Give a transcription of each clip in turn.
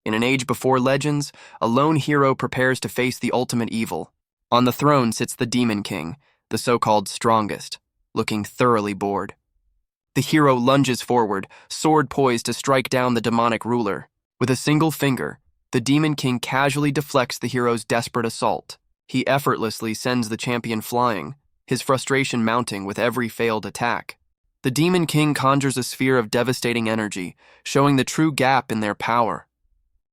In an age before legends, a lone hero prepares to face the ultimate evil. On the throne sits the Demon King, the so-called strongest, looking thoroughly bored. The hero lunges forward, sword poised to strike down the demonic ruler. With a single finger, the Demon King casually deflects the hero's desperate assault. He effortlessly sends the champion flying, his frustration mounting with every failed attack. The Demon King conjures a sphere of devastating energy, showing the true gap in their power.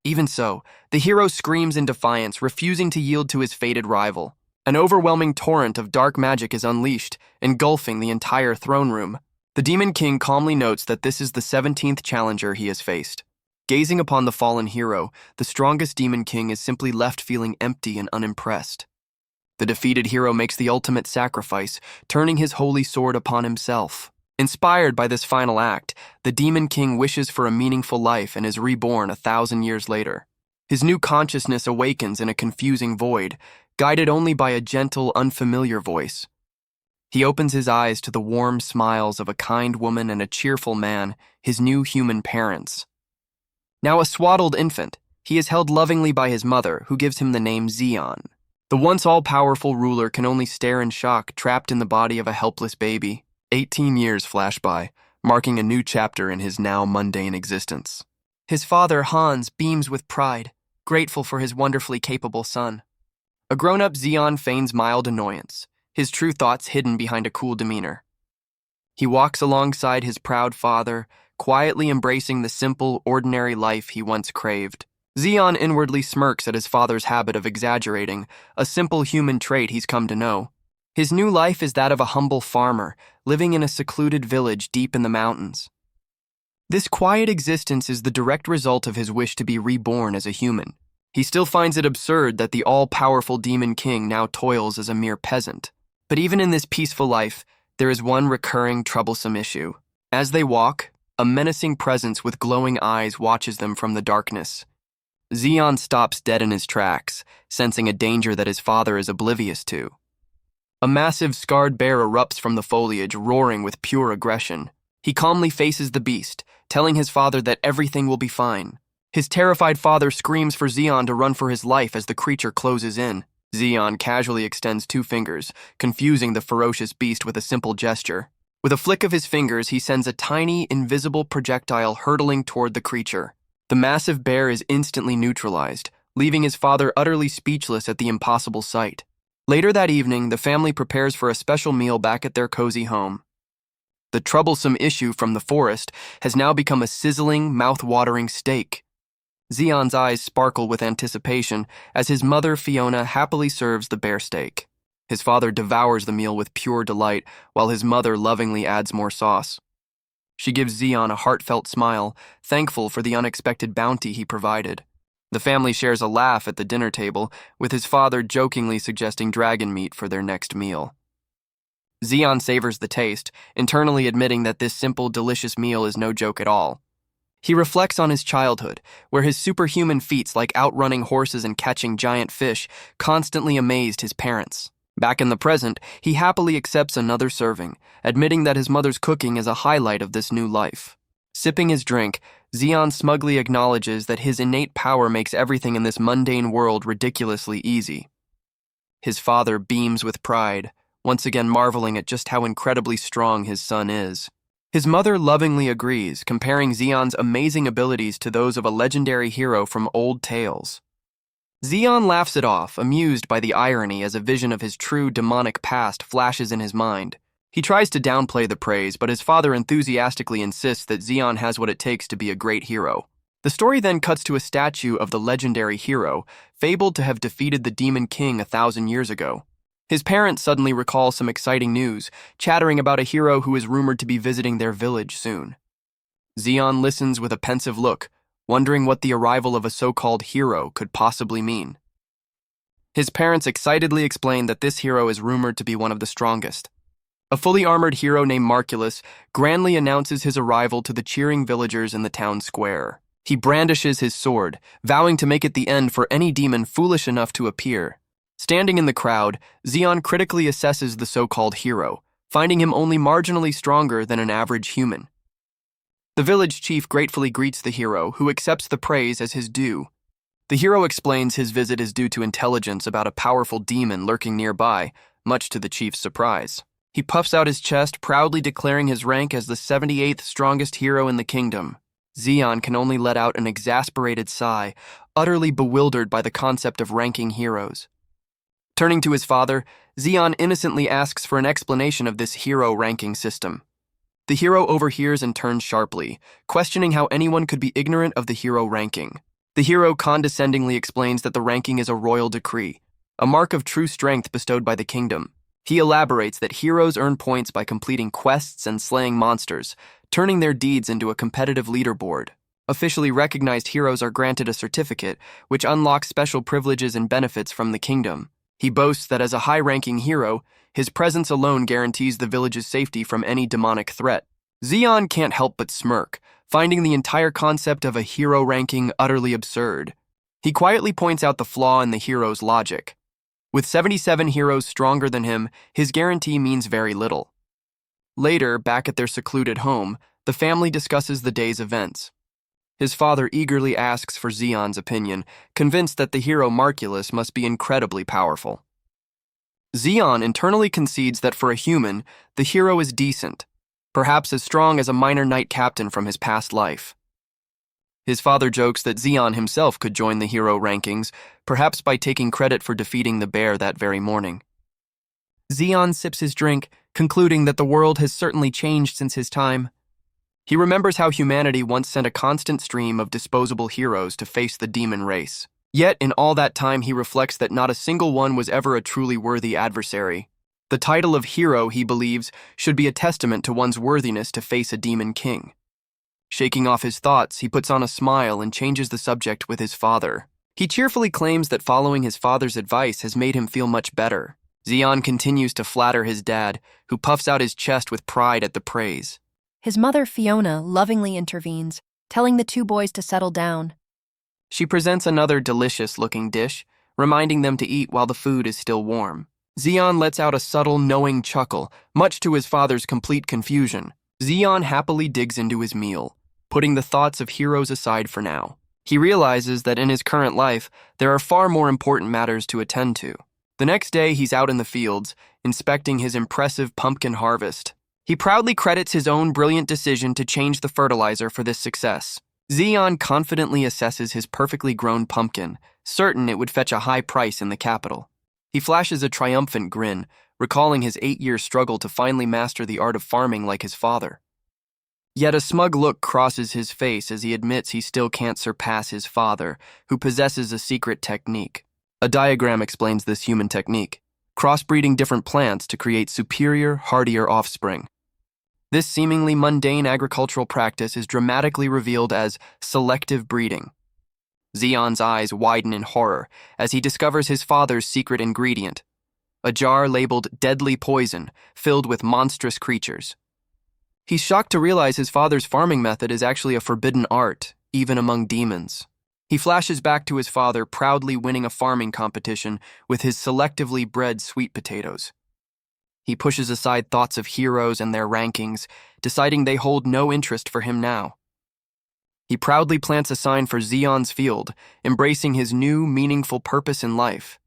Even so, the hero screams in defiance, refusing to yield to his fated rival. An overwhelming torrent of dark magic is unleashed, engulfing the entire throne room. The Demon King calmly notes that this is the 17th challenger he has faced. Gazing upon the fallen hero, the strongest Demon King is simply left feeling empty and unimpressed. The defeated hero makes the ultimate sacrifice, turning his holy sword upon himself. Inspired by this final act, the Demon King wishes for a meaningful life and is reborn 1,000 years later. His new consciousness awakens in a confusing void, guided only by a gentle, unfamiliar voice. He opens his eyes to the warm smiles of a kind woman and a cheerful man, his new human parents. Now a swaddled infant, he is held lovingly by his mother, who gives him the name Zeon. The once all-powerful ruler can only stare in shock, trapped in the body of a helpless baby. 18 years flash by, marking a new chapter in his now mundane existence. His father, Hans, beams with pride, grateful for his wonderfully capable son. A grown-up Zeon feigns mild annoyance, his true thoughts hidden behind a cool demeanor. He walks alongside his proud father, quietly embracing the simple, ordinary life he once craved. Zeon inwardly smirks at his father's habit of exaggerating, a simple human trait he's come to know. His new life is that of a humble farmer, living in a secluded village deep in the mountains. This quiet existence is the direct result of his wish to be reborn as a human. He still finds it absurd that the all-powerful Demon King now toils as a mere peasant. But even in this peaceful life, there is one recurring troublesome issue. As they walk, a menacing presence with glowing eyes watches them from the darkness. Zeon stops dead in his tracks, sensing a danger that his father is oblivious to. A massive scarred bear erupts from the foliage, roaring with pure aggression. He calmly faces the beast, telling his father that everything will be fine. His terrified father screams for Zeon to run for his life as the creature closes in. Zeon casually extends 2 fingers, confusing the ferocious beast with a simple gesture. With a flick of his fingers, he sends a tiny, invisible projectile hurtling toward the creature. The massive bear is instantly neutralized, leaving his father utterly speechless at the impossible sight. Later that evening, the family prepares for a special meal back at their cozy home. The troublesome issue from the forest has now become a sizzling, mouth-watering steak. Zeon's eyes sparkle with anticipation as his mother, Fiona, happily serves the bear steak. His father devours the meal with pure delight, while his mother lovingly adds more sauce. She gives Zeon a heartfelt smile, thankful for the unexpected bounty he provided. The family shares a laugh at the dinner table, with his father jokingly suggesting dragon meat for their next meal. Zeon savors the taste, internally admitting that this simple, delicious meal is no joke at all. He reflects on his childhood, where his superhuman feats like outrunning horses and catching giant fish constantly amazed his parents. Back in the present, he happily accepts another serving, admitting that his mother's cooking is a highlight of this new life. Sipping his drink, Zeon smugly acknowledges that his innate power makes everything in this mundane world ridiculously easy. His father beams with pride, once again marveling at just how incredibly strong his son is. His mother lovingly agrees, comparing Zeon's amazing abilities to those of a legendary hero from old tales. Zeon laughs it off, amused by the irony as a vision of his true demonic past flashes in his mind. He tries to downplay the praise, but his father enthusiastically insists that Zeon has what it takes to be a great hero. The story then cuts to a statue of the legendary hero, fabled to have defeated the Demon King 1,000 years ago. His parents suddenly recall some exciting news, chattering about a hero who is rumored to be visiting their village soon. Zeon listens with a pensive look, wondering what the arrival of a so-called hero could possibly mean. His parents excitedly explain that this hero is rumored to be one of the strongest. A fully armored hero named Marculus grandly announces his arrival to the cheering villagers in the town square. He brandishes his sword, vowing to make it the end for any demon foolish enough to appear. Standing in the crowd, Zeon critically assesses the so-called hero, finding him only marginally stronger than an average human. The village chief gratefully greets the hero, who accepts the praise as his due. The hero explains his visit is due to intelligence about a powerful demon lurking nearby, much to the chief's surprise. He puffs out his chest, proudly declaring his rank as the 78th strongest hero in the kingdom. Zeon can only let out an exasperated sigh, utterly bewildered by the concept of ranking heroes. Turning to his father, Zeon innocently asks for an explanation of this hero ranking system. The hero overhears and turns sharply, questioning how anyone could be ignorant of the hero ranking. The hero condescendingly explains that the ranking is a royal decree, a mark of true strength bestowed by the kingdom. He elaborates that heroes earn points by completing quests and slaying monsters, turning their deeds into a competitive leaderboard. Officially recognized heroes are granted a certificate, which unlocks special privileges and benefits from the kingdom. He boasts that as a high-ranking hero, his presence alone guarantees the village's safety from any demonic threat. Zeon can't help but smirk, finding the entire concept of a hero ranking utterly absurd. He quietly points out the flaw in the hero's logic. With 77 heroes stronger than him, his guarantee means very little. Later, back at their secluded home, the family discusses the day's events. His father eagerly asks for Zeon's opinion, convinced that the hero Marculus must be incredibly powerful. Zeon internally concedes that for a human, the hero is decent, perhaps as strong as a minor knight captain from his past life. His father jokes that Zeon himself could join the hero rankings, perhaps by taking credit for defeating the bear that very morning. Zeon sips his drink, concluding that the world has certainly changed since his time. He remembers how humanity once sent a constant stream of disposable heroes to face the demon race. Yet, in all that time, he reflects that not a single one was ever a truly worthy adversary. The title of hero, he believes, should be a testament to one's worthiness to face a demon king. Shaking off his thoughts, he puts on a smile and changes the subject with his father. He cheerfully claims that following his father's advice has made him feel much better. Zeon continues to flatter his dad, who puffs out his chest with pride at the praise. His mother, Fiona, lovingly intervenes, telling the two boys to settle down. She presents another delicious-looking dish, reminding them to eat while the food is still warm. Zeon lets out a subtle, knowing chuckle, much to his father's complete confusion. Zeon happily digs into his meal, putting the thoughts of heroes aside for now. He realizes that in his current life, there are far more important matters to attend to. The next day, he's out in the fields, inspecting his impressive pumpkin harvest. He proudly credits his own brilliant decision to change the fertilizer for this success. Zeon confidently assesses his perfectly grown pumpkin, certain it would fetch a high price in the capital. He flashes a triumphant grin, recalling his 8-year struggle to finally master the art of farming like his father. Yet a smug look crosses his face as he admits he still can't surpass his father, who possesses a secret technique. A diagram explains this human technique, crossbreeding different plants to create superior, hardier offspring. This seemingly mundane agricultural practice is dramatically revealed as selective breeding. Zeon's eyes widen in horror as he discovers his father's secret ingredient, a jar labeled deadly poison filled with monstrous creatures. He's shocked to realize his father's farming method is actually a forbidden art, even among demons. He flashes back to his father proudly winning a farming competition with his selectively bred sweet potatoes. He pushes aside thoughts of heroes and their rankings, deciding they hold no interest for him now. He proudly plants a sign for Zeon's field, embracing his new, meaningful purpose in life.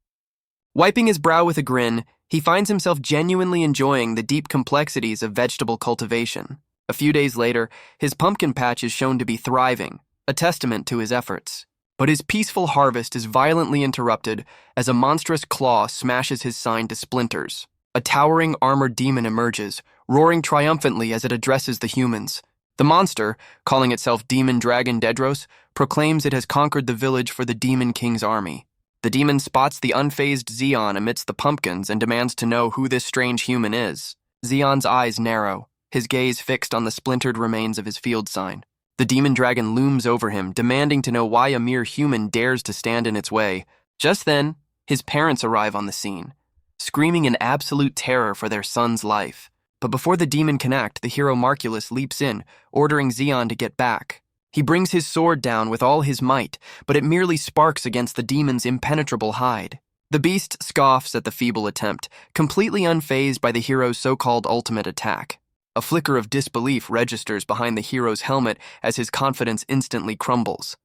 Wiping his brow with a grin, he finds himself genuinely enjoying the deep complexities of vegetable cultivation. A few days later, his pumpkin patch is shown to be thriving, a testament to his efforts. But his peaceful harvest is violently interrupted as a monstrous claw smashes his sign to splinters. A towering armored demon emerges, roaring triumphantly as it addresses the humans. The monster, calling itself Demon Dragon Dedros, proclaims it has conquered the village for the Demon King's army. The demon spots the unfazed Zeon amidst the pumpkins and demands to know who this strange human is. Zeon's eyes narrow, his gaze fixed on the splintered remains of his field sign. The demon dragon looms over him, demanding to know why a mere human dares to stand in its way. Just then, his parents arrive on the scene, screaming in absolute terror for their son's life. But before the demon can act, the hero Marculus leaps in, ordering Zeon to get back. He brings his sword down with all his might, but it merely sparks against the demon's impenetrable hide. The beast scoffs at the feeble attempt, completely unfazed by the hero's so-called ultimate attack. A flicker of disbelief registers behind the hero's helmet as his confidence instantly crumbles.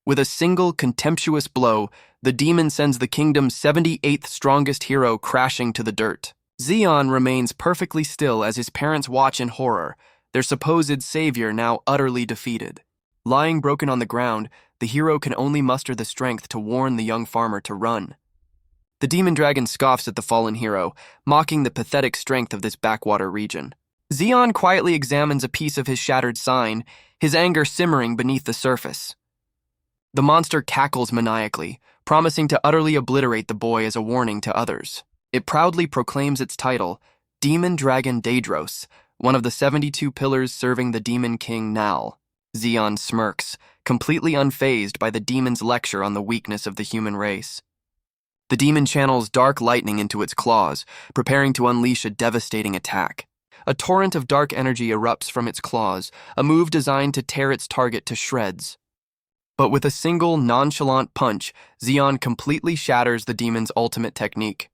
With a single contemptuous blow, the demon sends the kingdom's 78th strongest hero crashing to the dirt. Zeon remains perfectly still as his parents watch in horror, their supposed savior now utterly defeated. Lying broken on the ground, the hero can only muster the strength to warn the young farmer to run. The demon dragon scoffs at the fallen hero, mocking the pathetic strength of this backwater region. Zeon quietly examines a piece of his shattered sign, his anger simmering beneath the surface. The monster cackles maniacally, promising to utterly obliterate the boy as a warning to others. It proudly proclaims its title, Demon Dragon Daedros, one of the 72 pillars serving the Demon King Nal. Zeon smirks, completely unfazed by the demon's lecture on the weakness of the human race. The demon channels dark lightning into its claws, preparing to unleash a devastating attack. A torrent of dark energy erupts from its claws, a move designed to tear its target to shreds. But with a single, nonchalant punch, Zeon completely shatters the demon's ultimate technique.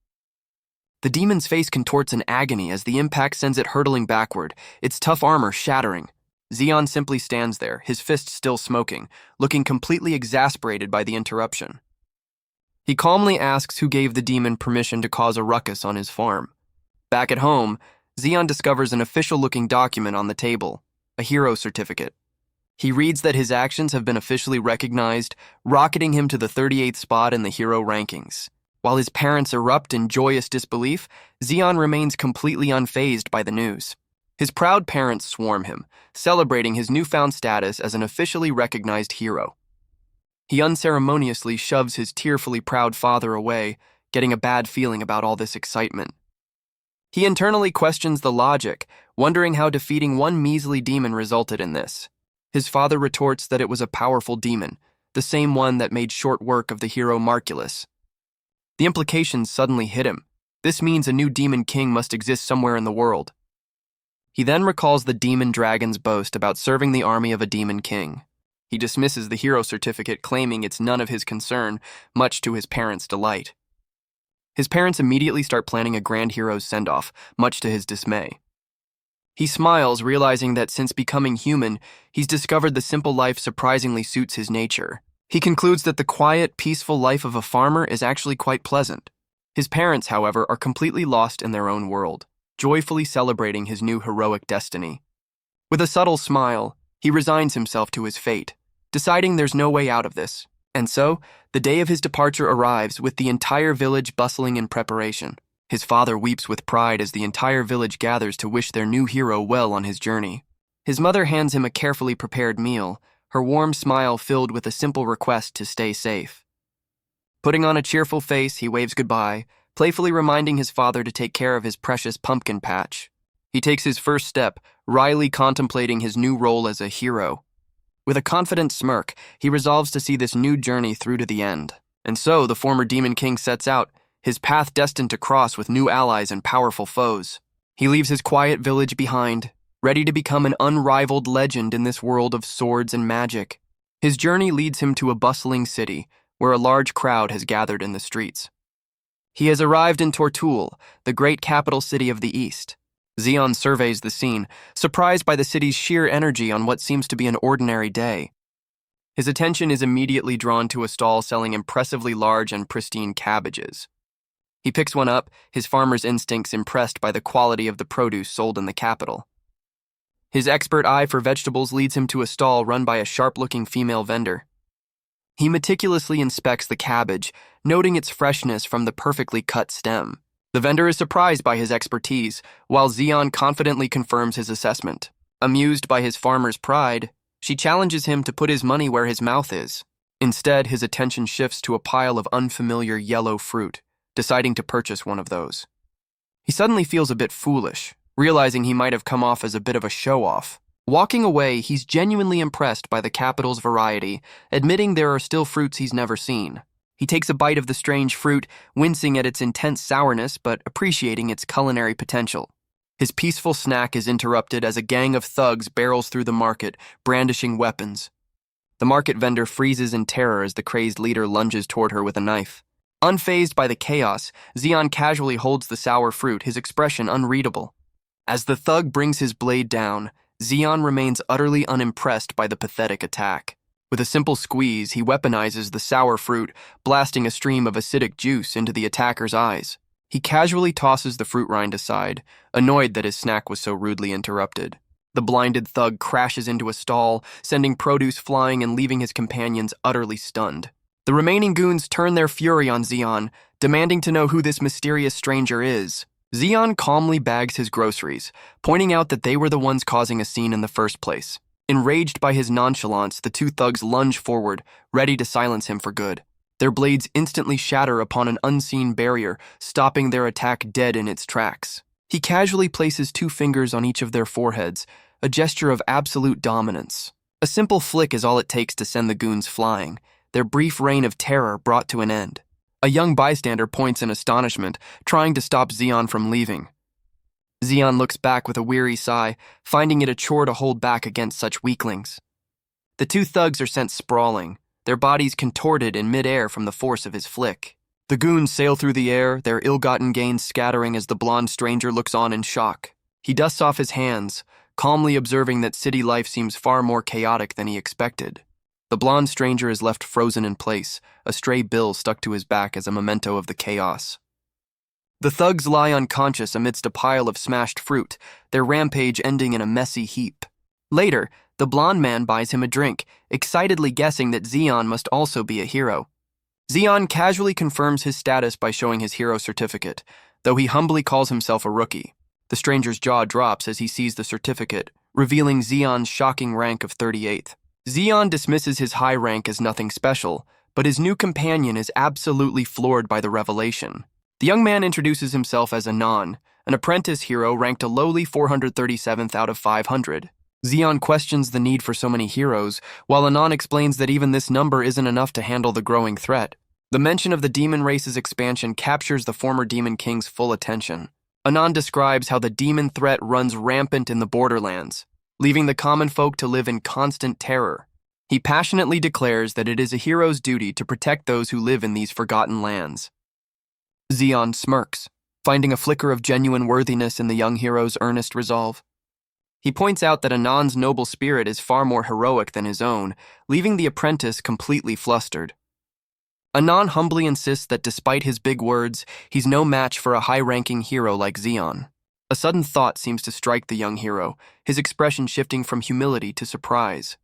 The demon's face contorts in agony as the impact sends it hurtling backward, its tough armor shattering. Zeon simply stands there, his fist still smoking, looking completely exasperated by the interruption. He calmly asks who gave the demon permission to cause a ruckus on his farm. Back at home, Zeon discovers an official-looking document on the table, a hero certificate. He reads that his actions have been officially recognized, rocketing him to the 38th spot in the hero rankings. While his parents erupt in joyous disbelief, Zeon remains completely unfazed by the news. His proud parents swarm him, celebrating his newfound status as an officially recognized hero. He unceremoniously shoves his tearfully proud father away, getting a bad feeling about all this excitement. He internally questions the logic, wondering how defeating one measly demon resulted in this. His father retorts that it was a powerful demon, the same one that made short work of the hero Marculus. The implications suddenly hit him. This means a new demon king must exist somewhere in the world. He then recalls the demon dragon's boast about serving the army of a demon king. He dismisses the hero certificate, claiming it's none of his concern, much to his parents' delight. His parents immediately start planning a grand hero's send-off, much to his dismay. He smiles, realizing that since becoming human, he's discovered the simple life surprisingly suits his nature. He concludes that the quiet, peaceful life of a farmer is actually quite pleasant. His parents, however, are completely lost in their own world, joyfully celebrating his new heroic destiny. With a subtle smile, he resigns himself to his fate, deciding there's no way out of this. And so, the day of his departure arrives with the entire village bustling in preparation. His father weeps with pride as the entire village gathers to wish their new hero well on his journey. His mother hands him a carefully prepared meal, her warm smile filled with a simple request to stay safe. Putting on a cheerful face, he waves goodbye, playfully reminding his father to take care of his precious pumpkin patch. He takes his first step, wryly contemplating his new role as a hero. With a confident smirk, he resolves to see this new journey through to the end. And so, the former Demon King sets out, his path destined to cross with new allies and powerful foes. He leaves his quiet village behind, ready to become an unrivaled legend in this world of swords and magic. His journey leads him to a bustling city, where a large crowd has gathered in the streets. He has arrived in Tortul, the great capital city of the East. Zeon surveys the scene, surprised by the city's sheer energy on what seems to be an ordinary day. His attention is immediately drawn to a stall selling impressively large and pristine cabbages. He picks one up, his farmer's instincts impressed by the quality of the produce sold in the capital. His expert eye for vegetables leads him to a stall run by a sharp-looking female vendor. He meticulously inspects the cabbage, noting its freshness from the perfectly cut stem. The vendor is surprised by his expertise, while Zeon confidently confirms his assessment. Amused by his farmer's pride, she challenges him to put his money where his mouth is. Instead, his attention shifts to a pile of unfamiliar yellow fruit, deciding to purchase one of those. He suddenly feels a bit foolish, realizing he might have come off as a bit of a show-off. Walking away, he's genuinely impressed by the capital's variety, admitting there are still fruits he's never seen. He takes a bite of the strange fruit, wincing at its intense sourness but appreciating its culinary potential. His peaceful snack is interrupted as a gang of thugs barrels through the market, brandishing weapons. The market vendor freezes in terror as the crazed leader lunges toward her with a knife. Unfazed by the chaos, Zeon casually holds the sour fruit, his expression unreadable. As the thug brings his blade down, Zeon remains utterly unimpressed by the pathetic attack. With a simple squeeze, he weaponizes the sour fruit, blasting a stream of acidic juice into the attacker's eyes. He casually tosses the fruit rind aside, annoyed that his snack was so rudely interrupted. The blinded thug crashes into a stall, sending produce flying and leaving his companions utterly stunned. The remaining goons turn their fury on Zeon, demanding to know who this mysterious stranger is. Zeon calmly bags his groceries, pointing out that they were the ones causing a scene in the first place. Enraged by his nonchalance, the two thugs lunge forward, ready to silence him for good. Their blades instantly shatter upon an unseen barrier, stopping their attack dead in its tracks. He casually places 2 fingers on each of their foreheads, a gesture of absolute dominance. A simple flick is all it takes to send the goons flying, their brief reign of terror brought to an end. A young bystander points in astonishment, trying to stop Zeon from leaving. Zeon looks back with a weary sigh, finding it a chore to hold back against such weaklings. The 2 thugs are sent sprawling, their bodies contorted in midair from the force of his flick. The goons sail through the air, their ill-gotten gains scattering as the blonde stranger looks on in shock. He dusts off his hands, calmly observing that city life seems far more chaotic than he expected. The blonde stranger is left frozen in place, a stray bill stuck to his back as a memento of the chaos. The thugs lie unconscious amidst a pile of smashed fruit, their rampage ending in a messy heap. Later, the blonde man buys him a drink, excitedly guessing that Zeon must also be a hero. Zeon casually confirms his status by showing his hero certificate, though he humbly calls himself a rookie. The stranger's jaw drops as he sees the certificate, revealing Zeon's shocking rank of 38th. Zeon dismisses his high rank as nothing special, but his new companion is absolutely floored by the revelation. The young man introduces himself as Anan, an apprentice hero ranked a lowly 437th out of 500. Zeon questions the need for so many heroes, while Anan explains that even this number isn't enough to handle the growing threat. The mention of the demon race's expansion captures the former demon king's full attention. Anan describes how the demon threat runs rampant in the borderlands, leaving the common folk to live in constant terror. He passionately declares that it is a hero's duty to protect those who live in these forgotten lands. Zeon smirks, finding a flicker of genuine worthiness in the young hero's earnest resolve. He points out that Anan's noble spirit is far more heroic than his own, leaving the apprentice completely flustered. Anan humbly insists that despite his big words, he's no match for a high-ranking hero like Zeon. A sudden thought seems to strike the young hero, his expression shifting from humility to surprise.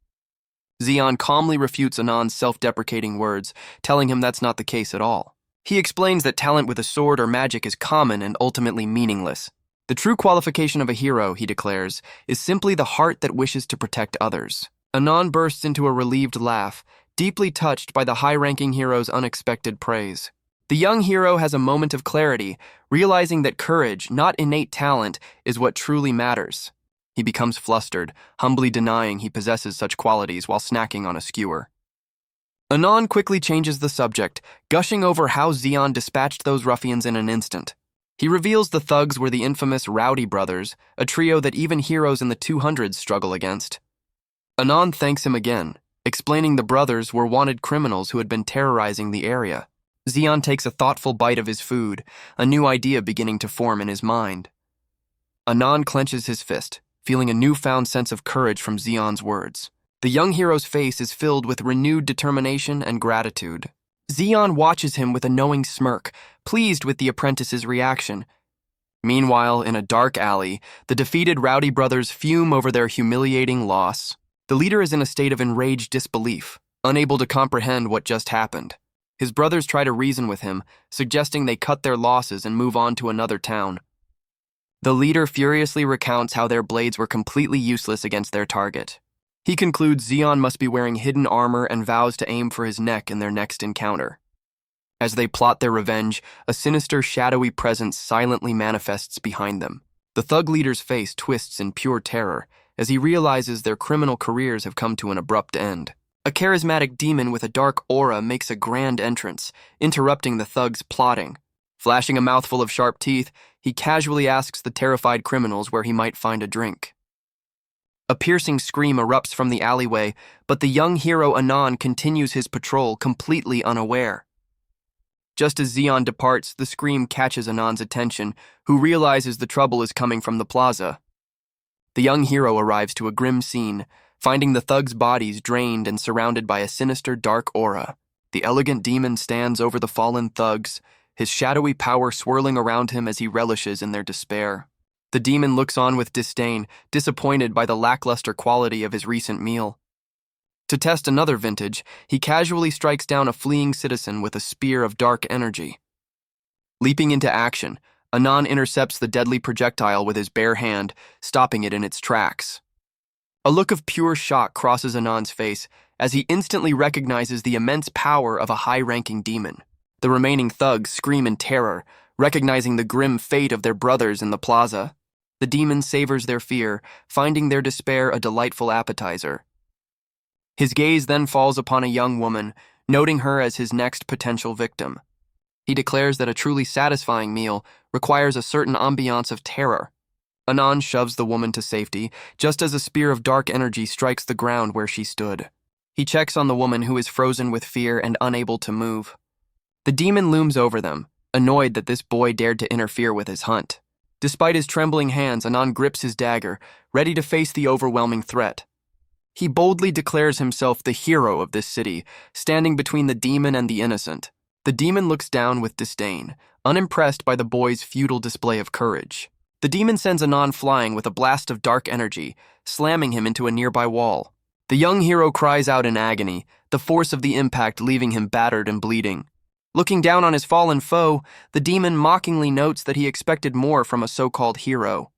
Zeon calmly refutes Anan's self-deprecating words, telling him that's not the case at all. He explains that talent with a sword or magic is common and ultimately meaningless. The true qualification of a hero, he declares, is simply the heart that wishes to protect others. Anan bursts into a relieved laugh, deeply touched by the high-ranking hero's unexpected praise. The young hero has a moment of clarity, realizing that courage, not innate talent, is what truly matters. He becomes flustered, humbly denying he possesses such qualities while snacking on a skewer. Anan quickly changes the subject, gushing over how Zeon dispatched those ruffians in an instant. He reveals the thugs were the infamous Rowdy Brothers, a trio that even heroes in the 200s struggle against. Anan thanks him again, explaining the brothers were wanted criminals who had been terrorizing the area. Zeon takes a thoughtful bite of his food, a new idea beginning to form in his mind. Anan clenches his fist, feeling a newfound sense of courage from Zeon's words. The young hero's face is filled with renewed determination and gratitude. Zeon watches him with a knowing smirk, pleased with the apprentice's reaction. Meanwhile, in a dark alley, the defeated Rowdy Brothers fume over their humiliating loss. The leader is in a state of enraged disbelief, unable to comprehend what just happened. His brothers try to reason with him, suggesting they cut their losses and move on to another town. The leader furiously recounts how their blades were completely useless against their target. He concludes Zeon must be wearing hidden armor and vows to aim for his neck in their next encounter. As they plot their revenge, a sinister, shadowy presence silently manifests behind them. The thug leader's face twists in pure terror as he realizes their criminal careers have come to an abrupt end. A charismatic demon with a dark aura makes a grand entrance, interrupting the thug's plotting. Flashing a mouthful of sharp teeth, he casually asks the terrified criminals where he might find a drink. A piercing scream erupts from the alleyway, but the young hero Anan continues his patrol completely unaware. Just as Zeon departs, the scream catches Anan's attention, who realizes the trouble is coming from the plaza. The young hero arrives to a grim scene, finding the thugs' bodies drained and surrounded by a sinister dark aura. The elegant demon stands over the fallen thugs, his shadowy power swirling around him as he relishes in their despair. The demon looks on with disdain, disappointed by the lackluster quality of his recent meal. To test another vintage, he casually strikes down a fleeing citizen with a spear of dark energy. Leaping into action, Anan intercepts the deadly projectile with his bare hand, stopping it in its tracks. A look of pure shock crosses Anan's face as he instantly recognizes the immense power of a high-ranking demon. The remaining thugs scream in terror, recognizing the grim fate of their brothers in the plaza. The demon savors their fear, finding their despair a delightful appetizer. His gaze then falls upon a young woman, noting her as his next potential victim. He declares that a truly satisfying meal requires a certain ambiance of terror. Anan shoves the woman to safety, just as a spear of dark energy strikes the ground where she stood. He checks on the woman, who is frozen with fear and unable to move. The demon looms over them, annoyed that this boy dared to interfere with his hunt. Despite his trembling hands, Anan grips his dagger, ready to face the overwhelming threat. He boldly declares himself the hero of this city, standing between the demon and the innocent. The demon looks down with disdain, unimpressed by the boy's futile display of courage. The demon sends Anan flying with a blast of dark energy, slamming him into a nearby wall. The young hero cries out in agony, the force of the impact leaving him battered and bleeding. Looking down on his fallen foe, the demon mockingly notes that he expected more from a so-called hero.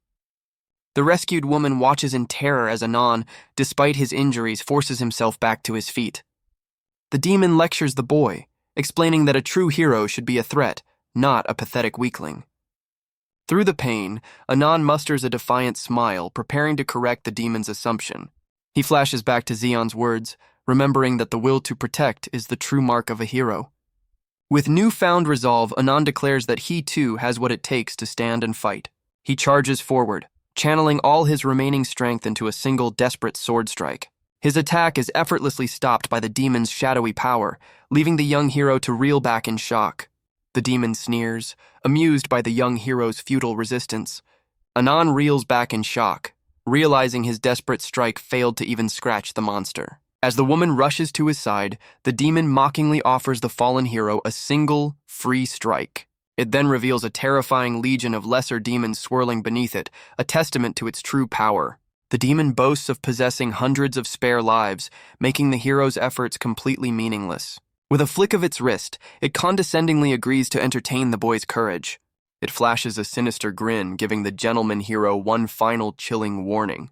The rescued woman watches in terror as Anan, despite his injuries, forces himself back to his feet. The demon lectures the boy, explaining that a true hero should be a threat, not a pathetic weakling. Through the pain, Anan musters a defiant smile, preparing to correct the demon's assumption. He flashes back to Zeon's words, remembering that the will to protect is the true mark of a hero. With newfound resolve, Anan declares that he too has what it takes to stand and fight. He charges forward, channeling all his remaining strength into a single desperate sword strike. His attack is effortlessly stopped by the demon's shadowy power, leaving the young hero to reel back in shock. The demon sneers, amused by the young hero's futile resistance. Anan reels back in shock, realizing his desperate strike failed to even scratch the monster. As the woman rushes to his side, the demon mockingly offers the fallen hero a single, free strike. It then reveals a terrifying legion of lesser demons swirling beneath it, a testament to its true power. The demon boasts of possessing hundreds of spare lives, making the hero's efforts completely meaningless. With a flick of its wrist, it condescendingly agrees to entertain the boy's courage. It flashes a sinister grin, giving the gentleman hero one final chilling warning.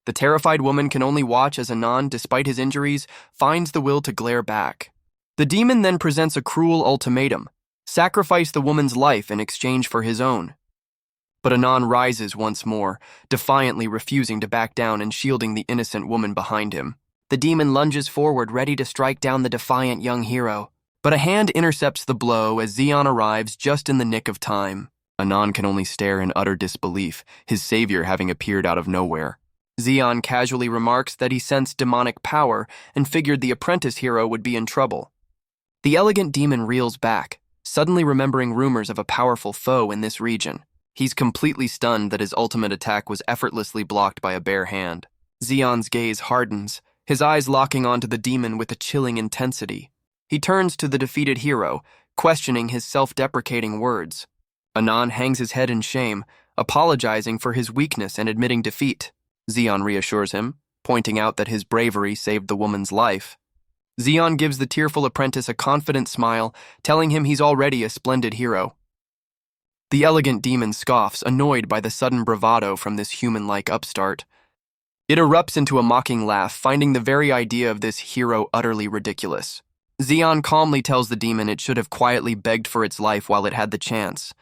The terrified woman can only watch as Anan, despite his injuries, finds the will to glare back. The demon then presents a cruel ultimatum: sacrifice the woman's life in exchange for his own. But Anan rises once more, defiantly refusing to back down and shielding the innocent woman behind him. The demon lunges forward, ready to strike down the defiant young hero. But a hand intercepts the blow as Zeon arrives just in the nick of time. Anan can only stare in utter disbelief, his savior having appeared out of nowhere. Zeon casually remarks that he sensed demonic power and figured the apprentice hero would be in trouble. The elegant demon reels back, suddenly remembering rumors of a powerful foe in this region. He's completely stunned that his ultimate attack was effortlessly blocked by a bare hand. Zeon's gaze hardens, his eyes locking onto the demon with a chilling intensity. He turns to the defeated hero, questioning his self-deprecating words. Anan hangs his head in shame, apologizing for his weakness and admitting defeat. Zeon reassures him, pointing out that his bravery saved the woman's life. Zeon gives the tearful apprentice a confident smile, telling him he's already a splendid hero. The elegant demon scoffs, annoyed by the sudden bravado from this human-like upstart. It erupts into a mocking laugh, finding the very idea of this hero utterly ridiculous. Zeon calmly tells the demon it should have quietly begged for its life while it had the chance.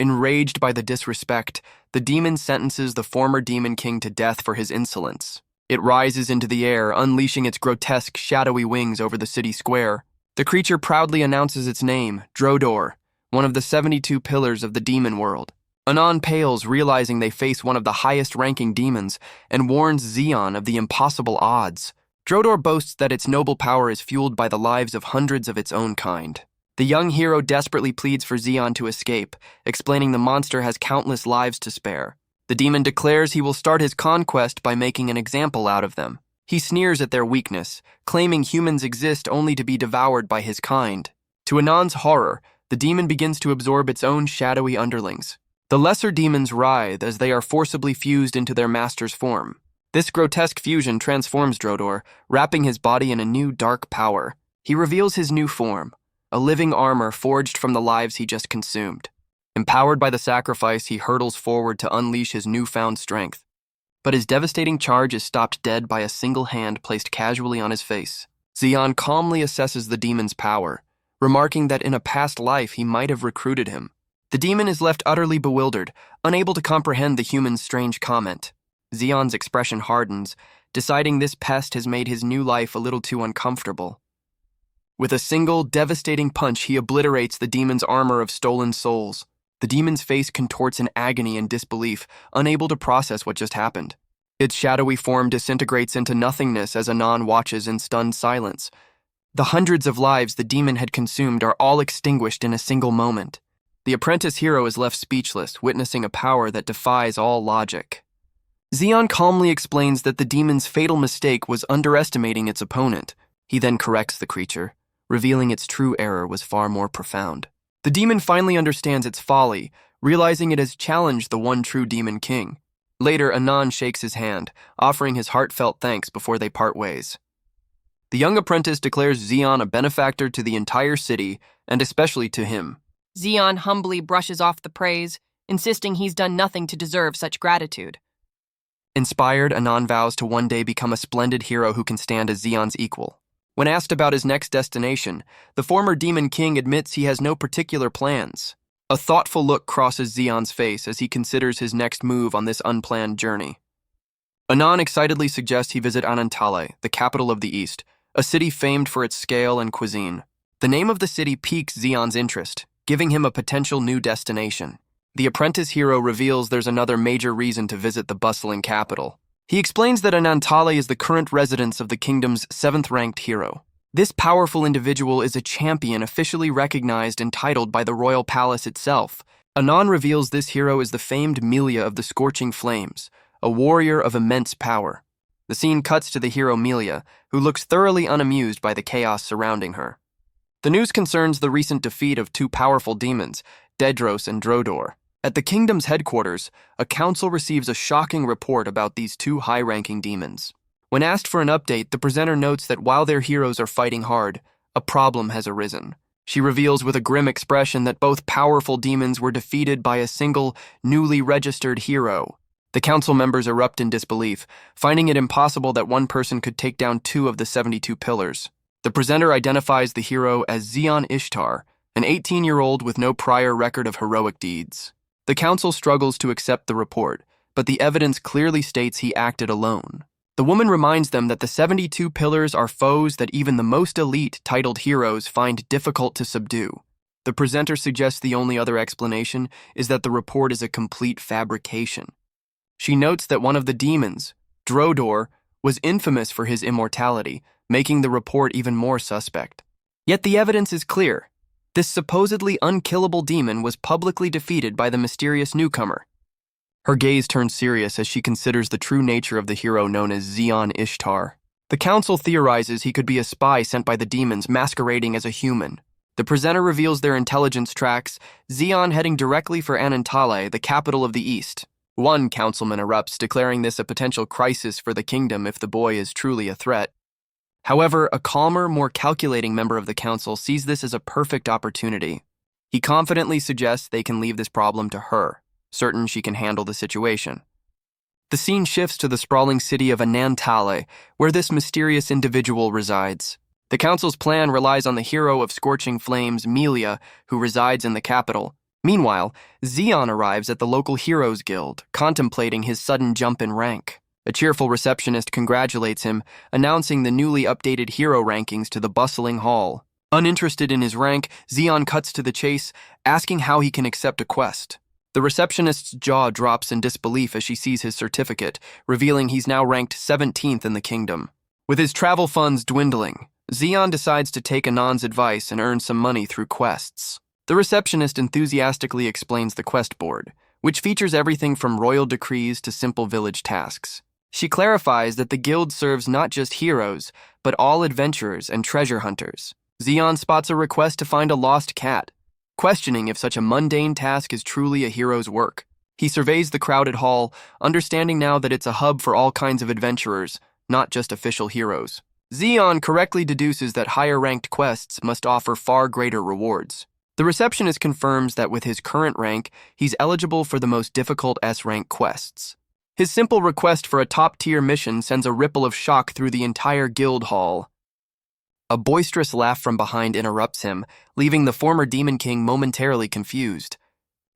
Enraged by the disrespect, the demon sentences the former demon king to death for his insolence. It rises into the air, unleashing its grotesque, shadowy wings over the city square. The creature proudly announces its name, Drodor, one of the 72 pillars of the demon world. Anan pales, realizing they face one of the highest-ranking demons, and warns Zeon of the impossible odds. Drodor boasts that its noble power is fueled by the lives of hundreds of its own kind. The young hero desperately pleads for Zeon to escape, explaining the monster has countless lives to spare. The demon declares he will start his conquest by making an example out of them. He sneers at their weakness, claiming humans exist only to be devoured by his kind. To Anan's horror, the demon begins to absorb its own shadowy underlings. The lesser demons writhe as they are forcibly fused into their master's form. This grotesque fusion transforms Drodor, wrapping his body in a new dark power. He reveals his new form, a living armor forged from the lives he just consumed. Empowered by the sacrifice, he hurtles forward to unleash his newfound strength. But his devastating charge is stopped dead by a single hand placed casually on his face. Zeon calmly assesses the demon's power, remarking that in a past life he might have recruited him. The demon is left utterly bewildered, unable to comprehend the human's strange comment. Zeon's expression hardens, deciding this pest has made his new life a little too uncomfortable. With a single, devastating punch, he obliterates the demon's armor of stolen souls. The demon's face contorts in agony and disbelief, unable to process what just happened. Its shadowy form disintegrates into nothingness as Anan watches in stunned silence. The hundreds of lives the demon had consumed are all extinguished in a single moment. The apprentice hero is left speechless, witnessing a power that defies all logic. Zeon calmly explains that the demon's fatal mistake was underestimating its opponent. He then corrects the creature, revealing its true error was far more profound. The demon finally understands its folly, realizing it has challenged the one true demon king. Later, Anan shakes his hand, offering his heartfelt thanks before they part ways. The young apprentice declares Zeon a benefactor to the entire city, and especially to him. Zeon humbly brushes off the praise, insisting he's done nothing to deserve such gratitude. Inspired, Anan vows to one day become a splendid hero who can stand as Zeon's equal. When asked about his next destination, the former demon king admits he has no particular plans. A thoughtful look crosses Zeon's face as he considers his next move on this unplanned journey. Anan excitedly suggests he visit Anantale, the capital of the East, a city famed for its scale and cuisine. The name of the city piques Zeon's interest, giving him a potential new destination. The apprentice hero reveals there's another major reason to visit the bustling capital. He explains that Anantale is the current residence of the kingdom's 7th-ranked hero. This powerful individual is a champion officially recognized and titled by the royal palace itself. Anan reveals this hero is the famed Melia of the Scorching Flames, a warrior of immense power. The scene cuts to the hero Melia, who looks thoroughly unamused by the chaos surrounding her. The news concerns the recent defeat of two powerful demons, Dedros and Drodor. At the kingdom's headquarters, a council receives a shocking report about these two high-ranking demons. When asked for an update, the presenter notes that while their heroes are fighting hard, a problem has arisen. She reveals with a grim expression that both powerful demons were defeated by a single, newly registered hero. The council members erupt in disbelief, finding it impossible that one person could take down two of the 72 pillars. The presenter identifies the hero as Zeon Ishtar, an 18-year-old with no prior record of heroic deeds. The council struggles to accept the report, but the evidence clearly states he acted alone. The woman reminds them that the 72 pillars are foes that even the most elite titled heroes find difficult to subdue. The presenter suggests the only other explanation is that the report is a complete fabrication. She notes that one of the demons, Drodor, was infamous for his immortality, making the report even more suspect. Yet the evidence is clear. This supposedly unkillable demon was publicly defeated by the mysterious newcomer. Her gaze turns serious as she considers the true nature of the hero known as Zeon Ishtar. The council theorizes he could be a spy sent by the demons masquerading as a human. The presenter reveals their intelligence tracks Zeon heading directly for Anantale, the capital of the East. One councilman erupts, declaring this a potential crisis for the kingdom if the boy is truly a threat. However, a calmer, more calculating member of the council sees this as a perfect opportunity. He confidently suggests they can leave this problem to her, certain she can handle the situation. The scene shifts to the sprawling city of Anantale, where this mysterious individual resides. The council's plan relies on the hero of Scorching Flames, Melia, who resides in the capital. Meanwhile, Zeon arrives at the local Heroes Guild, contemplating his sudden jump in rank. A cheerful receptionist congratulates him, announcing the newly updated hero rankings to the bustling hall. Uninterested in his rank, Zeon cuts to the chase, asking how he can accept a quest. The receptionist's jaw drops in disbelief as she sees his certificate, revealing he's now ranked 17th in the kingdom. With his travel funds dwindling, Zeon decides to take Anan's advice and earn some money through quests. The receptionist enthusiastically explains the quest board, which features everything from royal decrees to simple village tasks. She clarifies that the guild serves not just heroes, but all adventurers and treasure hunters. Zeon spots a request to find a lost cat, questioning if such a mundane task is truly a hero's work. He surveys the crowded hall, understanding now that it's a hub for all kinds of adventurers, not just official heroes. Zeon correctly deduces that higher-ranked quests must offer far greater rewards. The receptionist confirms that with his current rank, he's eligible for the most difficult S-rank quests. His simple request for a top-tier mission sends a ripple of shock through the entire guild hall. A boisterous laugh from behind interrupts him, leaving the former Demon King momentarily confused.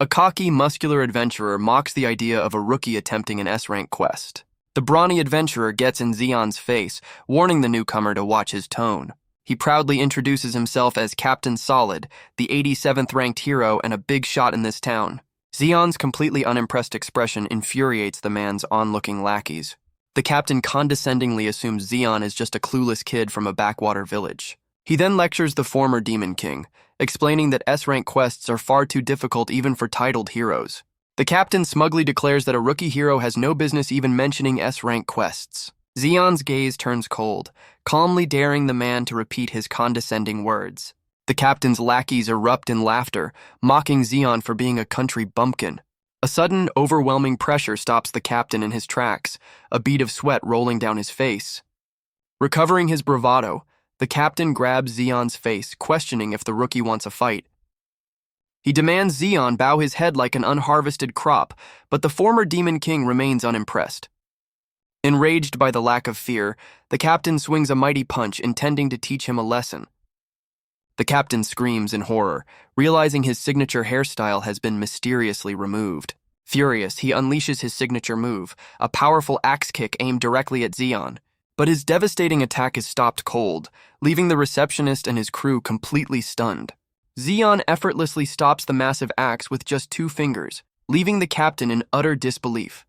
A cocky, muscular adventurer mocks the idea of a rookie attempting an S-rank quest. The brawny adventurer gets in Zeon's face, warning the newcomer to watch his tone. He proudly introduces himself as Captain Solid, the 87th ranked hero and a big shot in this town. Zeon's completely unimpressed expression infuriates the man's onlooking lackeys. The captain condescendingly assumes Zeon is just a clueless kid from a backwater village. He then lectures the former Demon King, explaining that S-rank quests are far too difficult even for titled heroes. The captain smugly declares that a rookie hero has no business even mentioning S-rank quests. Zeon's gaze turns cold, calmly daring the man to repeat his condescending words. The captain's lackeys erupt in laughter, mocking Zeon for being a country bumpkin. A sudden, overwhelming pressure stops the captain in his tracks, a bead of sweat rolling down his face. Recovering his bravado, the captain grabs Zeon's face, questioning if the rookie wants a fight. He demands Zeon bow his head like an unharvested crop, but the former Demon King remains unimpressed. Enraged by the lack of fear, the captain swings a mighty punch, intending to teach him a lesson. The captain screams in horror, realizing his signature hairstyle has been mysteriously removed. Furious, he unleashes his signature move, a powerful axe kick aimed directly at Zeon. But his devastating attack is stopped cold, leaving the receptionist and his crew completely stunned. Zeon effortlessly stops the massive axe with just 2 fingers, leaving the captain in utter disbelief.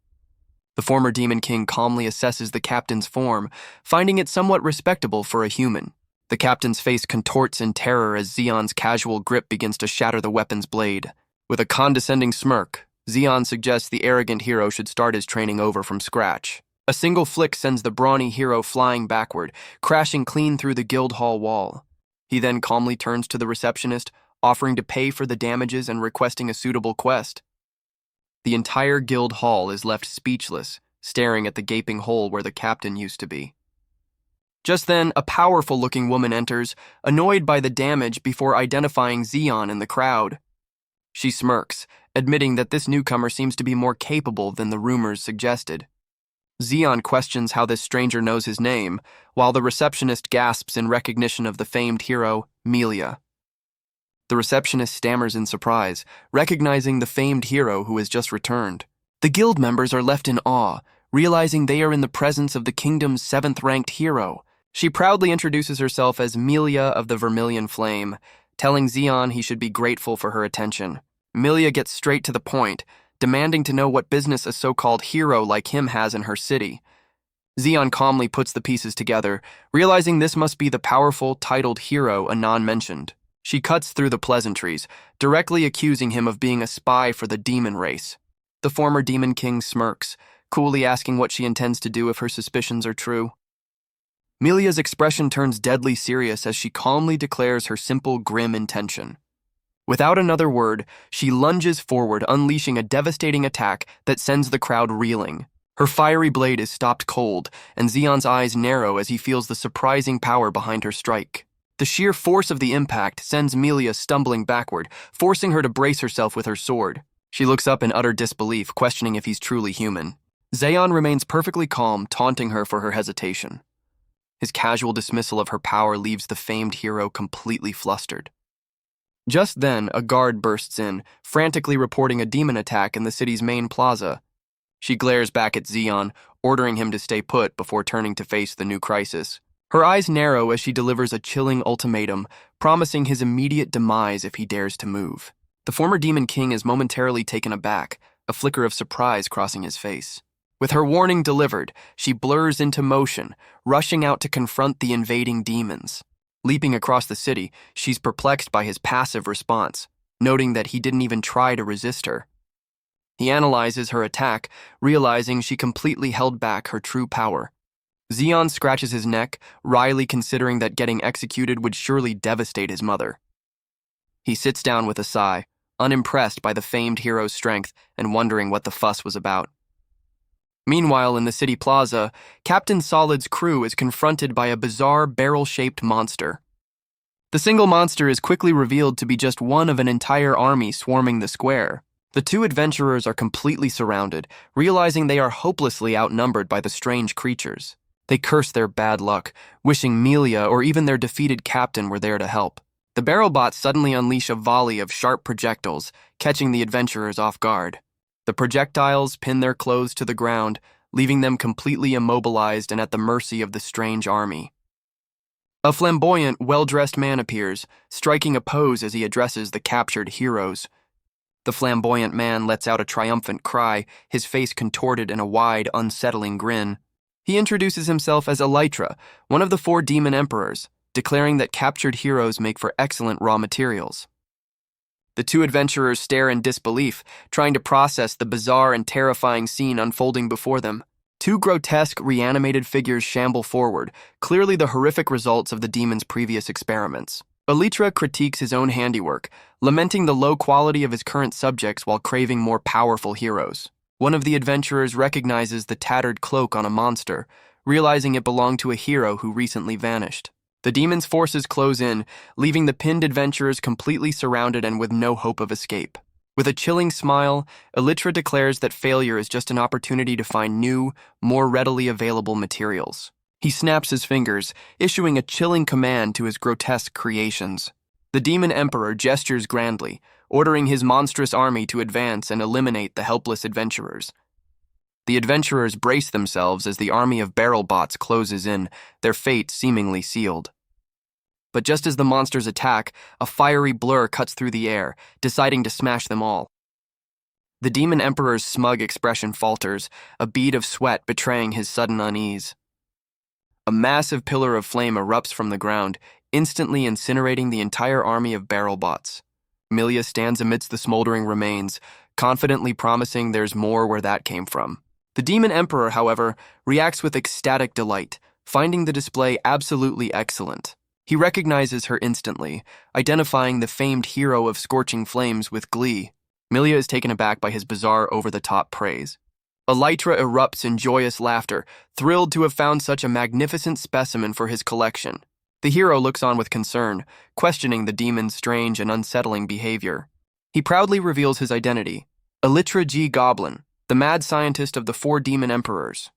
The former Demon King calmly assesses the captain's form, finding it somewhat respectable for a human. The captain's face contorts in terror as Zeon's casual grip begins to shatter the weapon's blade. With a condescending smirk, Zeon suggests the arrogant hero should start his training over from scratch. A single flick sends the brawny hero flying backward, crashing clean through the guild hall wall. He then calmly turns to the receptionist, offering to pay for the damages and requesting a suitable quest. The entire guild hall is left speechless, staring at the gaping hole where the captain used to be. Just then, a powerful-looking woman enters, annoyed by the damage before identifying Zeon in the crowd. She smirks, admitting that this newcomer seems to be more capable than the rumors suggested. Zeon questions how this stranger knows his name, while the receptionist gasps in recognition of the famed hero, Melia. The receptionist stammers in surprise, recognizing the famed hero who has just returned. The guild members are left in awe, realizing they are in the presence of the kingdom's 7th-ranked hero. She proudly introduces herself as Melia of the Vermilion Flame, telling Zeon he should be grateful for her attention. Melia gets straight to the point, demanding to know what business a so-called hero like him has in her city. Zeon calmly puts the pieces together, realizing this must be the powerful, titled hero Anan mentioned. She cuts through the pleasantries, directly accusing him of being a spy for the demon race. The former Demon King smirks, coolly asking what she intends to do if her suspicions are true. Melia's expression turns deadly serious as she calmly declares her simple, grim intention. Without another word, she lunges forward, unleashing a devastating attack that sends the crowd reeling. Her fiery blade is stopped cold, and Zeon's eyes narrow as he feels the surprising power behind her strike. The sheer force of the impact sends Melia stumbling backward, forcing her to brace herself with her sword. She looks up in utter disbelief, questioning if he's truly human. Zeon remains perfectly calm, taunting her for her hesitation. His casual dismissal of her power leaves the famed hero completely flustered. Just then, a guard bursts in, frantically reporting a demon attack in the city's main plaza. She glares back at Zeon, ordering him to stay put before turning to face the new crisis. Her eyes narrow as she delivers a chilling ultimatum, promising his immediate demise if he dares to move. The former Demon King is momentarily taken aback, a flicker of surprise crossing his face. With her warning delivered, she blurs into motion, rushing out to confront the invading demons. Leaping across the city, she's perplexed by his passive response, noting that he didn't even try to resist her. He analyzes her attack, realizing she completely held back her true power. Zeon scratches his neck, wryly considering that getting executed would surely devastate his mother. He sits down with a sigh, unimpressed by the famed hero's strength and wondering what the fuss was about. Meanwhile, in the city plaza, Captain Solid's crew is confronted by a bizarre barrel-shaped monster. The single monster is quickly revealed to be just one of an entire army swarming the square. The two adventurers are completely surrounded, realizing they are hopelessly outnumbered by the strange creatures. They curse their bad luck, wishing Melia or even their defeated captain were there to help. The barrel bots suddenly unleash a volley of sharp projectiles, catching the adventurers off guard. The projectiles pin their clothes to the ground, leaving them completely immobilized and at the mercy of the strange army. A flamboyant, well-dressed man appears, striking a pose as he addresses the captured heroes. The flamboyant man lets out a triumphant cry, his face contorted in a wide, unsettling grin. He introduces himself as Elytra, one of the 4 demon emperors, declaring that captured heroes make for excellent raw materials. The two adventurers stare in disbelief, trying to process the bizarre and terrifying scene unfolding before them. 2 grotesque, reanimated figures shamble forward, clearly the horrific results of the demon's previous experiments. Elytra critiques his own handiwork, lamenting the low quality of his current subjects while craving more powerful heroes. One of the adventurers recognizes the tattered cloak on a monster, realizing it belonged to a hero who recently vanished. The demon's forces close in, leaving the pinned adventurers completely surrounded and with no hope of escape. With a chilling smile, Elytra declares that failure is just an opportunity to find new, more readily available materials. He snaps his fingers, issuing a chilling command to his grotesque creations. The demon emperor gestures grandly, ordering his monstrous army to advance and eliminate the helpless adventurers. The adventurers brace themselves as the army of barrel bots closes in, their fate seemingly sealed. But just as the monsters attack, a fiery blur cuts through the air, deciding to smash them all. The demon emperor's smug expression falters, a bead of sweat betraying his sudden unease. A massive pillar of flame erupts from the ground, instantly incinerating the entire army of barrel bots. Melia stands amidst the smoldering remains, confidently promising there's more where that came from. The demon emperor, however, reacts with ecstatic delight, finding the display absolutely excellent. He recognizes her instantly, identifying the famed hero of scorching flames with glee. Melia is taken aback by his bizarre, over-the-top praise. Elytra erupts in joyous laughter, thrilled to have found such a magnificent specimen for his collection. The hero looks on with concern, questioning the demon's strange and unsettling behavior. He proudly reveals his identity, Elytra G. Goblin, the mad scientist of the 4 demon emperors.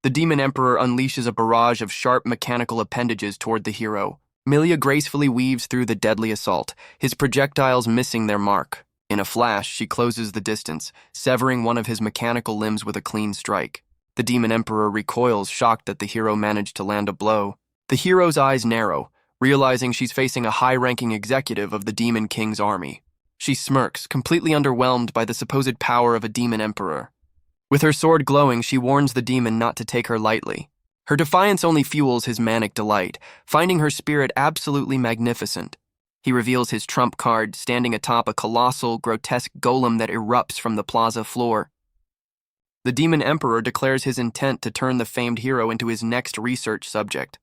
The demon emperor unleashes a barrage of sharp mechanical appendages toward the hero. Melia gracefully weaves through the deadly assault, his projectiles missing their mark. In a flash, she closes the distance, severing one of his mechanical limbs with a clean strike. The demon emperor recoils, shocked that the hero managed to land a blow. The hero's eyes narrow, realizing she's facing a high-ranking executive of the Demon King's army. She smirks, completely underwhelmed by the supposed power of a demon emperor. With her sword glowing, she warns the demon not to take her lightly. Her defiance only fuels his manic delight, finding her spirit absolutely magnificent. He reveals his trump card, standing atop a colossal, grotesque golem that erupts from the plaza floor. The demon emperor declares his intent to turn the famed hero into his next research subject.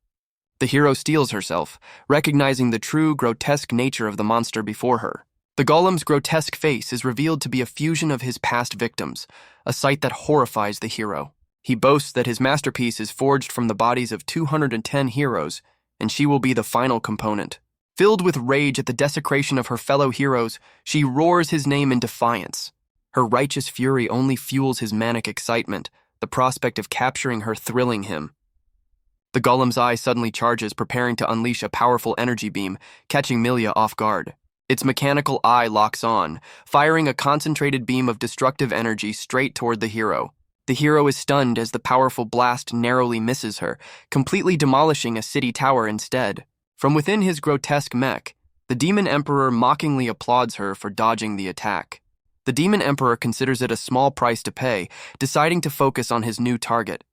The hero steels herself, recognizing the true, grotesque nature of the monster before her. The golem's grotesque face is revealed to be a fusion of his past victims, a sight that horrifies the hero. He boasts that his masterpiece is forged from the bodies of 210 heroes, and she will be the final component. Filled with rage at the desecration of her fellow heroes, she roars his name in defiance. Her righteous fury only fuels his manic excitement, the prospect of capturing her thrilling him. The golem's eye suddenly charges, preparing to unleash a powerful energy beam, catching Melia off guard. Its mechanical eye locks on, firing a concentrated beam of destructive energy straight toward the hero. The hero is stunned as the powerful blast narrowly misses her, completely demolishing a city tower instead. From within his grotesque mech, the demon emperor mockingly applauds her for dodging the attack. The demon emperor considers it a small price to pay, deciding to focus on his new target.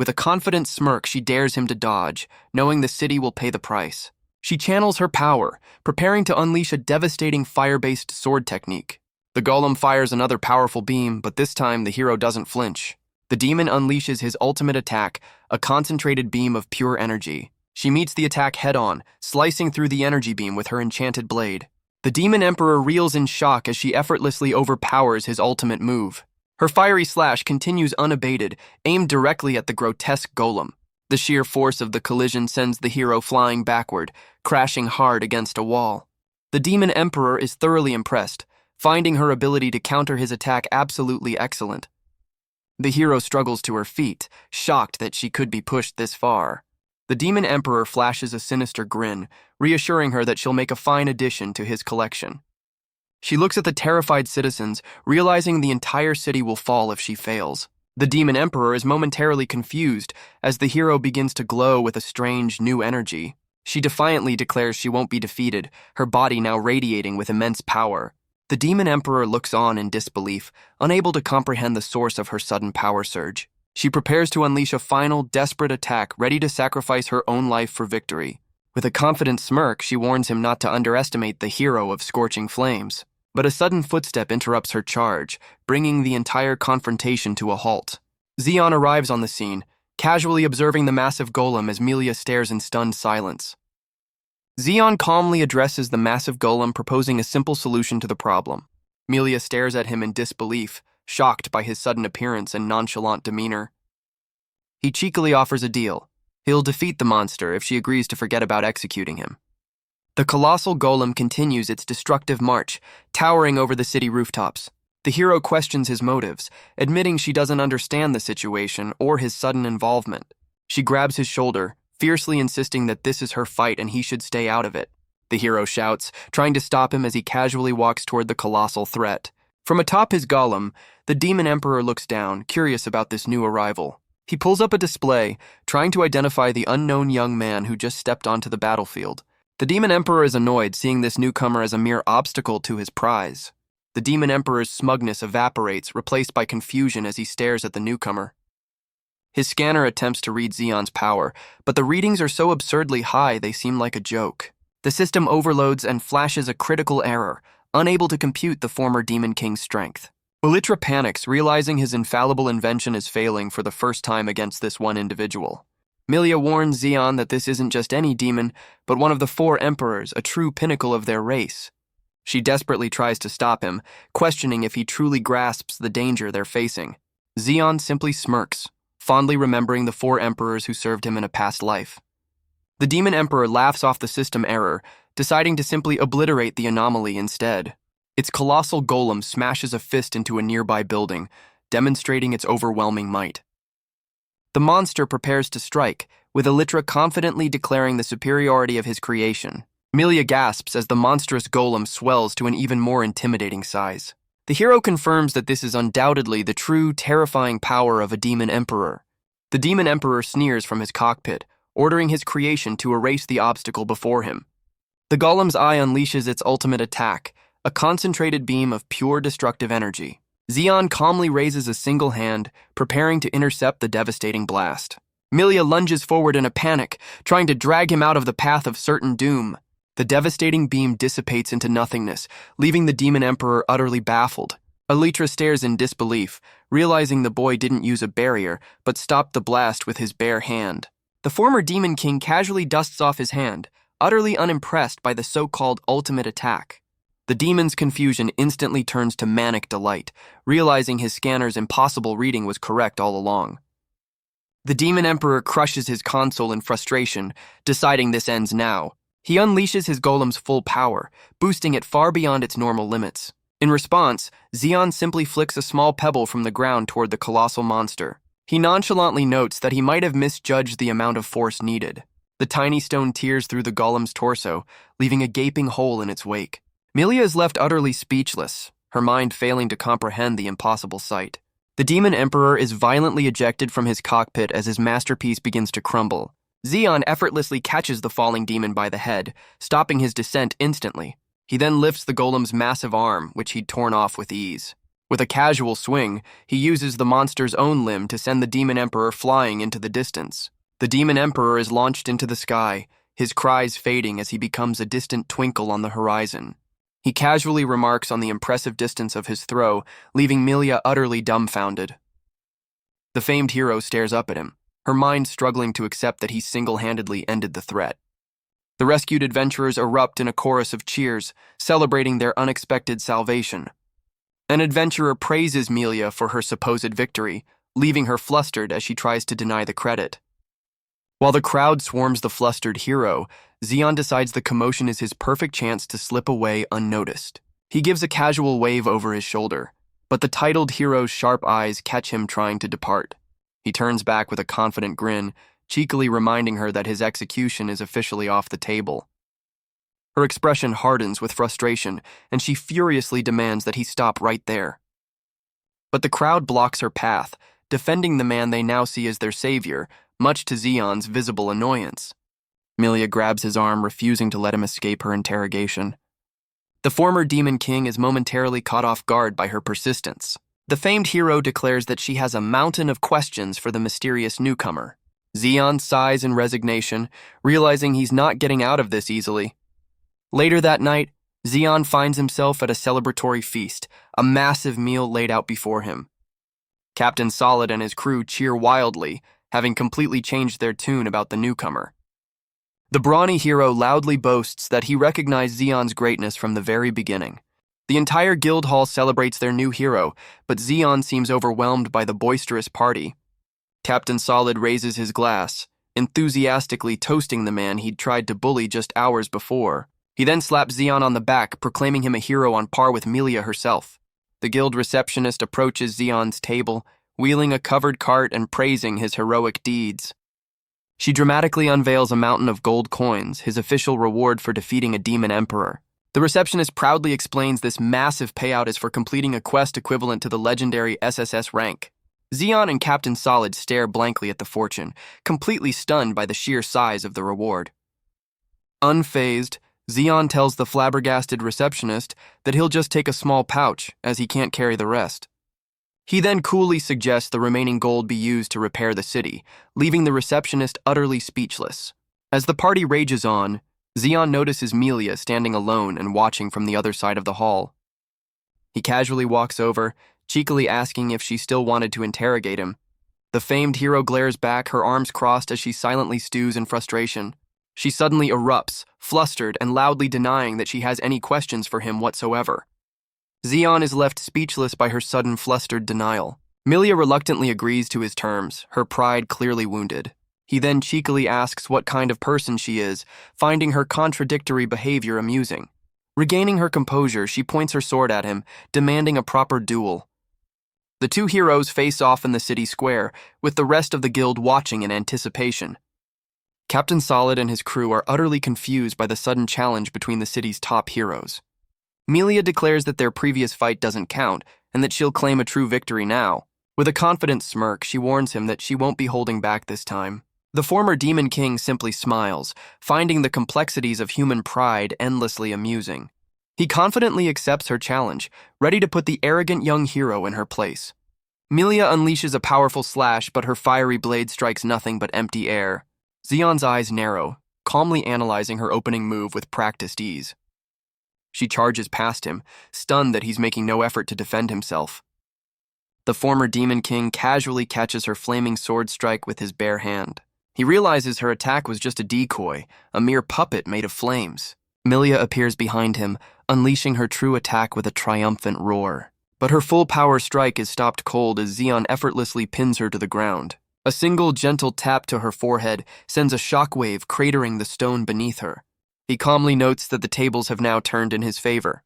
With a confident smirk, she dares him to dodge, knowing the city will pay the price. She channels her power, preparing to unleash a devastating fire-based sword technique. The golem fires another powerful beam, but this time the hero doesn't flinch. The demon unleashes his ultimate attack, a concentrated beam of pure energy. She meets the attack head-on, slicing through the energy beam with her enchanted blade. The demon emperor reels in shock as she effortlessly overpowers his ultimate move. Her fiery slash continues unabated, aimed directly at the grotesque golem. The sheer force of the collision sends the hero flying backward, crashing hard against a wall. The demon emperor is thoroughly impressed, finding her ability to counter his attack absolutely excellent. The hero struggles to her feet, shocked that she could be pushed this far. The demon emperor flashes a sinister grin, reassuring her that she'll make a fine addition to his collection. She looks at the terrified citizens, realizing the entire city will fall if she fails. The demon emperor is momentarily confused as the hero begins to glow with a strange new energy. She defiantly declares she won't be defeated, her body now radiating with immense power. The demon emperor looks on in disbelief, unable to comprehend the source of her sudden power surge. She prepares to unleash a final, desperate attack, ready to sacrifice her own life for victory. With a confident smirk, she warns him not to underestimate the hero of scorching flames. But a sudden footstep interrupts her charge, bringing the entire confrontation to a halt. Zeon arrives on the scene, casually observing the massive golem as Melia stares in stunned silence. Zeon calmly addresses the massive golem, proposing a simple solution to the problem. Melia stares at him in disbelief, shocked by his sudden appearance and nonchalant demeanor. He cheekily offers a deal. He'll defeat the monster if she agrees to forget about executing him. The colossal golem continues its destructive march, towering over the city rooftops. The hero questions his motives, admitting she doesn't understand the situation or his sudden involvement. She grabs his shoulder, fiercely insisting that this is her fight and he should stay out of it. The hero shouts, trying to stop him as he casually walks toward the colossal threat. From atop his golem, the demon emperor looks down, curious about this new arrival. He pulls up a display, trying to identify the unknown young man who just stepped onto the battlefield. The demon emperor is annoyed, seeing this newcomer as a mere obstacle to his prize. The demon emperor's smugness evaporates, replaced by confusion as he stares at the newcomer. His scanner attempts to read Zeon's power, but the readings are so absurdly high they seem like a joke. The system overloads and flashes a critical error, unable to compute the former demon king's strength. Elytra panics, realizing his infallible invention is failing for the first time against this one individual. Melia warns Zeon that this isn't just any demon, but one of the 4 emperors, a true pinnacle of their race. She desperately tries to stop him, questioning if he truly grasps the danger they're facing. Zeon simply smirks, fondly remembering the 4 emperors who served him in a past life. The demon emperor laughs off the system error, deciding to simply obliterate the anomaly instead. Its colossal golem smashes a fist into a nearby building, demonstrating its overwhelming might. The monster prepares to strike, with Elytra confidently declaring the superiority of his creation. Melia gasps as the monstrous golem swells to an even more intimidating size. The hero confirms that this is undoubtedly the true, terrifying power of a demon emperor. The demon emperor sneers from his cockpit, ordering his creation to erase the obstacle before him. The golem's eye unleashes its ultimate attack, a concentrated beam of pure destructive energy. Zeon calmly raises a single hand, preparing to intercept the devastating blast. Melia lunges forward in a panic, trying to drag him out of the path of certain doom. The devastating beam dissipates into nothingness, leaving the demon emperor utterly baffled. Elytra stares in disbelief, realizing the boy didn't use a barrier, but stopped the blast with his bare hand. The former demon king casually dusts off his hand, utterly unimpressed by the so-called ultimate attack. The demon's confusion instantly turns to manic delight, realizing his scanner's impossible reading was correct all along. The demon emperor crushes his console in frustration, deciding this ends now. He unleashes his golem's full power, boosting it far beyond its normal limits. In response, Zeon simply flicks a small pebble from the ground toward the colossal monster. He nonchalantly notes that he might have misjudged the amount of force needed. The tiny stone tears through the golem's torso, leaving a gaping hole in its wake. Melia is left utterly speechless, her mind failing to comprehend the impossible sight. The demon emperor is violently ejected from his cockpit as his masterpiece begins to crumble. Zeon effortlessly catches the falling demon by the head, stopping his descent instantly. He then lifts the golem's massive arm, which he'd torn off with ease. With a casual swing, he uses the monster's own limb to send the Demon Emperor flying into the distance. The Demon Emperor is launched into the sky, his cries fading as he becomes a distant twinkle on the horizon. He casually remarks on the impressive distance of his throw, leaving Melia utterly dumbfounded. The famed hero stares up at him, her mind struggling to accept that he single-handedly ended the threat. The rescued adventurers erupt in a chorus of cheers, celebrating their unexpected salvation. An adventurer praises Melia for her supposed victory, leaving her flustered as she tries to deny the credit. While the crowd swarms the flustered hero, Zeon decides the commotion is his perfect chance to slip away unnoticed. He gives a casual wave over his shoulder, but the titled hero's sharp eyes catch him trying to depart. He turns back with a confident grin, cheekily reminding her that his execution is officially off the table. Her expression hardens with frustration, and she furiously demands that he stop right there. But the crowd blocks her path, defending the man they now see as their savior, much to Zeon's visible annoyance. Melia grabs his arm, refusing to let him escape her interrogation. The former Demon King is momentarily caught off guard by her persistence. The famed hero declares that she has a mountain of questions for the mysterious newcomer. Zeon sighs in resignation, realizing he's not getting out of this easily. Later that night, Zeon finds himself at a celebratory feast, a massive meal laid out before him. Captain Solid and his crew cheer wildly, having completely changed their tune about the newcomer. The brawny hero loudly boasts that he recognized Zeon's greatness from the very beginning. The entire guild hall celebrates their new hero, but Zeon seems overwhelmed by the boisterous party. Captain Solid raises his glass, enthusiastically toasting the man he'd tried to bully just hours before. He then slaps Zeon on the back, proclaiming him a hero on par with Melia herself. The guild receptionist approaches Zeon's table, wheeling a covered cart and praising his heroic deeds. She dramatically unveils a mountain of gold coins, his official reward for defeating a demon emperor. The receptionist proudly explains this massive payout is for completing a quest equivalent to the legendary SSS rank. Zeon and Captain Solid stare blankly at the fortune, completely stunned by the sheer size of the reward. Unfazed, Zeon tells the flabbergasted receptionist that he'll just take a small pouch, as he can't carry the rest. He then coolly suggests the remaining gold be used to repair the city, leaving the receptionist utterly speechless. As the party rages on, Zeon notices Melia standing alone and watching from the other side of the hall. He casually walks over, cheekily asking if she still wanted to interrogate him. The famed hero glares back, her arms crossed as she silently stews in frustration. She suddenly erupts, flustered and loudly denying that she has any questions for him whatsoever. Zeon is left speechless by her sudden flustered denial. Melia reluctantly agrees to his terms, her pride clearly wounded. He then cheekily asks what kind of person she is, finding her contradictory behavior amusing. Regaining her composure, she points her sword at him, demanding a proper duel. The two heroes face off in the city square, with the rest of the guild watching in anticipation. Captain Solid and his crew are utterly confused by the sudden challenge between the city's top heroes. Melia declares that their previous fight doesn't count, and that she'll claim a true victory now. With a confident smirk, she warns him that she won't be holding back this time. The former Demon King simply smiles, finding the complexities of human pride endlessly amusing. He confidently accepts her challenge, ready to put the arrogant young hero in her place. Melia unleashes a powerful slash, but her fiery blade strikes nothing but empty air. Zeon's eyes narrow, calmly analyzing her opening move with practiced ease. She charges past him, stunned that he's making no effort to defend himself. The former Demon King casually catches her flaming sword strike with his bare hand. He realizes her attack was just a decoy, a mere puppet made of flames. Melia appears behind him, unleashing her true attack with a triumphant roar. But her full power strike is stopped cold as Zeon effortlessly pins her to the ground. A single gentle tap to her forehead sends a shockwave cratering the stone beneath her. He calmly notes that the tables have now turned in his favor.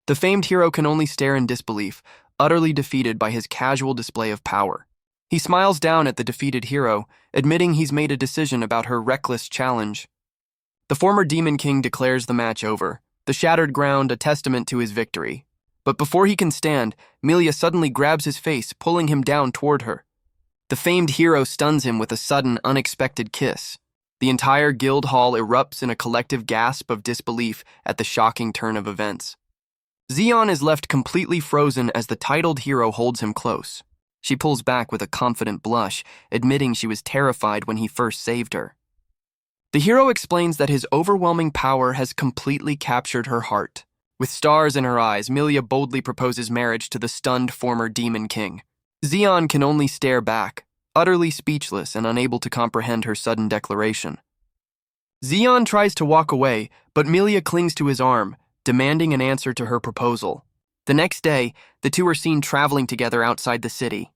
The famed hero can only stare in disbelief, utterly defeated by his casual display of power. He smiles down at the defeated hero, admitting he's made a decision about her reckless challenge. The former Demon King declares the match over, the shattered ground a testament to his victory. But before he can stand, Melia suddenly grabs his face, pulling him down toward her. The famed hero stuns him with a sudden, unexpected kiss. The entire guild hall erupts in a collective gasp of disbelief at the shocking turn of events. Zeon is left completely frozen as the titled hero holds him close. She pulls back with a confident blush, admitting she was terrified when he first saved her. The hero explains that his overwhelming power has completely captured her heart. With stars in her eyes, Melia boldly proposes marriage to the stunned former demon king. Zeon can only stare back, utterly speechless and unable to comprehend her sudden declaration. Zeon tries to walk away, but Melia clings to his arm, demanding an answer to her proposal. The next day, the two are seen traveling together outside the city.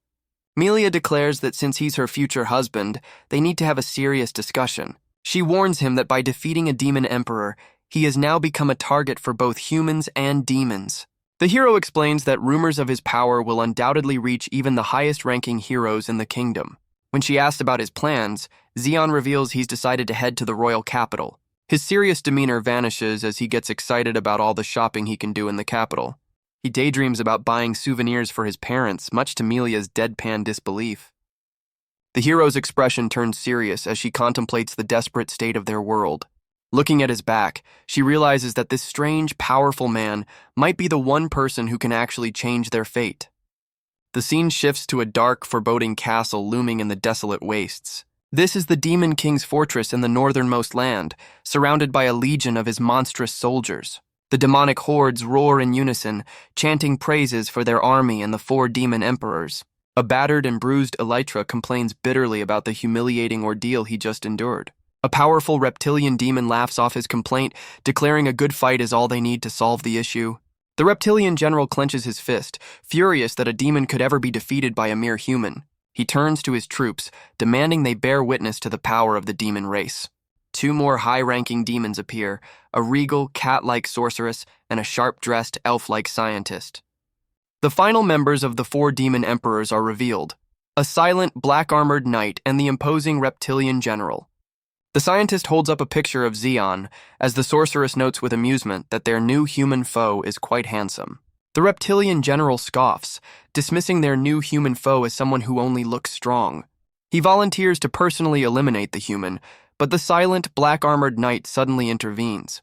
Melia declares that since he's her future husband, they need to have a serious discussion. She warns him that by defeating a demon emperor, he has now become a target for both humans and demons. The hero explains that rumors of his power will undoubtedly reach even the highest-ranking heroes in the kingdom. When she asks about his plans, Zeon reveals he's decided to head to the royal capital. His serious demeanor vanishes as he gets excited about all the shopping he can do in the capital. He daydreams about buying souvenirs for his parents, much to Melia's deadpan disbelief. The hero's expression turns serious as she contemplates the desperate state of their world. Looking at his back, she realizes that this strange, powerful man might be the one person who can actually change their fate. The scene shifts to a dark, foreboding castle looming in the desolate wastes. This is the Demon King's fortress in the northernmost land, surrounded by a legion of his monstrous soldiers. The demonic hordes roar in unison, chanting praises for their army and the 4 demon emperors. A battered and bruised Elytra complains bitterly about the humiliating ordeal he just endured. A powerful reptilian demon laughs off his complaint, declaring a good fight is all they need to solve the issue. The reptilian general clenches his fist, furious that a demon could ever be defeated by a mere human. He turns to his troops, demanding they bear witness to the power of the demon race. 2 more high-ranking demons appear, a regal, cat-like sorceress and a sharp-dressed, elf-like scientist. The final members of the 4 demon emperors are revealed, a silent, black-armored knight and the imposing reptilian general. The scientist holds up a picture of Zeon, as the sorceress notes with amusement that their new human foe is quite handsome. The reptilian general scoffs, dismissing their new human foe as someone who only looks strong. He volunteers to personally eliminate the human, but the silent, black-armored knight suddenly intervenes.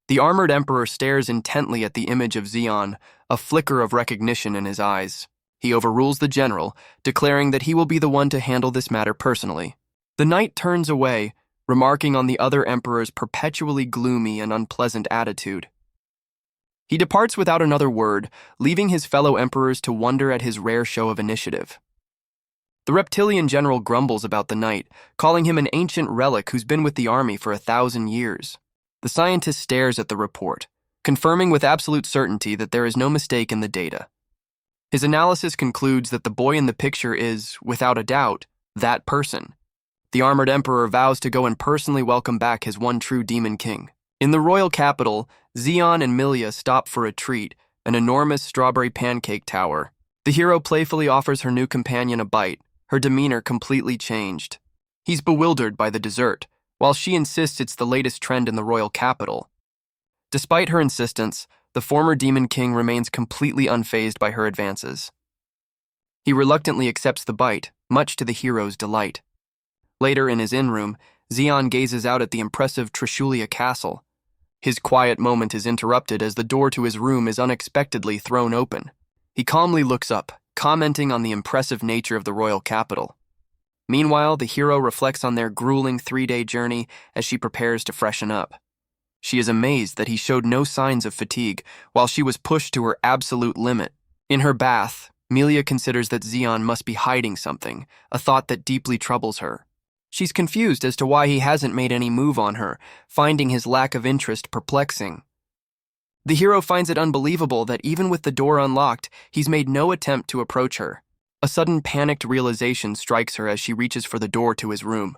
The armored emperor stares intently at the image of Zeon, a flicker of recognition in his eyes. He overrules the general, declaring that he will be the one to handle this matter personally. The knight turns away, remarking on the other emperor's perpetually gloomy and unpleasant attitude. He departs without another word, leaving his fellow emperors to wonder at his rare show of initiative. The reptilian general grumbles about the knight, calling him an ancient relic who's been with the army for 1,000 years. The scientist stares at the report, confirming with absolute certainty that there is no mistake in the data. His analysis concludes that the boy in the picture is, without a doubt, that person. The armored emperor vows to go and personally welcome back his one true demon king. In the royal capital, Zeon and Melia stop for a treat, an enormous strawberry pancake tower. The hero playfully offers her new companion a bite, her demeanor completely changed. He's bewildered by the dessert, while she insists it's the latest trend in the royal capital. Despite her insistence, the former demon king remains completely unfazed by her advances. He reluctantly accepts the bite, much to the hero's delight. Later in his inn room, Zeon gazes out at the impressive Cresselia castle. His quiet moment is interrupted as the door to his room is unexpectedly thrown open. He calmly looks up, commenting on the impressive nature of the royal capital. Meanwhile, the hero reflects on their grueling 3-day journey as she prepares to freshen up. She is amazed that he showed no signs of fatigue while she was pushed to her absolute limit. In her bath, Melia considers that Zeon must be hiding something, a thought that deeply troubles her. She's confused as to why he hasn't made any move on her, finding his lack of interest perplexing. The hero finds it unbelievable that even with the door unlocked, he's made no attempt to approach her. A sudden panicked realization strikes her as she reaches for the door to his room.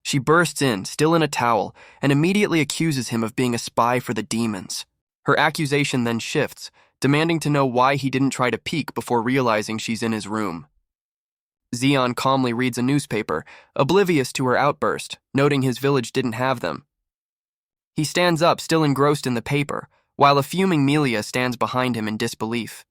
She bursts in, still in a towel, and immediately accuses him of being a spy for the demons. Her accusation then shifts, demanding to know why he didn't try to peek before realizing she's in his room. Zeon calmly reads a newspaper, oblivious to her outburst, noting his village didn't have them. He stands up, still engrossed in the paper, while a fuming Melia stands behind him in disbelief.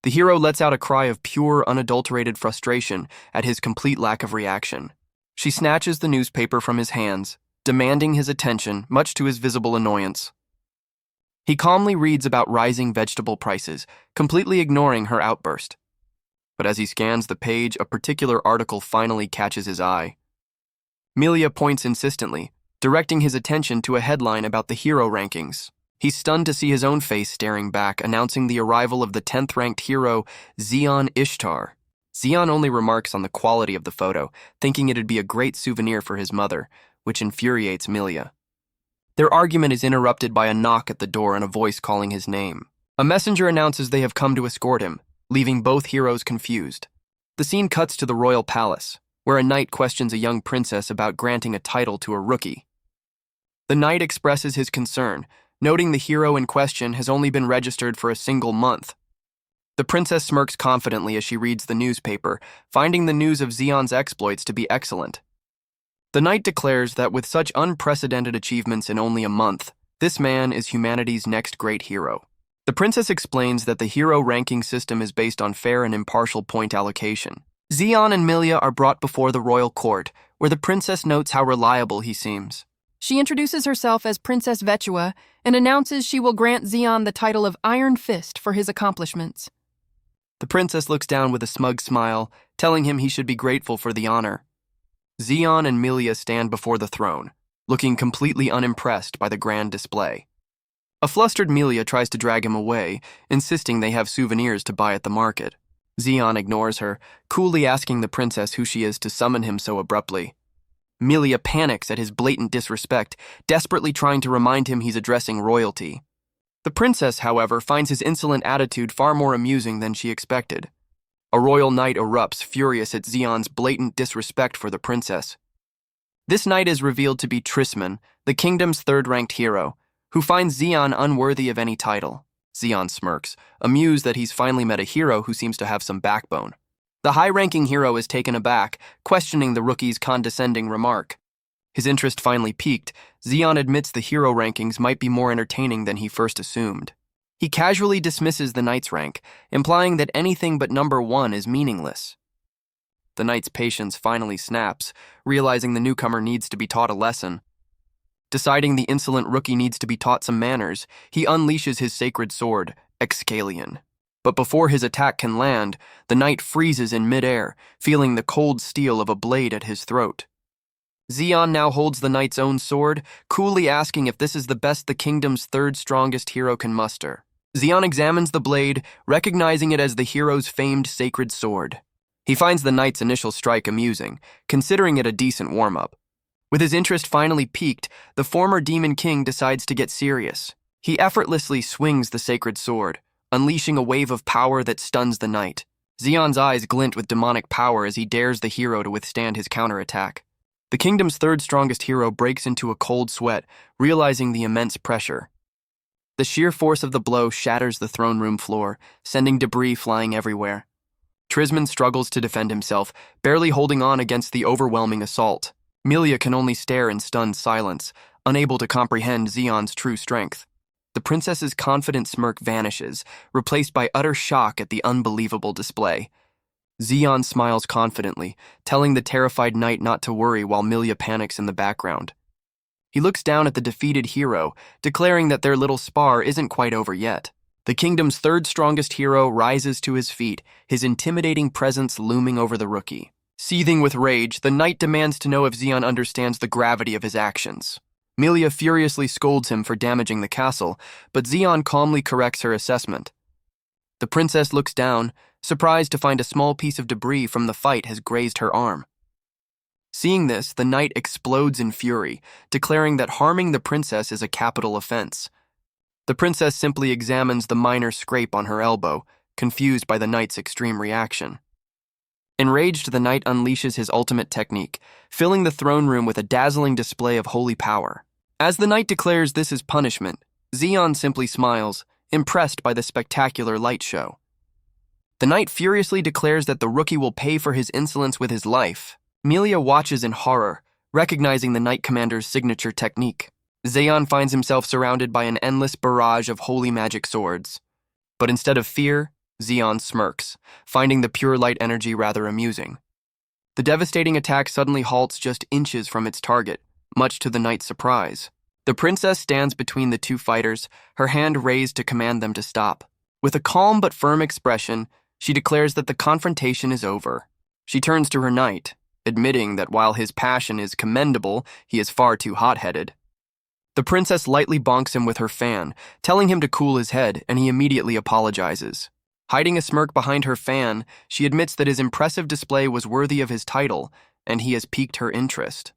The hero lets out a cry of pure, unadulterated frustration at his complete lack of reaction. She snatches the newspaper from his hands, demanding his attention, much to his visible annoyance. He calmly reads about rising vegetable prices, completely ignoring her outburst. But as he scans the page, a particular article finally catches his eye. Melia points insistently, directing his attention to a headline about the hero rankings. He's stunned to see his own face staring back, announcing the arrival of the 10th-ranked hero, Zeon Ishtar. Zeon only remarks on the quality of the photo, thinking it'd be a great souvenir for his mother, which infuriates Melia. Their argument is interrupted by a knock at the door and a voice calling his name. A messenger announces they have come to escort him, leaving both heroes confused. The scene cuts to the royal palace, where a knight questions a young princess about granting a title to a rookie. The knight expresses his concern, noting the hero in question has only been registered for a single month. The princess smirks confidently as she reads the newspaper, finding the news of Zeon's exploits to be excellent. The knight declares that with such unprecedented achievements in only a month, this man is humanity's next great hero. The princess explains that the hero ranking system is based on fair and impartial point allocation. Zeon and Melia are brought before the royal court, where the princess notes how reliable he seems. She introduces herself as Princess Vetua and announces she will grant Zeon the title of Iron Fist for his accomplishments. The princess looks down with a smug smile, telling him he should be grateful for the honor. Zeon and Melia stand before the throne, looking completely unimpressed by the grand display. A flustered Melia tries to drag him away, insisting they have souvenirs to buy at the market. Zeon ignores her, coolly asking the princess who she is to summon him so abruptly. Melia panics at his blatant disrespect, desperately trying to remind him he's addressing royalty. The princess, however, finds his insolent attitude far more amusing than she expected. A royal knight erupts, furious at Zeon's blatant disrespect for the princess. This knight is revealed to be Tisman, the kingdom's third-ranked hero, who finds Zeon unworthy of any title. Zeon smirks, amused that he's finally met a hero who seems to have some backbone. The high-ranking hero is taken aback, questioning the rookie's condescending remark. His interest finally piqued, Zeon admits the hero rankings might be more entertaining than he first assumed. He casually dismisses the knight's rank, implying that anything but number 1 is meaningless. The knight's patience finally snaps, realizing the newcomer needs to be taught a lesson. Deciding the insolent rookie needs to be taught some manners, he unleashes his sacred sword, Excalion. But before his attack can land, the knight freezes in midair, feeling the cold steel of a blade at his throat. Zeon now holds the knight's own sword, coolly asking if this is the best the kingdom's third strongest hero can muster. Zeon examines the blade, recognizing it as the hero's famed sacred sword. He finds the knight's initial strike amusing, considering it a decent warm-up. With his interest finally piqued, the former Demon King decides to get serious. He effortlessly swings the sacred sword, unleashing a wave of power that stuns the knight. Zeon's eyes glint with demonic power as he dares the hero to withstand his counterattack. The kingdom's third strongest hero breaks into a cold sweat, realizing the immense pressure. The sheer force of the blow shatters the throne room floor, sending debris flying everywhere. Tisman struggles to defend himself, barely holding on against the overwhelming assault. Melia can only stare in stunned silence, unable to comprehend Zeon's true strength. The princess's confident smirk vanishes, replaced by utter shock at the unbelievable display. Zeon smiles confidently, telling the terrified knight not to worry while Melia panics in the background. He looks down at the defeated hero, declaring that their little spar isn't quite over yet. The kingdom's third strongest hero rises to his feet, his intimidating presence looming over the rookie. Seething with rage, the knight demands to know if Zeon understands the gravity of his actions. Melia furiously scolds him for damaging the castle, but Zeon calmly corrects her assessment. The princess looks down, surprised to find a small piece of debris from the fight has grazed her arm. Seeing this, the knight explodes in fury, declaring that harming the princess is a capital offense. The princess simply examines the minor scrape on her elbow, confused by the knight's extreme reaction. Enraged, the knight unleashes his ultimate technique, filling the throne room with a dazzling display of holy power. As the knight declares this is punishment, Zeon simply smiles, impressed by the spectacular light show. The knight furiously declares that the rookie will pay for his insolence with his life. Melia watches in horror, recognizing the knight commander's signature technique. Zeon finds himself surrounded by an endless barrage of holy magic swords. But instead of fear, Zeon smirks, finding the pure light energy rather amusing. The devastating attack suddenly halts just inches from its target, much to the knight's surprise. The princess stands between the two fighters, her hand raised to command them to stop. With a calm but firm expression, she declares that the confrontation is over. She turns to her knight, admitting that while his passion is commendable, he is far too hot-headed. The princess lightly bonks him with her fan, telling him to cool his head, and he immediately apologizes. Hiding a smirk behind her fan, she admits that his impressive display was worthy of his title, and he has piqued her interest.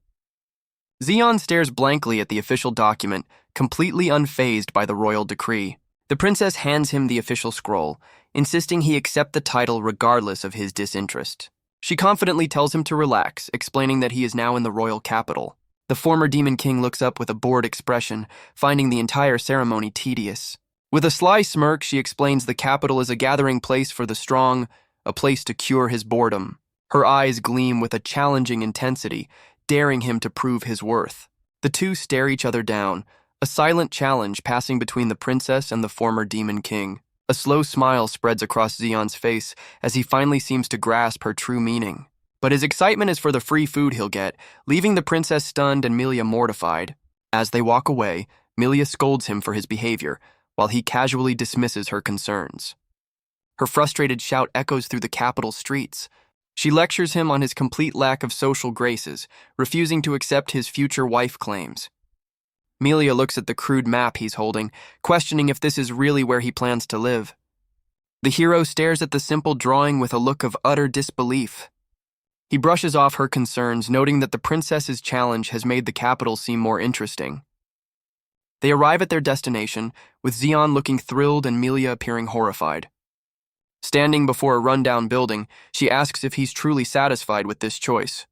Zeon stares blankly at the official document, completely unfazed by the royal decree. The princess hands him the official scroll, insisting he accept the title regardless of his disinterest. She confidently tells him to relax, explaining that he is now in the royal capital. The former Demon King looks up with a bored expression, finding the entire ceremony tedious. With a sly smirk, she explains the capital is a gathering place for the strong, a place to cure his boredom. Her eyes gleam with a challenging intensity, daring him to prove his worth. The two stare each other down, a silent challenge passing between the princess and the former Demon King. A slow smile spreads across Zeon's face as he finally seems to grasp her true meaning. But his excitement is for the free food he'll get, leaving the princess stunned and Melia mortified. As they walk away, Melia scolds him for his behavior, while he casually dismisses her concerns. Her frustrated shout echoes through the capital streets. She lectures him on his complete lack of social graces, refusing to accept his future wife claims. Melia looks at the crude map he's holding, questioning if this is really where he plans to live. The hero stares at the simple drawing with a look of utter disbelief. He brushes off her concerns, noting that the princess's challenge has made the capital seem more interesting. They arrive at their destination, with Zeon looking thrilled and Melia appearing horrified. Standing before a rundown building, she asks if he's truly satisfied with this choice.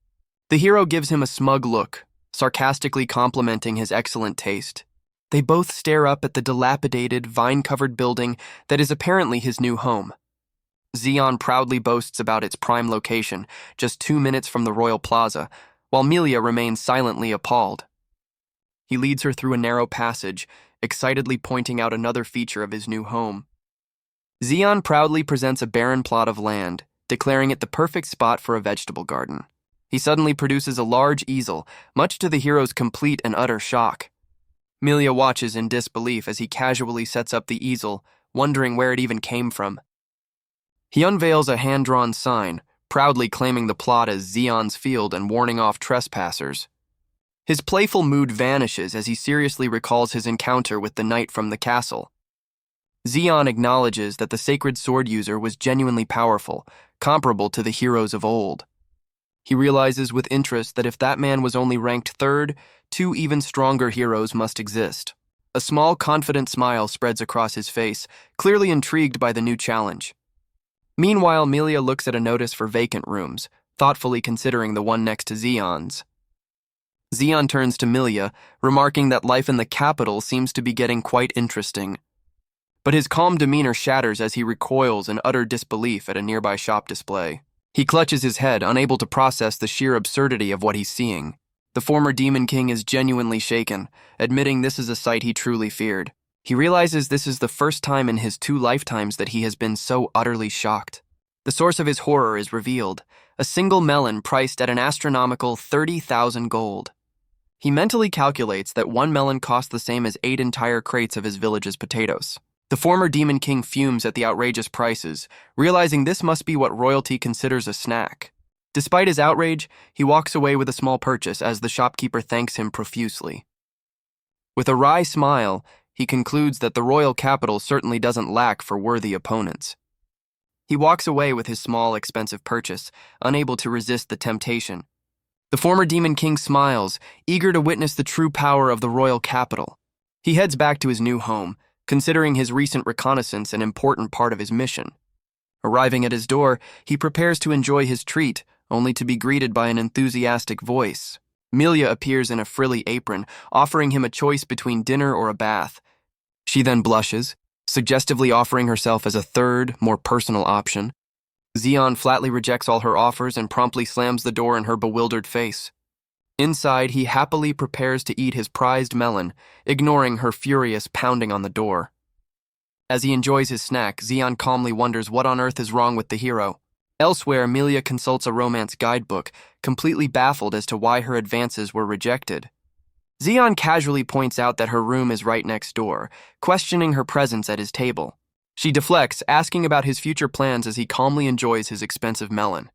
The hero gives him a smug look, sarcastically complimenting his excellent taste. They both stare up at the dilapidated, vine-covered building that is apparently his new home. Zeon proudly boasts about its prime location, just 2 minutes from the Royal Plaza, while Melia remains silently appalled. He leads her through a narrow passage, excitedly pointing out another feature of his new home. Zeon proudly presents a barren plot of land, declaring it the perfect spot for a vegetable garden. He suddenly produces a large easel, much to the hero's complete and utter shock. Melia watches in disbelief as he casually sets up the easel, wondering where it even came from. He unveils a hand-drawn sign, proudly claiming the plot as Zeon's field and warning off trespassers. His playful mood vanishes as he seriously recalls his encounter with the knight from the castle. Zeon acknowledges that the sacred sword user was genuinely powerful, comparable to the heroes of old. He realizes with interest that if that man was only ranked third, 2 even stronger heroes must exist. A small, confident smile spreads across his face, clearly intrigued by the new challenge. Meanwhile, Melia looks at a notice for vacant rooms, thoughtfully considering the one next to Zeon's. Zeon turns to Melia, remarking that life in the capital seems to be getting quite interesting. But his calm demeanor shatters as he recoils in utter disbelief at a nearby shop display. He clutches his head, unable to process the sheer absurdity of what he's seeing. The former Demon King is genuinely shaken, admitting this is a sight he truly feared. He realizes this is the first time in his 2 lifetimes that he has been so utterly shocked. The source of his horror is revealed, a single melon priced at an astronomical 30,000 gold. He mentally calculates that 1 melon cost the same as 8 entire crates of his village's potatoes. The former Demon King fumes at the outrageous prices, realizing this must be what royalty considers a snack. Despite his outrage, he walks away with a small purchase as the shopkeeper thanks him profusely. With a wry smile, he concludes that the royal capital certainly doesn't lack for worthy opponents. He walks away with his small, expensive purchase, unable to resist the temptation. The former Demon King smiles, eager to witness the true power of the royal capital. He heads back to his new home, considering his recent reconnaissance an important part of his mission. Arriving at his door, he prepares to enjoy his treat, only to be greeted by an enthusiastic voice. Melia appears in a frilly apron, offering him a choice between dinner or a bath. She then blushes, suggestively offering herself as a third, more personal option. Zeon flatly rejects all her offers and promptly slams the door in her bewildered face. Inside, he happily prepares to eat his prized melon, ignoring her furious pounding on the door. As he enjoys his snack, Zeon calmly wonders what on earth is wrong with the hero. Elsewhere, Melia consults a romance guidebook, completely baffled as to why her advances were rejected. Zeon casually points out that her room is right next door, questioning her presence at his table. She deflects, asking about his future plans as he calmly enjoys his expensive melon.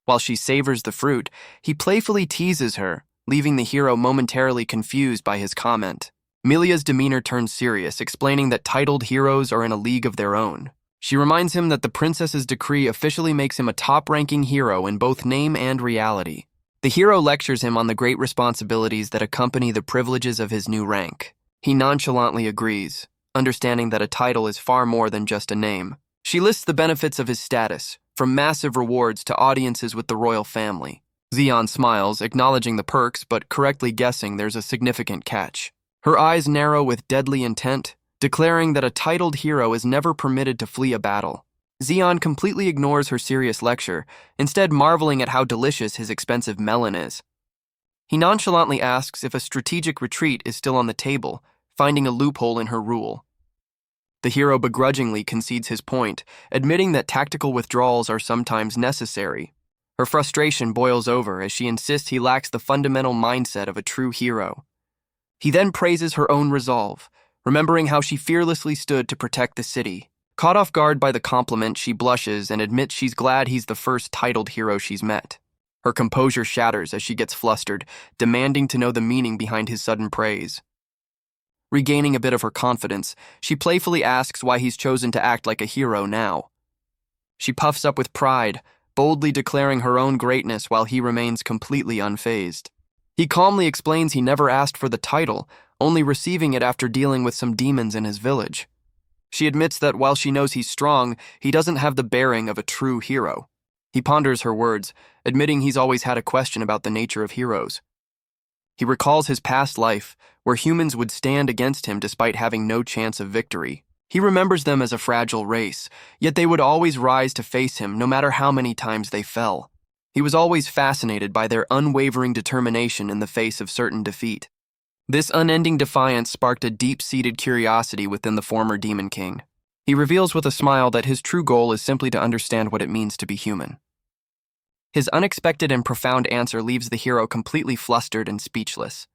While she savors the fruit, he playfully teases her, leaving the hero momentarily confused by his comment. Melia's demeanor turns serious, explaining that titled heroes are in a league of their own. She reminds him that the princess's decree officially makes him a top-ranking hero in both name and reality. The hero lectures him on the great responsibilities that accompany the privileges of his new rank. He nonchalantly agrees, understanding that a title is far more than just a name. She lists the benefits of his status, from massive rewards to audiences with the royal family. Zeon smiles, acknowledging the perks but correctly guessing there's a significant catch. Her eyes narrow with deadly intent, declaring that a titled hero is never permitted to flee a battle. Zeon completely ignores her serious lecture, instead marveling at how delicious his expensive melon is. He nonchalantly asks if a strategic retreat is still on the table, finding a loophole in her rule. The hero begrudgingly concedes his point, admitting that tactical withdrawals are sometimes necessary. Her frustration boils over as she insists he lacks the fundamental mindset of a true hero. He then praises her own resolve, remembering how she fearlessly stood to protect the city. Caught off guard by the compliment, she blushes and admits she's glad he's the first titled hero she's met. Her composure shatters as she gets flustered, demanding to know the meaning behind his sudden praise. Regaining a bit of her confidence, she playfully asks why he's chosen to act like a hero now. She puffs up with pride, boldly declaring her own greatness while he remains completely unfazed. He calmly explains he never asked for the title, only receiving it after dealing with some demons in his village. She admits that while she knows he's strong, he doesn't have the bearing of a true hero. He ponders her words, admitting he's always had a question about the nature of heroes. He recalls his past life, where humans would stand against him despite having no chance of victory. He remembers them as a fragile race, yet they would always rise to face him no matter how many times they fell. He was always fascinated by their unwavering determination in the face of certain defeat. This unending defiance sparked a deep-seated curiosity within the former Demon King. He reveals with a smile that his true goal is simply to understand what it means to be human. His unexpected and profound answer leaves the hero completely flustered and speechless.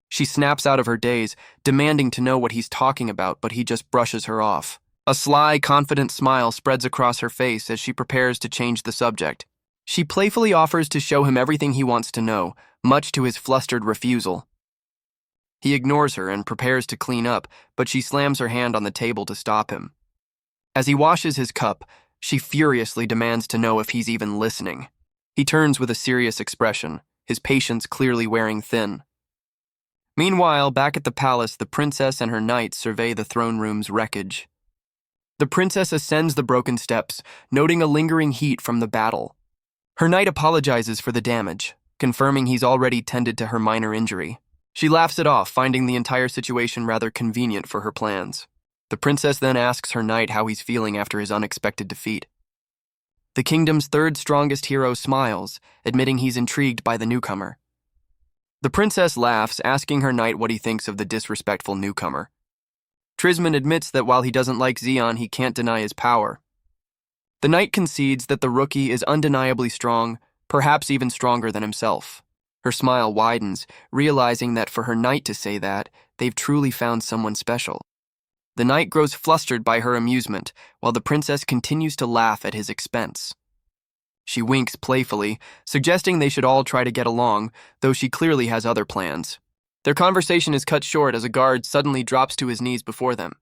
She snaps out of her daze, demanding to know what he's talking about, but he just brushes her off. A sly, confident smile spreads across her face as she prepares to change the subject. She playfully offers to show him everything he wants to know, much to his flustered refusal. He ignores her and prepares to clean up, but she slams her hand on the table to stop him. As he washes his cup, she furiously demands to know if he's even listening. He turns with a serious expression, his patience clearly wearing thin. Meanwhile, back at the palace, the princess and her knights survey the throne room's wreckage. The princess ascends the broken steps, noting a lingering heat from the battle. Her knight apologizes for the damage, confirming he's already tended to her minor injury. She laughs it off, finding the entire situation rather convenient for her plans. The princess then asks her knight how he's feeling after his unexpected defeat. The kingdom's third strongest hero smiles, admitting he's intrigued by the newcomer. The princess laughs, asking her knight what he thinks of the disrespectful newcomer. Tisman admits that while he doesn't like Zeon, he can't deny his power. The knight concedes that the rookie is undeniably strong, perhaps even stronger than himself. Her smile widens, realizing that for her knight to say that, they've truly found someone special. The knight grows flustered by her amusement, while the princess continues to laugh at his expense. She winks playfully, suggesting they should all try to get along, though she clearly has other plans. Their conversation is cut short as a guard suddenly drops to his knees before them.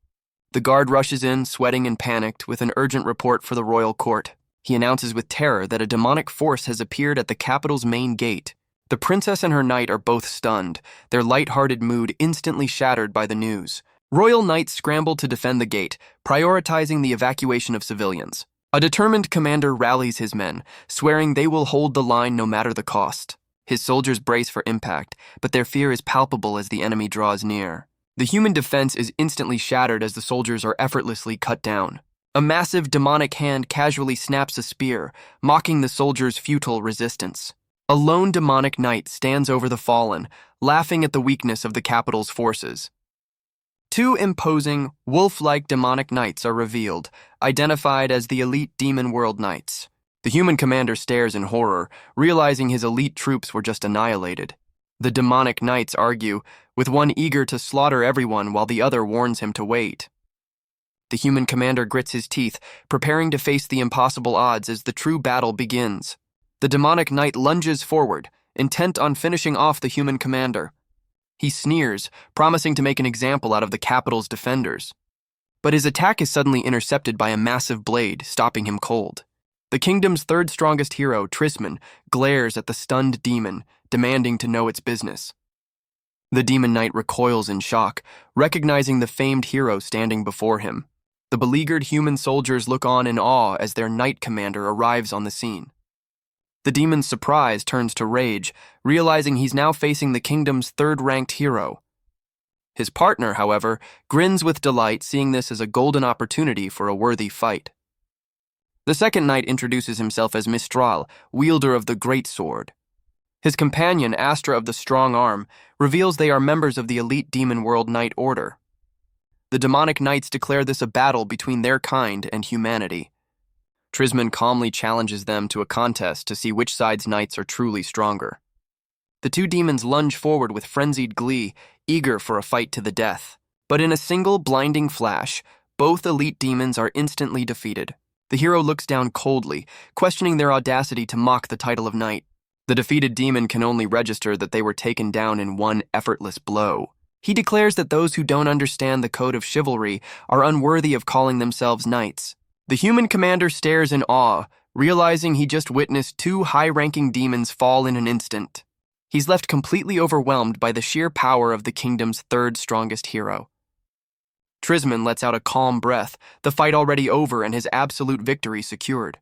The guard rushes in, sweating and panicked, with an urgent report for the royal court. He announces with terror that a demonic force has appeared at the capital's main gate. The princess and her knight are both stunned, their light-hearted mood instantly shattered by the news. Royal knights scramble to defend the gate, prioritizing the evacuation of civilians. A determined commander rallies his men, swearing they will hold the line no matter the cost. His soldiers brace for impact, but their fear is palpable as the enemy draws near. The human defense is instantly shattered as the soldiers are effortlessly cut down. A massive demonic hand casually snaps a spear, mocking the soldiers' futile resistance. A lone demonic knight stands over the fallen, laughing at the weakness of the capital's forces. Two imposing, wolf-like demonic knights are revealed, identified as the elite Demon World Knights. The human commander stares in horror, realizing his elite troops were just annihilated. The demonic knights argue, with one eager to slaughter everyone while the other warns him to wait. The human commander grits his teeth, preparing to face the impossible odds as the true battle begins. The demonic knight lunges forward, intent on finishing off the human commander. He sneers, promising to make an example out of the capital's defenders. But his attack is suddenly intercepted by a massive blade, stopping him cold. The kingdom's third strongest hero, Tisman, glares at the stunned demon, demanding to know its business. The demon knight recoils in shock, recognizing the famed hero standing before him. The beleaguered human soldiers look on in awe as their knight commander arrives on the scene. The demon's surprise turns to rage, realizing he's now facing the kingdom's third-ranked hero. His partner, however, grins with delight, seeing this as a golden opportunity for a worthy fight. The second knight introduces himself as Mistral, wielder of the great sword. His companion, Astra of the strong arm, reveals they are members of the elite demon world knight order. The demonic knights declare this a battle between their kind and humanity. Tisman calmly challenges them to a contest to see which side's knights are truly stronger. The two demons lunge forward with frenzied glee, eager for a fight to the death. But in a single blinding flash, both elite demons are instantly defeated. The hero looks down coldly, questioning their audacity to mock the title of knight. The defeated demon can only register that they were taken down in one effortless blow. He declares that those who don't understand the code of chivalry are unworthy of calling themselves knights. The human commander stares in awe, realizing he just witnessed two high-ranking demons fall in an instant. He's left completely overwhelmed by the sheer power of the kingdom's third strongest hero. Tisman lets out a calm breath, the fight already over and his absolute victory secured.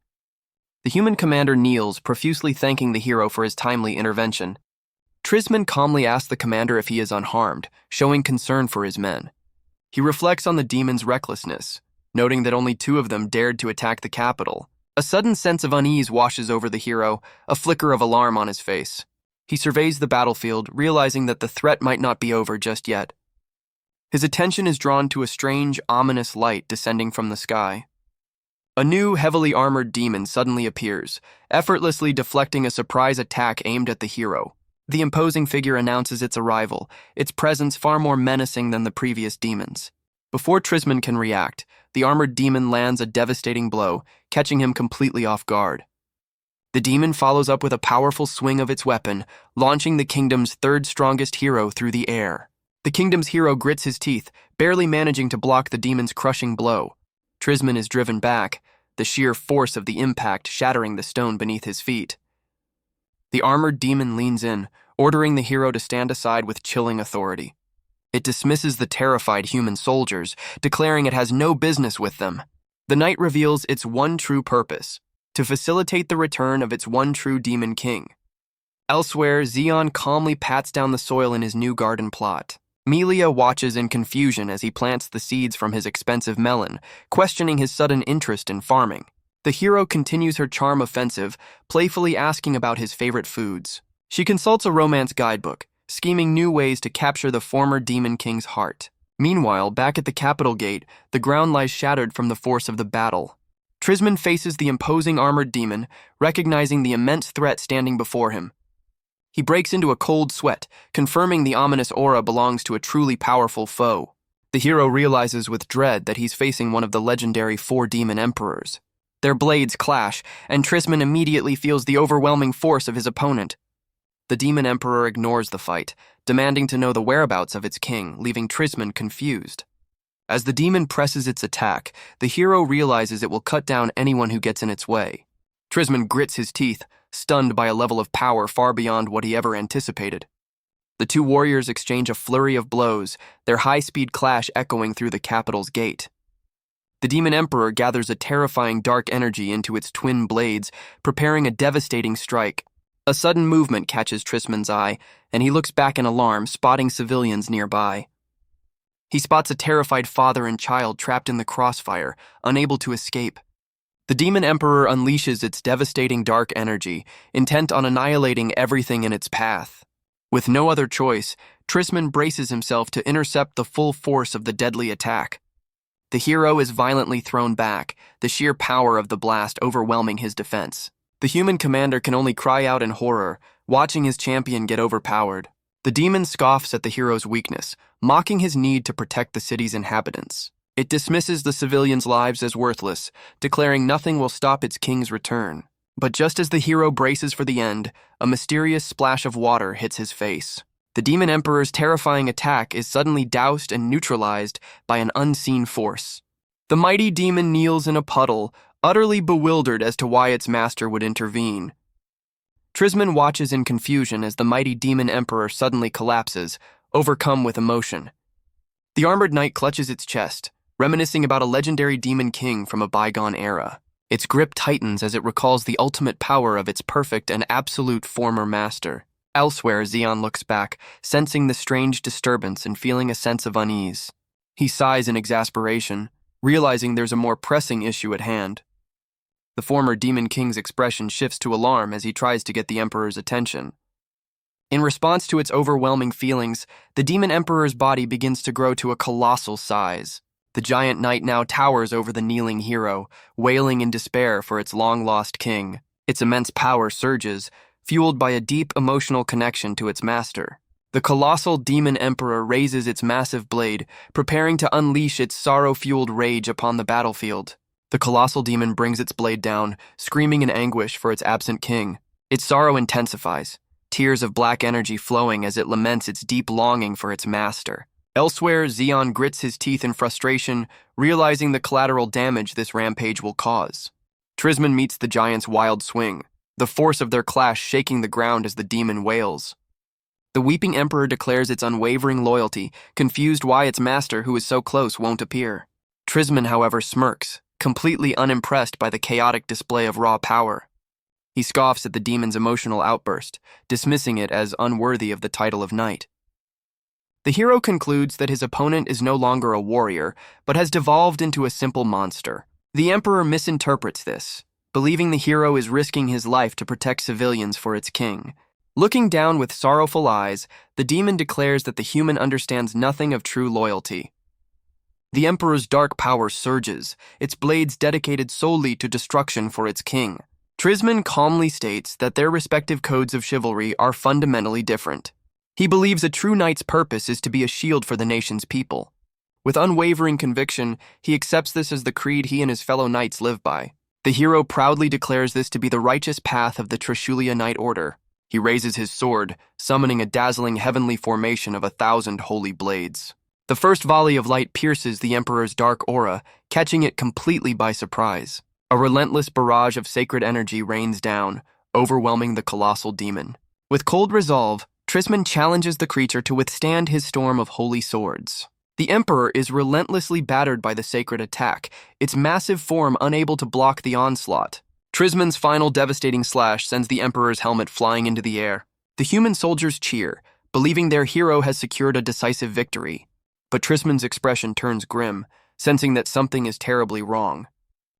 The human commander kneels, profusely thanking the hero for his timely intervention. Tisman calmly asks the commander if he is unharmed, showing concern for his men. He reflects on the demon's recklessness, noting that only two of them dared to attack the capital. A sudden sense of unease washes over the hero, a flicker of alarm on his face. He surveys the battlefield, realizing that the threat might not be over just yet. His attention is drawn to a strange, ominous light descending from the sky. A new, heavily armored demon suddenly appears, effortlessly deflecting a surprise attack aimed at the hero. The imposing figure announces its arrival, its presence far more menacing than the previous demons. Before Tisman can react, the armored demon lands a devastating blow, catching him completely off guard. The demon follows up with a powerful swing of its weapon, launching the kingdom's third strongest hero through the air. The kingdom's hero grits his teeth, barely managing to block the demon's crushing blow. Tisman is driven back, the sheer force of the impact shattering the stone beneath his feet. The armored demon leans in, ordering the hero to stand aside with chilling authority. It dismisses the terrified human soldiers, declaring it has no business with them. The knight reveals its one true purpose, to facilitate the return of its one true demon king. Elsewhere, Zeon calmly pats down the soil in his new garden plot. Melia watches in confusion as he plants the seeds from his expensive melon, questioning his sudden interest in farming. The hero continues her charm offensive, playfully asking about his favorite foods. She consults a romance guidebook, scheming new ways to capture the former demon king's heart. Meanwhile, back at the capital gate, the ground lies shattered from the force of the battle. Tisman faces the imposing armored demon, recognizing the immense threat standing before him. He breaks into a cold sweat, confirming the ominous aura belongs to a truly powerful foe. The hero realizes with dread that he's facing one of the legendary 4 demon emperors. Their blades clash, and Tisman immediately feels the overwhelming force of his opponent. The demon emperor ignores the fight, demanding to know the whereabouts of its king, leaving Tisman confused. As the demon presses its attack, the hero realizes it will cut down anyone who gets in its way. Tisman grits his teeth, stunned by a level of power far beyond what he ever anticipated. The two warriors exchange a flurry of blows, their high-speed clash echoing through the capital's gate. The demon emperor gathers a terrifying dark energy into its twin blades, preparing a devastating strike. A sudden movement catches Tisman's eye, and he looks back in alarm, spotting civilians nearby. He spots a terrified father and child trapped in the crossfire, unable to escape. The demon emperor unleashes its devastating dark energy, intent on annihilating everything in its path. With no other choice, Tisman braces himself to intercept the full force of the deadly attack. The hero is violently thrown back, the sheer power of the blast overwhelming his defense. The human commander can only cry out in horror, watching his champion get overpowered. The demon scoffs at the hero's weakness, mocking his need to protect the city's inhabitants. It dismisses the civilians' lives as worthless, declaring nothing will stop its king's return. But just as the hero braces for the end, a mysterious splash of water hits his face. The demon emperor's terrifying attack is suddenly doused and neutralized by an unseen force. The mighty demon kneels in a puddle, utterly bewildered as to why its master would intervene. Tisman watches in confusion as the mighty demon emperor suddenly collapses, overcome with emotion. The armored knight clutches its chest, reminiscing about a legendary demon king from a bygone era. Its grip tightens as it recalls the ultimate power of its perfect and absolute former master. Elsewhere, Zeon looks back, sensing the strange disturbance and feeling a sense of unease. He sighs in exasperation, realizing there's a more pressing issue at hand. The former Demon King's expression shifts to alarm as he tries to get the Emperor's attention. In response to its overwhelming feelings, the Demon Emperor's body begins to grow to a colossal size. The giant knight now towers over the kneeling hero, wailing in despair for its long-lost king. Its immense power surges, fueled by a deep emotional connection to its master. The colossal Demon Emperor raises its massive blade, preparing to unleash its sorrow-fueled rage upon the battlefield. The colossal demon brings its blade down, screaming in anguish for its absent king. Its sorrow intensifies, tears of black energy flowing as it laments its deep longing for its master. Elsewhere, Zeon grits his teeth in frustration, realizing the collateral damage this rampage will cause. Tisman meets the giant's wild swing, the force of their clash shaking the ground as the demon wails. The weeping emperor declares its unwavering loyalty, confused why its master, who is so close, won't appear. Tisman, however, smirks, completely unimpressed by the chaotic display of raw power. He scoffs at the demon's emotional outburst, dismissing it as unworthy of the title of knight. The hero concludes that his opponent is no longer a warrior, but has devolved into a simple monster. The emperor misinterprets this, believing the hero is risking his life to protect civilians for its king. Looking down with sorrowful eyes, the demon declares that the human understands nothing of true loyalty. The emperor's dark power surges, its blades dedicated solely to destruction for its king. Tisman calmly states that their respective codes of chivalry are fundamentally different. He believes a true knight's purpose is to be a shield for the nation's people. With unwavering conviction, he accepts this as the creed he and his fellow knights live by. The hero proudly declares this to be the righteous path of the Cresselia Knight Order. He raises his sword, summoning a dazzling heavenly formation of 1,000 holy blades. The first volley of light pierces the Emperor's dark aura, catching it completely by surprise. A relentless barrage of sacred energy rains down, overwhelming the colossal demon. With cold resolve, Tisman challenges the creature to withstand his storm of holy swords. The Emperor is relentlessly battered by the sacred attack, its massive form unable to block the onslaught. Tisman's final devastating slash sends the Emperor's helmet flying into the air. The human soldiers cheer, believing their hero has secured a decisive victory. But Tisman's expression turns grim, sensing that something is terribly wrong.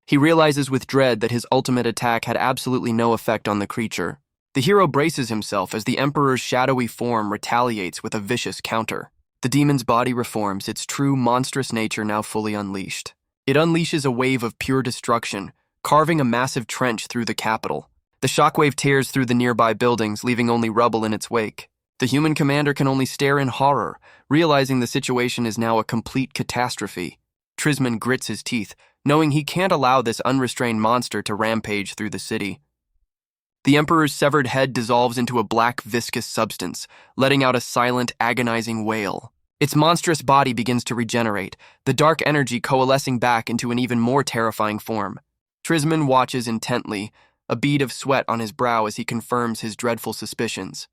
He realizes with dread that his ultimate attack had absolutely no effect on the creature. The hero braces himself as the Emperor's shadowy form retaliates with a vicious counter. The demon's body reforms, its true monstrous nature now fully unleashed. It unleashes a wave of pure destruction, carving a massive trench through the capital. The shockwave tears through the nearby buildings, leaving only rubble in its wake. The human commander can only stare in horror, realizing the situation is now a complete catastrophe. Tisman grits his teeth, knowing he can't allow this unrestrained monster to rampage through the city. The Emperor's severed head dissolves into a black, viscous substance, letting out a silent, agonizing wail. Its monstrous body begins to regenerate, the dark energy coalescing back into an even more terrifying form. Tisman watches intently, a bead of sweat on his brow as he confirms his dreadful suspicions.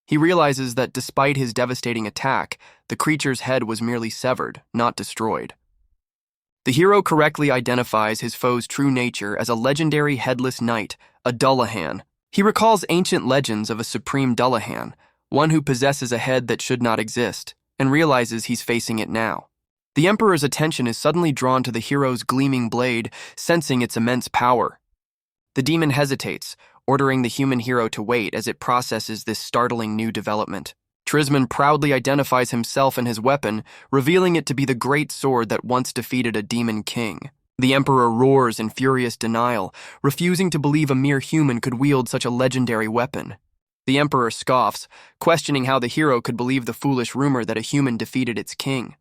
He realizes that despite his devastating attack, the creature's head was merely severed, not destroyed. The hero correctly identifies his foe's true nature as a legendary headless knight, a Dullahan. He recalls ancient legends of a supreme Dullahan, one who possesses a head that should not exist, and realizes he's facing it now. The Emperor's attention is suddenly drawn to the hero's gleaming blade, sensing its immense power. The demon hesitates, ordering the human hero to wait as it processes this startling new development. Tisman proudly identifies himself and his weapon, revealing it to be the great sword that once defeated a demon king. The Emperor roars in furious denial, refusing to believe a mere human could wield such a legendary weapon. The Emperor scoffs, questioning how the hero could believe the foolish rumor that a human defeated its king.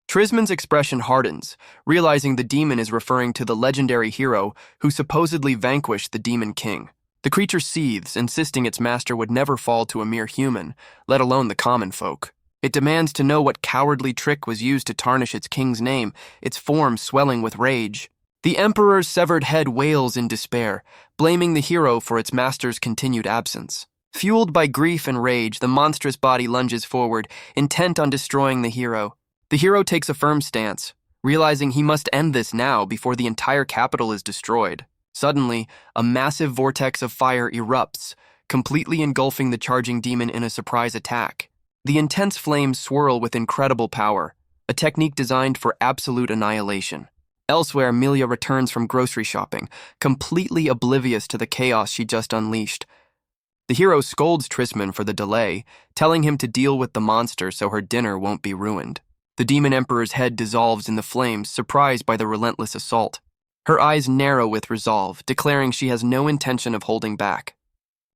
Tisman's expression hardens, realizing the demon is referring to the legendary hero who supposedly vanquished the Demon King. The creature seethes, insisting its master would never fall to a mere human, let alone the common folk. It demands to know what cowardly trick was used to tarnish its king's name, its form swelling with rage. The Emperor's severed head wails in despair, blaming the hero for its master's continued absence. Fueled by grief and rage, the monstrous body lunges forward, intent on destroying the hero. The hero takes a firm stance, realizing he must end this now before the entire capital is destroyed. Suddenly, a massive vortex of fire erupts, completely engulfing the charging demon in a surprise attack. The intense flames swirl with incredible power, a technique designed for absolute annihilation. Elsewhere, Melia returns from grocery shopping, completely oblivious to the chaos she just unleashed. The hero scolds Tisman for the delay, telling him to deal with the monster so her dinner won't be ruined. The Demon Emperor's head dissolves in the flames, surprised by the relentless assault. Her eyes narrow with resolve, declaring she has no intention of holding back.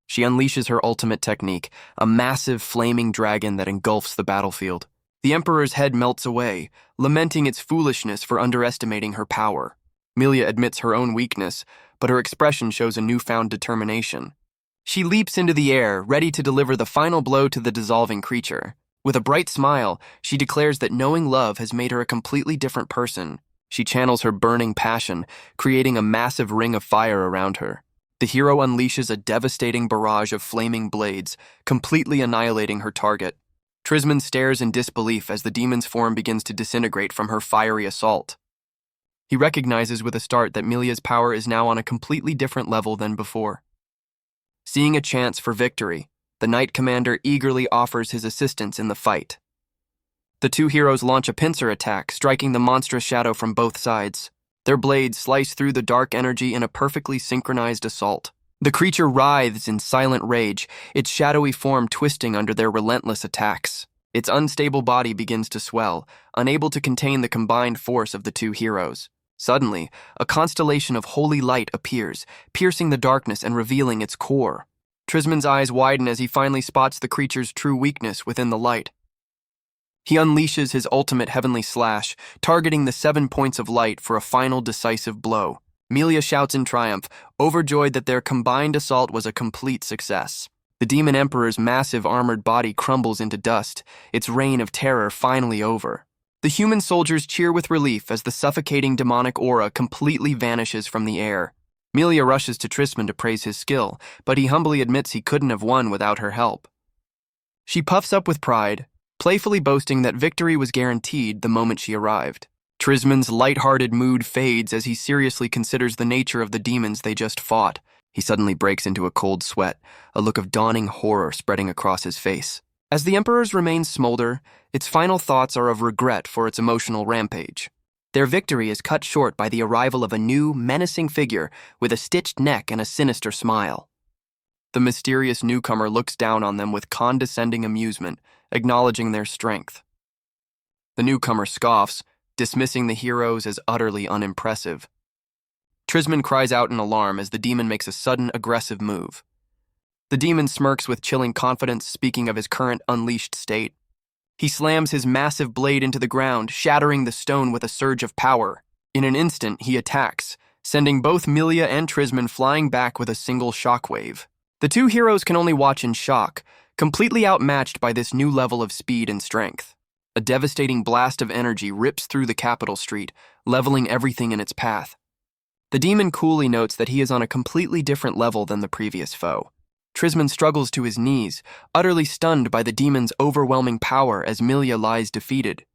She unleashes her ultimate technique, a massive flaming dragon that engulfs the battlefield. The Emperor's head melts away, lamenting its foolishness for underestimating her power. Melia admits her own weakness, but her expression shows a newfound determination. She leaps into the air, ready to deliver the final blow to the dissolving creature. With a bright smile, she declares that knowing love has made her a completely different person. She channels her burning passion, creating a massive ring of fire around her. The hero unleashes a devastating barrage of flaming blades, completely annihilating her target. Tisman stares in disbelief as the demon's form begins to disintegrate from her fiery assault. He recognizes with a start that Melia's power is now on a completely different level than before. Seeing a chance for victory, the Knight Commander eagerly offers his assistance in the fight. The two heroes launch a pincer attack, striking the monstrous shadow from both sides. Their blades slice through the dark energy in a perfectly synchronized assault. The creature writhes in silent rage, its shadowy form twisting under their relentless attacks. Its unstable body begins to swell, unable to contain the combined force of the two heroes. Suddenly, a constellation of holy light appears, piercing the darkness and revealing its core. Tisman's eyes widen as he finally spots the creature's true weakness within the light. He unleashes his ultimate heavenly slash, targeting the 7 points of light for a final decisive blow. Melia shouts in triumph, overjoyed that their combined assault was a complete success. The Demon Emperor's massive armored body crumbles into dust, its reign of terror finally over. The human soldiers cheer with relief as the suffocating demonic aura completely vanishes from the air. Melia rushes to Tisman to praise his skill, but he humbly admits he couldn't have won without her help. She puffs up with pride, playfully boasting that victory was guaranteed the moment she arrived. Tisman's light-hearted mood fades as he seriously considers the nature of the demons they just fought. He suddenly breaks into a cold sweat, a look of dawning horror spreading across his face. As the Emperor's remains smolder, its final thoughts are of regret for its emotional rampage. Their victory is cut short by the arrival of a new, menacing figure with a stitched neck and a sinister smile. The mysterious newcomer looks down on them with condescending amusement, acknowledging their strength. The newcomer scoffs, dismissing the heroes as utterly unimpressive. Tisman cries out in alarm as the demon makes a sudden, aggressive move. The demon smirks with chilling confidence, speaking of his current unleashed state. He slams his massive blade into the ground, shattering the stone with a surge of power. In an instant, he attacks, sending both Melia and Tisman flying back with a single shockwave. The two heroes can only watch in shock, completely outmatched by this new level of speed and strength. A devastating blast of energy rips through the capital street, leveling everything in its path. The demon coolly notes that he is on a completely different level than the previous foe. Tisman struggles to his knees, utterly stunned by the demon's overwhelming power as Melia lies defeated.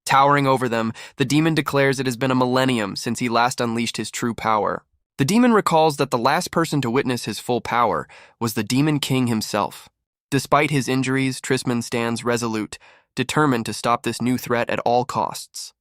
Towering over them, the demon declares it has been a millennium since he last unleashed his true power. The demon recalls that the last person to witness his full power was the Demon King himself. Despite his injuries, Tisman stands resolute, determined to stop this new threat at all costs.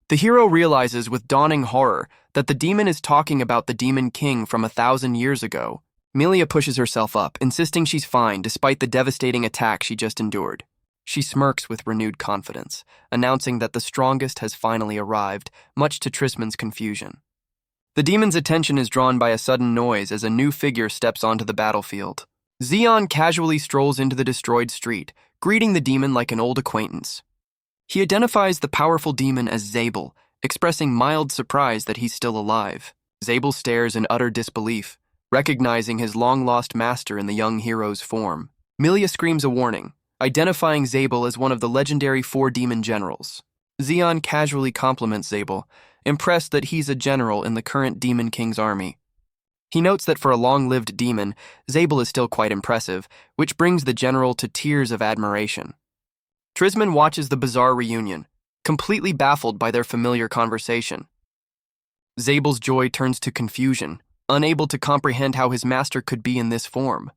The hero realizes with dawning horror that the demon is talking about the Demon King from 1,000 years ago. Melia pushes herself up, insisting she's fine despite the devastating attack she just endured. She smirks with renewed confidence, announcing that the strongest has finally arrived, much to Tisman's confusion. The demon's attention is drawn by a sudden noise as a new figure steps onto the battlefield. Zeon casually strolls into the destroyed street, greeting the demon like an old acquaintance. He identifies the powerful demon as Zable, expressing mild surprise that he's still alive. Zable stares in utter disbelief, recognizing his long-lost master in the young hero's form. Melia screams a warning, identifying Zable as one of the legendary 4 demon generals. Zeon casually compliments Zable, impressed that he's a general in the current Demon King's army. He notes that for a long-lived demon, Zable is still quite impressive, which brings the general to tears of admiration. Tisman watches the bizarre reunion, completely baffled by their familiar conversation. Zable's joy turns to confusion, unable to comprehend how his master could be in this form.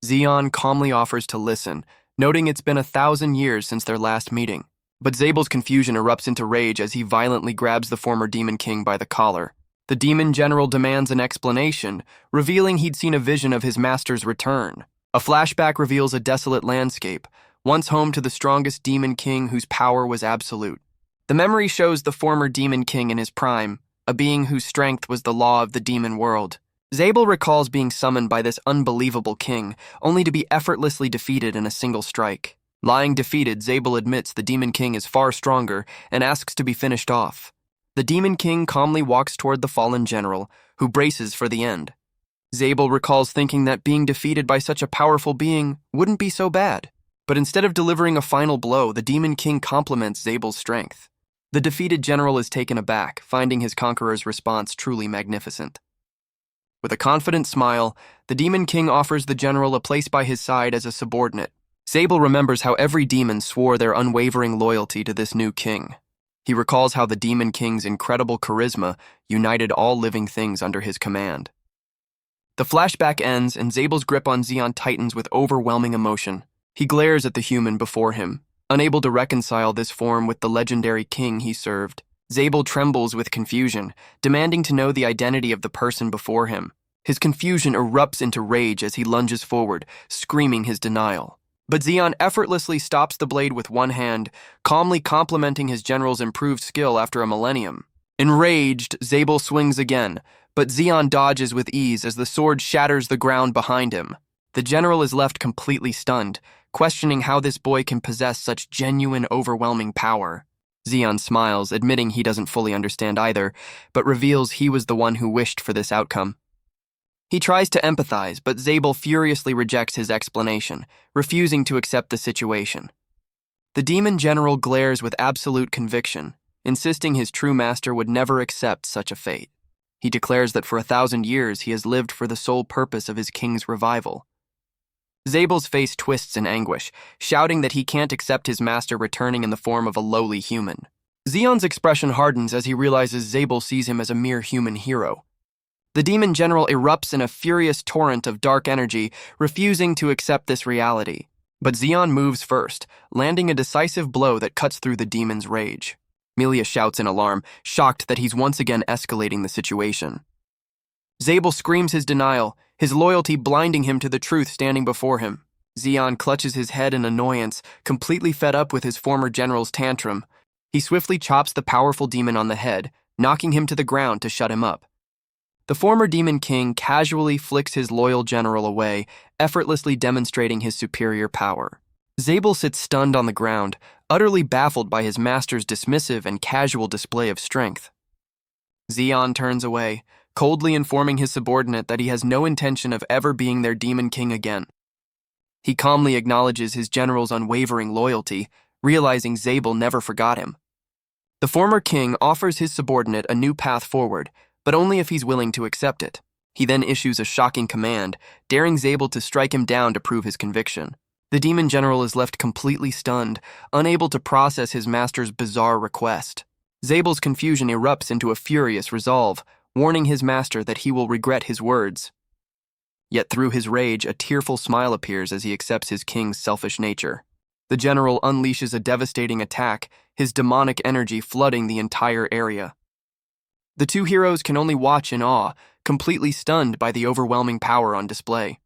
Zeon calmly offers to listen, noting it's been 1,000 years since their last meeting. But Zable's confusion erupts into rage as he violently grabs the former Demon King by the collar. The demon general demands an explanation, revealing he'd seen a vision of his master's return. A flashback reveals a desolate landscape, once home to the strongest Demon King whose power was absolute. The memory shows the former Demon King in his prime, a being whose strength was the law of the demon world. Zable recalls being summoned by this unbelievable king, only to be effortlessly defeated in a single strike. Lying defeated, Zable admits the Demon King is far stronger and asks to be finished off. The Demon King calmly walks toward the fallen general, who braces for the end. Zable recalls thinking that being defeated by such a powerful being wouldn't be so bad. But instead of delivering a final blow, the Demon King compliments Zable's strength. The defeated general is taken aback, finding his conqueror's response truly magnificent. With a confident smile, the Demon King offers the general a place by his side as a subordinate. Zable remembers how every demon swore their unwavering loyalty to this new king. He recalls how the Demon King's incredible charisma united all living things under his command. The flashback ends, and Zable's grip on Zeon tightens with overwhelming emotion. He glares at the human before him, unable to reconcile this form with the legendary king he served. Zable trembles with confusion, demanding to know the identity of the person before him. His confusion erupts into rage as he lunges forward, screaming his denial. But Zeon effortlessly stops the blade with one hand, calmly complimenting his general's improved skill after a millennium. Enraged, Zable swings again, but Zeon dodges with ease as the sword shatters the ground behind him. The general is left completely stunned, questioning how this boy can possess such genuine, overwhelming power. Zeon smiles, admitting he doesn't fully understand either, but reveals he was the one who wished for this outcome. He tries to empathize, but Zable furiously rejects his explanation, refusing to accept the situation. The demon general glares with absolute conviction, insisting his true master would never accept such a fate. He declares that for 1,000 years he has lived for the sole purpose of his king's revival. Zable's face twists in anguish, shouting that he can't accept his master returning in the form of a lowly human. Zeon's expression hardens as he realizes Zable sees him as a mere human hero. The demon general erupts in a furious torrent of dark energy, refusing to accept this reality. But Zeon moves first, landing a decisive blow that cuts through the demon's rage. Melia shouts in alarm, shocked that he's once again escalating the situation. Zable screams his denial, his loyalty blinding him to the truth standing before him. Zeon clutches his head in annoyance, completely fed up with his former general's tantrum. He swiftly chops the powerful demon on the head, knocking him to the ground to shut him up. The former Demon King casually flicks his loyal general away, effortlessly demonstrating his superior power. Zable sits stunned on the ground, utterly baffled by his master's dismissive and casual display of strength. Zeon turns away, coldly informing his subordinate that he has no intention of ever being their Demon King again. He calmly acknowledges his general's unwavering loyalty, realizing Zable never forgot him. The former king offers his subordinate a new path forward, but only if he's willing to accept it. He then issues a shocking command, daring Zable to strike him down to prove his conviction. The demon general is left completely stunned, unable to process his master's bizarre request. Zable's confusion erupts into a furious resolve, warning his master that he will regret his words. Yet through his rage, a tearful smile appears as he accepts his king's selfish nature. The general unleashes a devastating attack, his demonic energy flooding the entire area. The two heroes can only watch in awe, completely stunned by the overwhelming power on display.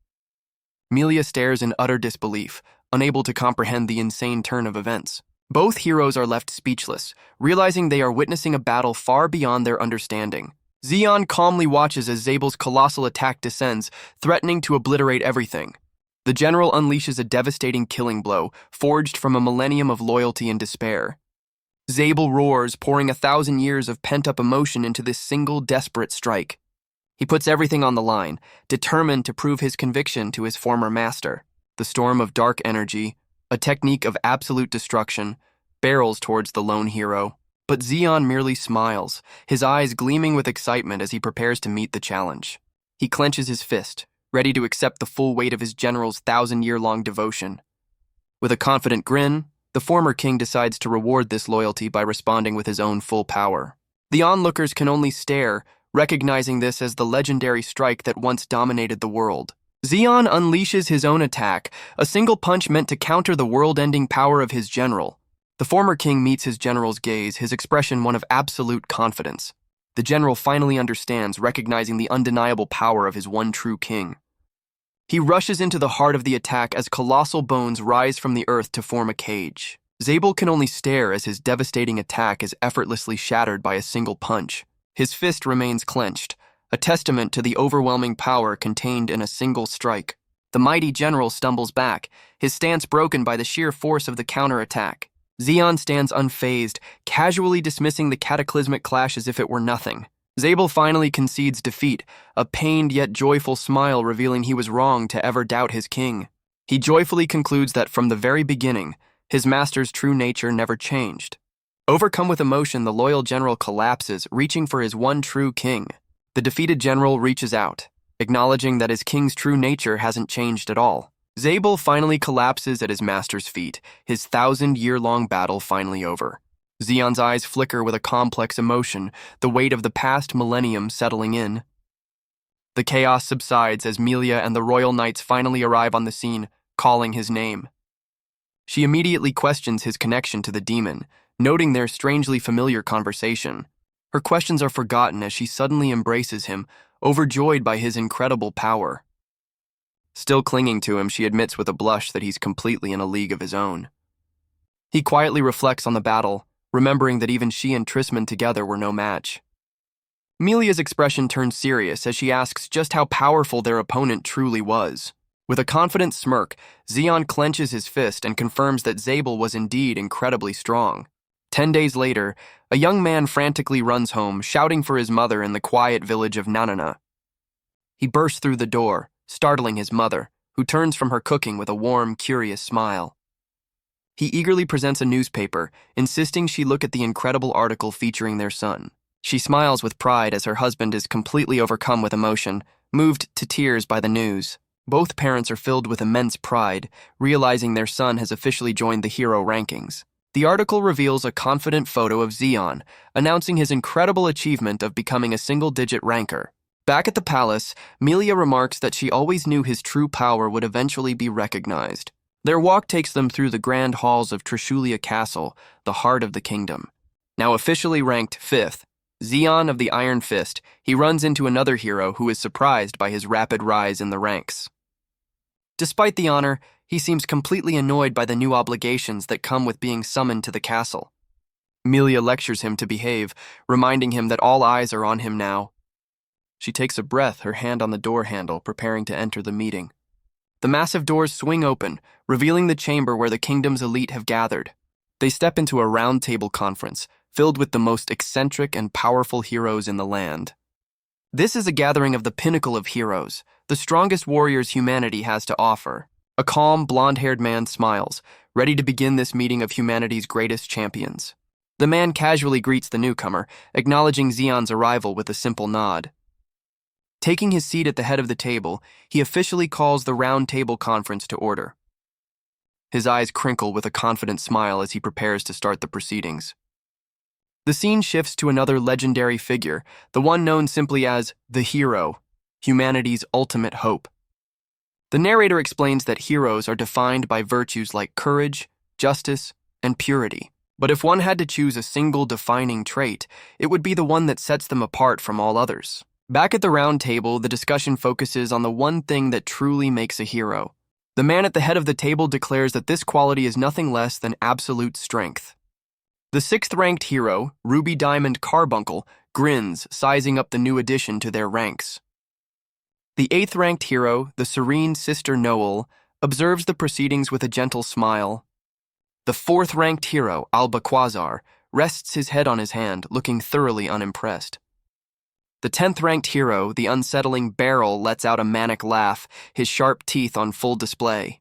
Melia stares in utter disbelief, unable to comprehend the insane turn of events. Both heroes are left speechless, realizing they are witnessing a battle far beyond their understanding. Zeon calmly watches as Zable's colossal attack descends, threatening to obliterate everything. The The general unleashes a devastating killing blow, forged from a millennium of loyalty and despair. Zable roars, pouring 1,000 years of pent-up emotion into this single desperate strike. He puts everything on the line, determined to prove his conviction to his former master. The storm of dark energy, a technique of absolute destruction, barrels towards the lone hero. But Zeon merely smiles, his eyes gleaming with excitement as he prepares to meet the challenge. He clenches his fist, ready to accept the full weight of his general's 1,000-year-long devotion. With a confident grin, the former king decides to reward this loyalty by responding with his own full power. The onlookers can only stare, recognizing this as the legendary strike that once dominated the world. Zeon unleashes his own attack, a single punch meant to counter the world-ending power of his general. The former king meets his general's gaze, his expression one of absolute confidence. The general finally understands, recognizing the undeniable power of his one true king. He rushes into the heart of the attack as colossal bones rise from the earth to form a cage. Zable can only stare as his devastating attack is effortlessly shattered by a single punch. His fist remains clenched, a testament to the overwhelming power contained in a single strike. The mighty general stumbles back, his stance broken by the sheer force of the counterattack. Zeon stands unfazed, casually dismissing the cataclysmic clash as if it were nothing. Zable finally concedes defeat, a pained yet joyful smile revealing he was wrong to ever doubt his king. He joyfully concludes that from the very beginning, his master's true nature never changed. Overcome with emotion, the loyal general collapses, reaching for his one true king. The defeated general reaches out, acknowledging that his king's true nature hasn't changed at all. Zable finally collapses at his master's feet, his 1,000-year-long battle finally over. Zeon's eyes flicker with a complex emotion, the weight of the past millennium settling in. The chaos subsides as Melia and the royal knights finally arrive on the scene, calling his name. She immediately questions his connection to the demon, noting their strangely familiar conversation. Her questions are forgotten as she suddenly embraces him, overjoyed by his incredible power. Still clinging to him, she admits with a blush that he's completely in a league of his own. He quietly reflects on the battle, remembering that even she and Tisman together were no match. Melia's expression turns serious as she asks just how powerful their opponent truly was. With a confident smirk, Zeon clenches his fist and confirms that Zable was indeed incredibly strong. 10 days later, a young man frantically runs home, shouting for his mother in the quiet village of Nanana. He bursts through the door, startling his mother, who turns from her cooking with a warm, curious smile. He eagerly presents a newspaper, insisting she look at the incredible article featuring their son. She smiles with pride as her husband is completely overcome with emotion, moved to tears by the news. Both parents are filled with immense pride, realizing their son has officially joined the hero rankings. The article reveals a confident photo of Zeon, announcing his incredible achievement of becoming a single-digit ranker. Back at the palace, Melia remarks that she always knew his true power would eventually be recognized. Their walk takes them through the grand halls of Cresselia Castle, the heart of the kingdom. Now officially ranked 5th, Zeon of the Iron Fist, he runs into another hero who is surprised by his rapid rise in the ranks. Despite the honor, he seems completely annoyed by the new obligations that come with being summoned to the castle. Melia lectures him to behave, reminding him that all eyes are on him now. She takes a breath, her hand on the door handle, preparing to enter the meeting. The massive doors swing open, revealing the chamber where the kingdom's elite have gathered. They step into a round-table conference, filled with the most eccentric and powerful heroes in the land. This is a gathering of the pinnacle of heroes, the strongest warriors humanity has to offer. A calm, blonde-haired man smiles, ready to begin this meeting of humanity's greatest champions. The man casually greets the newcomer, acknowledging Zeon's arrival with a simple nod. Taking his seat at the head of the table, he officially calls the round table conference to order. His eyes crinkle with a confident smile as he prepares to start the proceedings. The scene shifts to another legendary figure, the one known simply as the hero, humanity's ultimate hope. The narrator explains that heroes are defined by virtues like courage, justice, and purity. But if one had to choose a single defining trait, it would be the one that sets them apart from all others. Back at the round table, the discussion focuses on the one thing that truly makes a hero. The man at the head of the table declares that this quality is nothing less than absolute strength. The 6th-ranked hero, Ruby Diamond Carbuncle, grins, sizing up the new addition to their ranks. The 8th-ranked hero, the serene Sister Noel, observes the proceedings with a gentle smile. The fourth-ranked hero, Alba Quasar, rests his head on his hand, looking thoroughly unimpressed. The 10th-ranked hero, the unsettling Beryl, lets out a manic laugh, his sharp teeth on full display.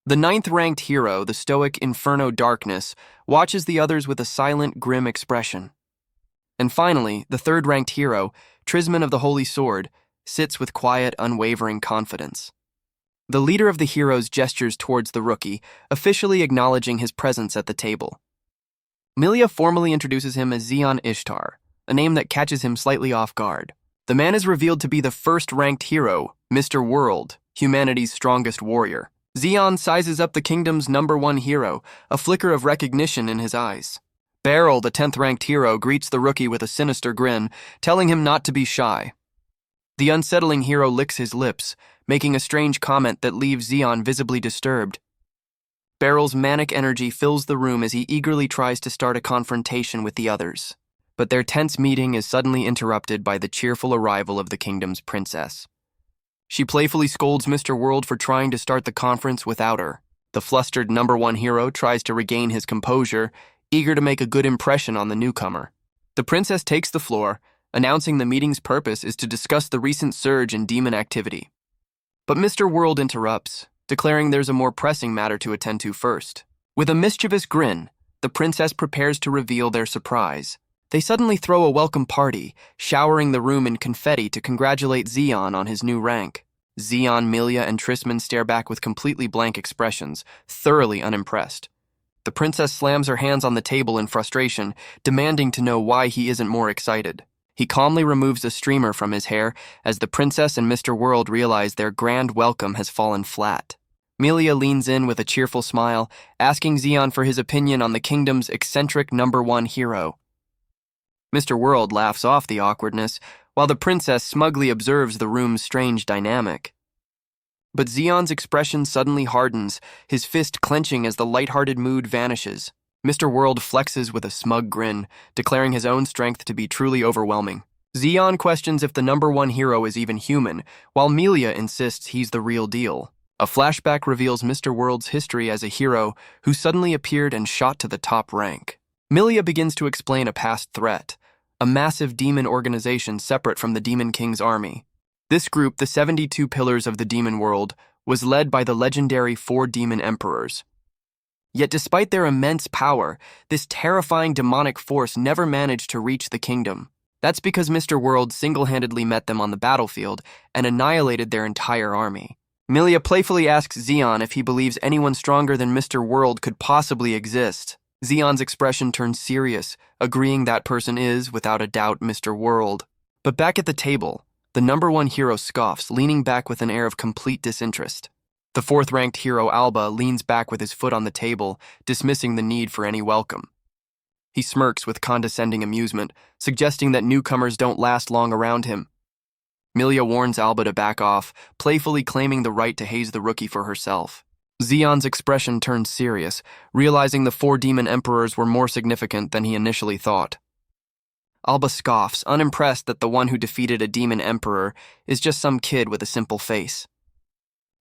The 9th-ranked hero, the stoic Inferno Darkness, watches the others with a silent, grim expression. And finally, the 3rd-ranked hero, Tisman of the Holy Sword, sits with quiet, unwavering confidence. The leader of the heroes gestures towards the rookie, officially acknowledging his presence at the table. Melia formally introduces him as Zeon Ishtar, a name that catches him slightly off guard. The man is revealed to be the 1st-ranked hero, Mr. World, humanity's strongest warrior. Zeon sizes up the kingdom's #1 hero, a flicker of recognition in his eyes. Beryl, the 10th-ranked hero, greets the rookie with a sinister grin, telling him not to be shy. The unsettling hero licks his lips, making a strange comment that leaves Zeon visibly disturbed. Beryl's manic energy fills the room as he eagerly tries to start a confrontation with the others. But their tense meeting is suddenly interrupted by the cheerful arrival of the kingdom's princess. She playfully scolds Mr. World for trying to start the conference without her. The flustered #1 hero tries to regain his composure, eager to make a good impression on the newcomer. The princess takes the floor, announcing the meeting's purpose is to discuss the recent surge in demon activity. But Mr. World interrupts, declaring there's a more pressing matter to attend to first. With a mischievous grin, the princess prepares to reveal their surprise. They suddenly throw a welcome party, showering the room in confetti to congratulate Zeon on his new rank. Zeon, Melia, and Tisman stare back with completely blank expressions, thoroughly unimpressed. The princess slams her hands on the table in frustration, demanding to know why he isn't more excited. He calmly removes a streamer from his hair as the princess and Mr. World realize their grand welcome has fallen flat. Melia leans in with a cheerful smile, asking Zeon for his opinion on the kingdom's eccentric #1 hero. Mr. World laughs off the awkwardness, while the princess smugly observes the room's strange dynamic. But Zeon's expression suddenly hardens, his fist clenching as the lighthearted mood vanishes. Mr. World flexes with a smug grin, declaring his own strength to be truly overwhelming. Zeon questions if the #1 hero is even human, while Melia insists he's the real deal. A flashback reveals Mr. World's history as a hero who suddenly appeared and shot to the top rank. Melia begins to explain a past threat, a massive demon organization separate from the Demon King's army. This group, the 72 Pillars of the Demon World, was led by the legendary 4 demon emperors. Yet despite their immense power, this terrifying demonic force never managed to reach the kingdom. That's because Mr. World single-handedly met them on the battlefield and annihilated their entire army. Melia playfully asks Zeon if he believes anyone stronger than Mr. World could possibly exist. Zeon's expression turns serious, agreeing that person is, without a doubt, Mr. World. But back at the table, the #1 hero scoffs, leaning back with an air of complete disinterest. The 4th-ranked hero Alba leans back with his foot on the table, dismissing the need for any welcome. He smirks with condescending amusement, suggesting that newcomers don't last long around him. Melia warns Alba to back off, playfully claiming the right to haze the rookie for herself. Zeon's expression turns serious, realizing the 4 demon emperors were more significant than he initially thought. Alba scoffs, unimpressed that the one who defeated a demon emperor is just some kid with a simple face.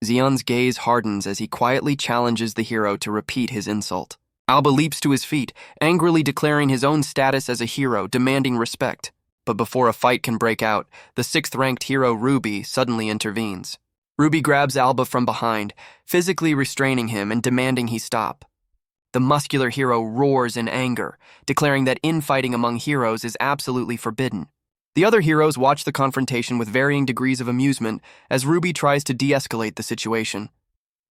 Zeon's gaze hardens as he quietly challenges the hero to repeat his insult. Alba leaps to his feet, angrily declaring his own status as a hero, demanding respect. But before a fight can break out, the 6th-ranked hero Ruby suddenly intervenes. Ruby grabs Alba from behind, physically restraining him and demanding he stop. The muscular hero roars in anger, declaring that infighting among heroes is absolutely forbidden. The other heroes watch the confrontation with varying degrees of amusement as Ruby tries to de-escalate the situation.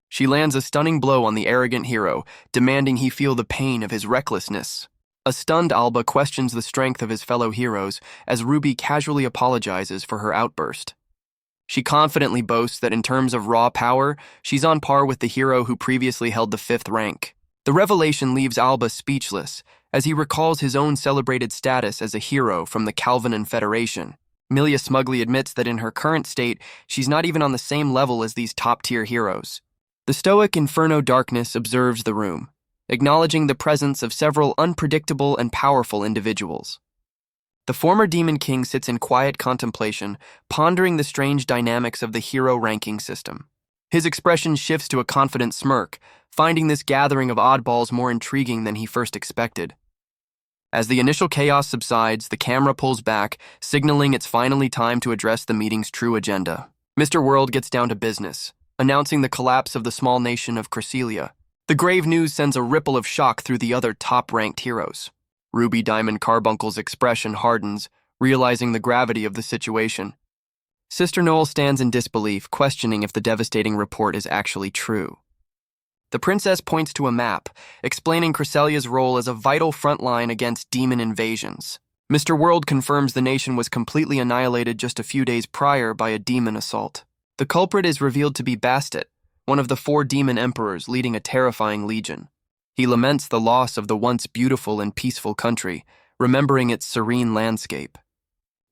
She lands a stunning blow on the arrogant hero, demanding he feel the pain of his recklessness. A stunned Alba questions the strength of his fellow heroes as Ruby casually apologizes for her outburst. She confidently boasts that in terms of raw power, she's on par with the hero who previously held the 5th rank. The revelation leaves Alba speechless, as he recalls his own celebrated status as a hero from the Calvinan Federation. Melia smugly admits that in her current state, she's not even on the same level as these top-tier heroes. The stoic Inferno Darkness observes the room, acknowledging the presence of several unpredictable and powerful individuals. The former Demon King sits in quiet contemplation, pondering the strange dynamics of the hero ranking system. His expression shifts to a confident smirk, finding this gathering of oddballs more intriguing than he first expected. As the initial chaos subsides, the camera pulls back, signaling it's finally time to address the meeting's true agenda. Mr. World gets down to business, announcing the collapse of the small nation of Cresselia. The grave news sends a ripple of shock through the other top-ranked heroes. Ruby Diamond Carbuncle's expression hardens, realizing the gravity of the situation. Sister Noel stands in disbelief, questioning if the devastating report is actually true. The princess points to a map, explaining Cresselia's role as a vital front line against demon invasions. Mr. World confirms the nation was completely annihilated just a few days prior by a demon assault. The culprit is revealed to be Bastet, one of the 4 demon emperors leading a terrifying legion. He laments the loss of the once beautiful and peaceful country, remembering its serene landscape.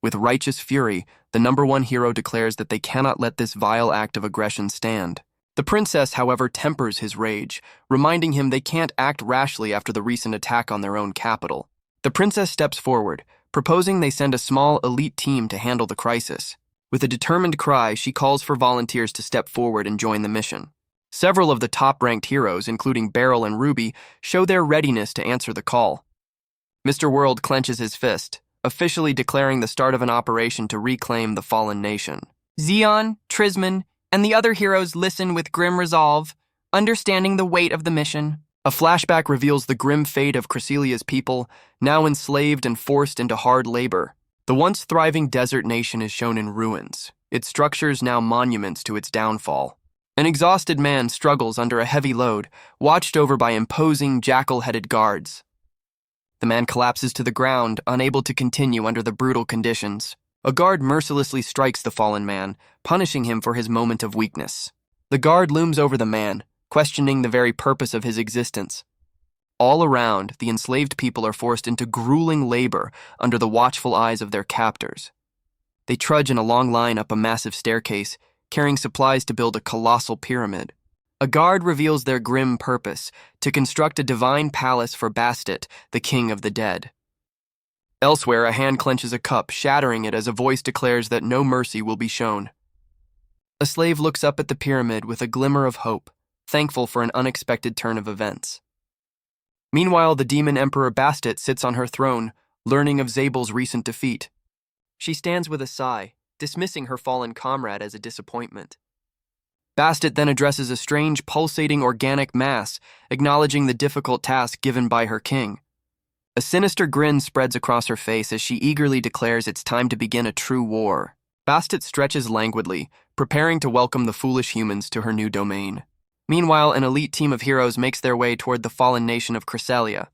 With righteous fury, the #1 hero declares that they cannot let this vile act of aggression stand. The princess, however, tempers his rage, reminding him they can't act rashly after the recent attack on their own capital. The princess steps forward, proposing they send a small elite team to handle the crisis. With a determined cry, she calls for volunteers to step forward and join the mission. Several of the top-ranked heroes, including Beryl and Ruby, show their readiness to answer the call. Mr. World clenches his fist, officially declaring the start of an operation to reclaim the fallen nation. Zeon, Tisman, and the other heroes listen with grim resolve, understanding the weight of the mission. A flashback reveals the grim fate of Cresselia's people, now enslaved and forced into hard labor. The once thriving desert nation is shown in ruins, its structures now monuments to its downfall. An exhausted man struggles under a heavy load, watched over by imposing, jackal-headed guards. The man collapses to the ground, unable to continue under the brutal conditions. A guard mercilessly strikes the fallen man, punishing him for his moment of weakness. The guard looms over the man, questioning the very purpose of his existence. All around, the enslaved people are forced into grueling labor under the watchful eyes of their captors. They trudge in a long line up a massive staircase, carrying supplies to build a colossal pyramid. A guard reveals their grim purpose, to construct a divine palace for Bastet, the king of the dead. Elsewhere, a hand clenches a cup, shattering it as a voice declares that no mercy will be shown. A slave looks up at the pyramid with a glimmer of hope, thankful for an unexpected turn of events. Meanwhile, the demon emperor Bastet sits on her throne, learning of Zable's recent defeat. She stands with a sigh, dismissing her fallen comrade as a disappointment. Bastet then addresses a strange, pulsating organic mass, acknowledging the difficult task given by her king. A sinister grin spreads across her face as she eagerly declares it's time to begin a true war. Bastet stretches languidly, preparing to welcome the foolish humans to her new domain. Meanwhile, an elite team of heroes makes their way toward the fallen nation of Cresselia.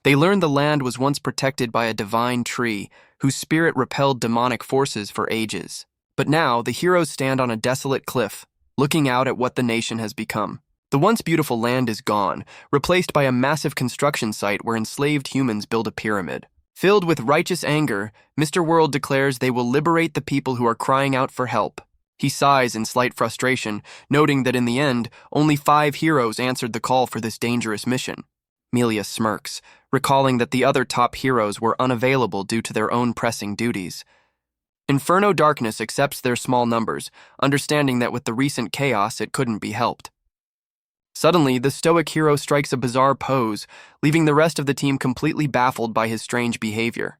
They learn the land was once protected by a divine tree, whose spirit repelled demonic forces for ages. But now, the heroes stand on a desolate cliff, looking out at what the nation has become. The once beautiful land is gone, replaced by a massive construction site where enslaved humans build a pyramid. Filled with righteous anger, Mr. World declares they will liberate the people who are crying out for help. He sighs in slight frustration, noting that in the end, only 5 heroes answered the call for this dangerous mission. Melia smirks, recalling that the other top heroes were unavailable due to their own pressing duties. Inferno Darkness accepts their small numbers, understanding that with the recent chaos it couldn't be helped. Suddenly, the stoic hero strikes a bizarre pose, leaving the rest of the team completely baffled by his strange behavior.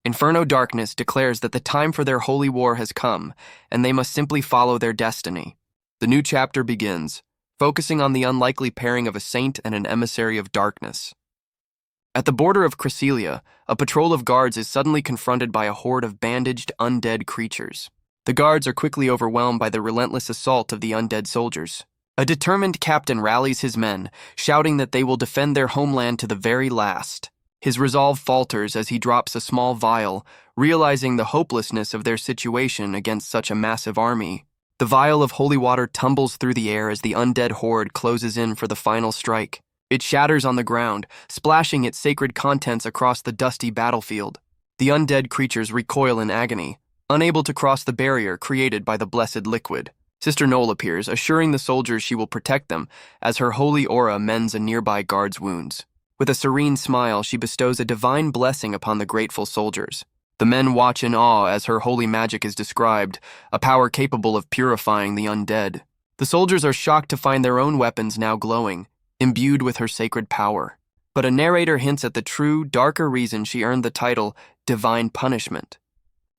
Inferno Darkness declares that the time for their holy war has come, and they must simply follow their destiny. The new chapter begins, focusing on the unlikely pairing of a saint and an emissary of darkness. At the border of Cresselia, a patrol of guards is suddenly confronted by a horde of bandaged, undead creatures. The guards are quickly overwhelmed by the relentless assault of the undead soldiers. A determined captain rallies his men, shouting that they will defend their homeland to the very last. His resolve falters as he drops a small vial, realizing the hopelessness of their situation against such a massive army. The vial of holy water tumbles through the air as the undead horde closes in for the final strike. It shatters on the ground, splashing its sacred contents across the dusty battlefield. The undead creatures recoil in agony, unable to cross the barrier created by the blessed liquid. Sister Noel appears, assuring the soldiers she will protect them as her holy aura mends a nearby guard's wounds. With a serene smile, she bestows a divine blessing upon the grateful soldiers. The men watch in awe as her holy magic is described, a power capable of purifying the undead. The soldiers are shocked to find their own weapons now glowing, imbued with her sacred power. But a narrator hints at the true, darker reason she earned the title Divine Punishment.